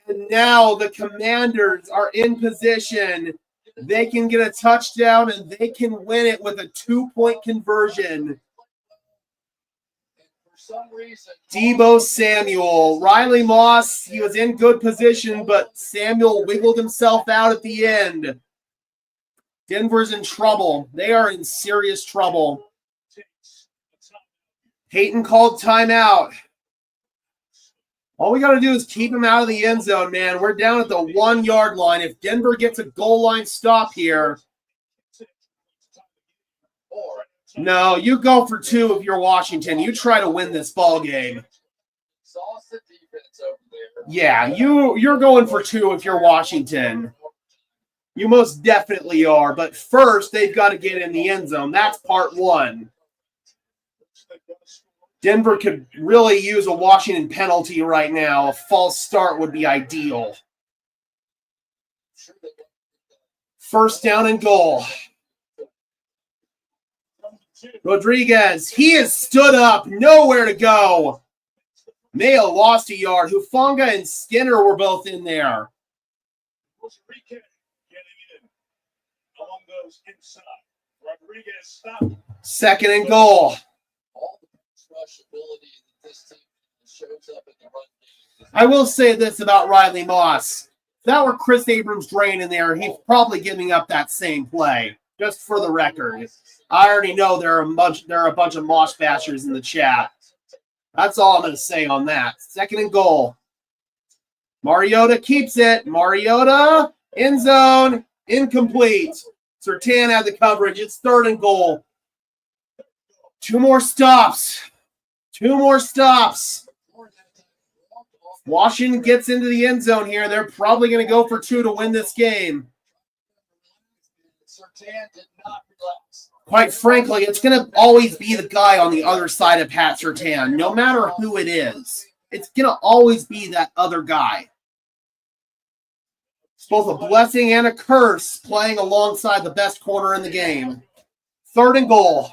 And now the Commanders are in position. They can get a touchdown, and they can win it with a 2-point conversion. some reason. Debo Samuel. Riley Moss, he was in good position, but Samuel wiggled himself out at the end. Denver's in trouble. They are in serious trouble. Peyton called timeout. All we got to do is keep him out of the end zone, man. We're down at the 1 yard line. If Denver gets a goal line stop here, no, you go for 2 if you're Washington. You try to win this ball game. Yeah, you're going for 2 if you're Washington. You most definitely are. But first, they've got to get in the end zone. That's part 1. Denver could really use a Washington penalty right now. A false start would be ideal. First down and goal. Rodriguez, he has stood up, nowhere to go. Mayo lost a yard. Hufanga and Skinner were both in there. Second and goal. I will say this about Riley Moss. If that were Chris Abrams-Drain in there, he's probably giving up that same play, just for the record. I already know there are a bunch of Moss bashers in the chat. That's all I'm going to say on that. Second and goal. Mariota keeps it. Mariota, end zone, incomplete. Surtain had the coverage. It's third and goal. 2 more stops. 2 more stops. Washington gets into the end zone here. They're probably going to go for 2 to win this game. Quite frankly, it's going to always be the guy on the other side of Pat Surtain, no matter who it is. It's going to always be that other guy. It's both a blessing and a curse playing alongside the best corner in the game. Third and goal.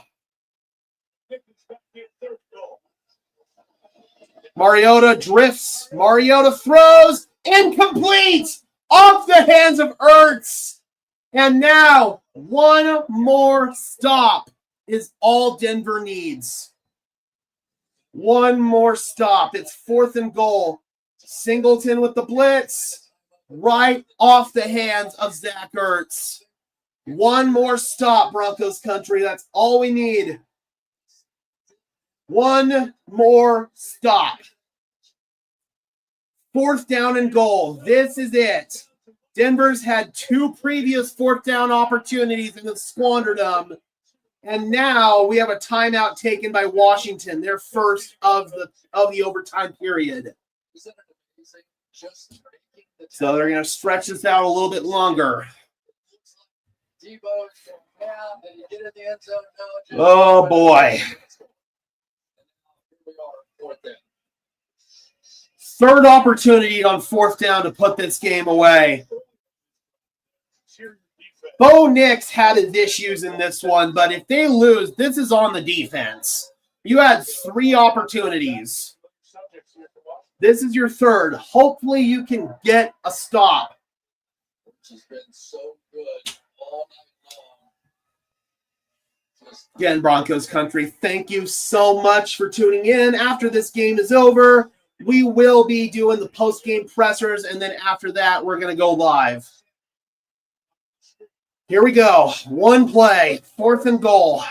Mariota drifts. Mariota throws. Incomplete! Off the hands of Ertz. And now, 1 more stop is all Denver needs. 1 more stop. It's 4th and goal. Singleton with the blitz. Right off the hands of Zach Ertz. 1 more stop, Broncos country. That's all we need. 1 more stop. 4th down and goal. This is it. Denver's had 2 previous 4th down opportunities and have squandered them. And now we have a timeout taken by Washington, their first of the overtime period. So they're going to stretch this out a little bit longer. Oh, boy. 3rd opportunity on 4th down to put this game away. Bo Nix had his issues in this one, but if they lose, this is on the defense. You had 3 opportunities. This is your 3rd. Hopefully you can get a stop. Which has been so good all night long. Again, Broncos country, thank you so much for tuning in. After this game is over, we will be doing the post-game pressers, and then after that, we're going to go live. Here we go. 1 play, 4th and goal.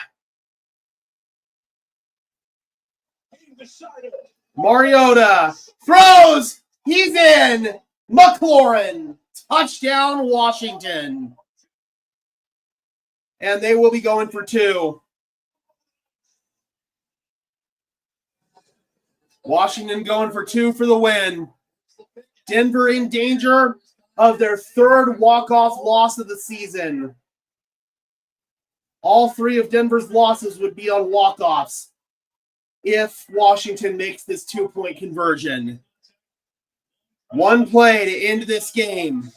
Mariota throws. He's in. McLaurin. Touchdown, Washington. And they will be going for 2. Washington going for 2 for the win. Denver in danger of their 3rd walk-off loss of the season. All 3 of Denver's losses would be on walk-offs if Washington makes this 2-point conversion. 1 play to end this game.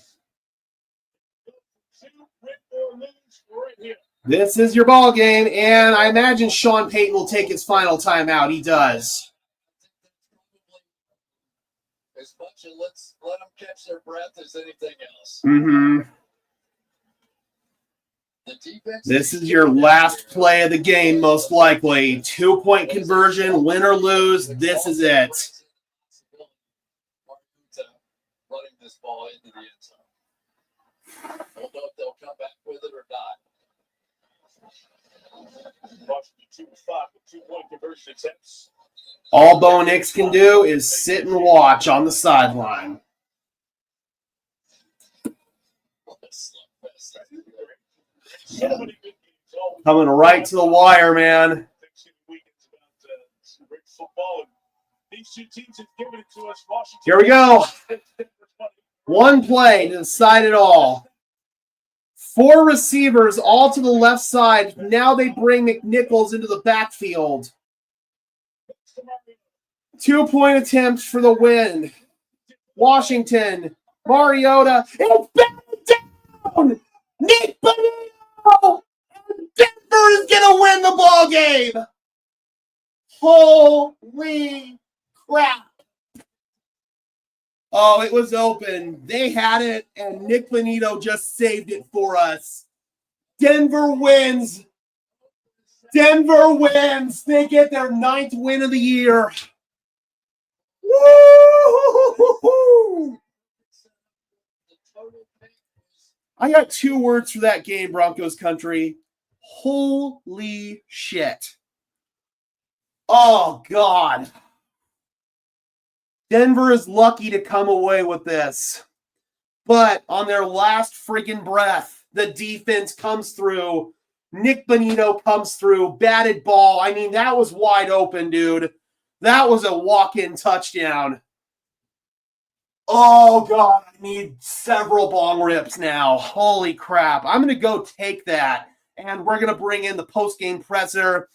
This is your ball game, and I imagine Sean Payton will take his final timeout. He does. As much as let them catch their breath as anything else. Mm-hmm. The defense. This is your last play of the game, most likely. 2-point conversion, win or lose. This is it. Running this ball into the end zone. I don't know if they'll come back with it or not. Washington 2-5 with 2-point conversion attempts. All Bo Nix can do is sit and watch on the sideline. Coming right to the wire, man. Here we go. One play to decide it all. 4 receivers all to the left side. Now they bring McNichols into the backfield. 2-point attempt for the win. Washington, Mariota, it's back down! Nick Bonito! Denver is going to win the ball game! Holy crap! Oh, it was open. They had it, and Nick Bonito just saved it for us. Denver wins. Denver wins. They get their 9th win of the year. Woo! I got 2 words for that game, Broncos country. Holy shit. Oh, God. Denver is lucky to come away with this. But on their last friggin' breath, the defense comes through. Nick Bonito comes through. Batted ball. I mean, that was wide open, dude. That was a walk-in touchdown. Oh, God. I need several bong rips now. Holy crap. I'm going to go take that. And we're going to bring in the post-game presser.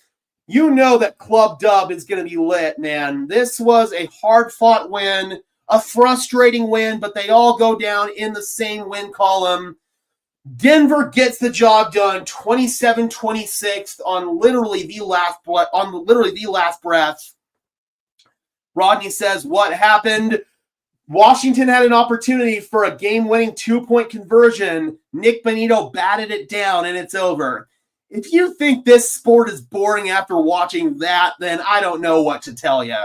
You know that Club Dub is going to be lit, man. This was a hard-fought win, a frustrating win, but they all go down in the same win column. Denver gets the job done, 27-26 on literally the last breath. Rodney says, what happened? Washington had an opportunity for a game-winning 2-point conversion. Nick Bonito batted it down, and it's over. If you think this sport is boring after watching that, then I don't know what to tell you.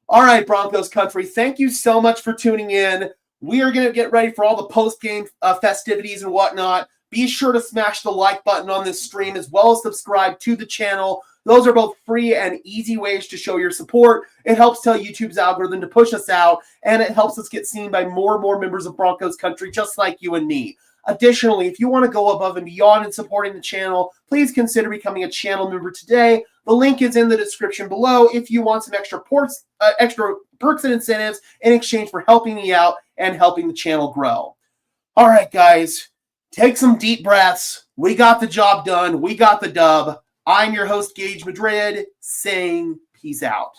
All right, Broncos country, thank you so much for tuning in. We are going to get ready for all the post-game festivities and whatnot. Be sure to smash the like button on this stream as well as subscribe to the channel. Those are both free and easy ways to show your support. It helps tell YouTube's algorithm to push us out, and it helps us get seen by more and more members of Broncos country just like you and me. Additionally, if you want to go above and beyond in supporting the channel, please consider becoming a channel member today. The link is in the description below if you want some extra perks and incentives in exchange for helping me out and helping the channel grow. All right, guys, take some deep breaths. We got the job done. We got the dub. I'm your host, Gage Madrid, saying peace out.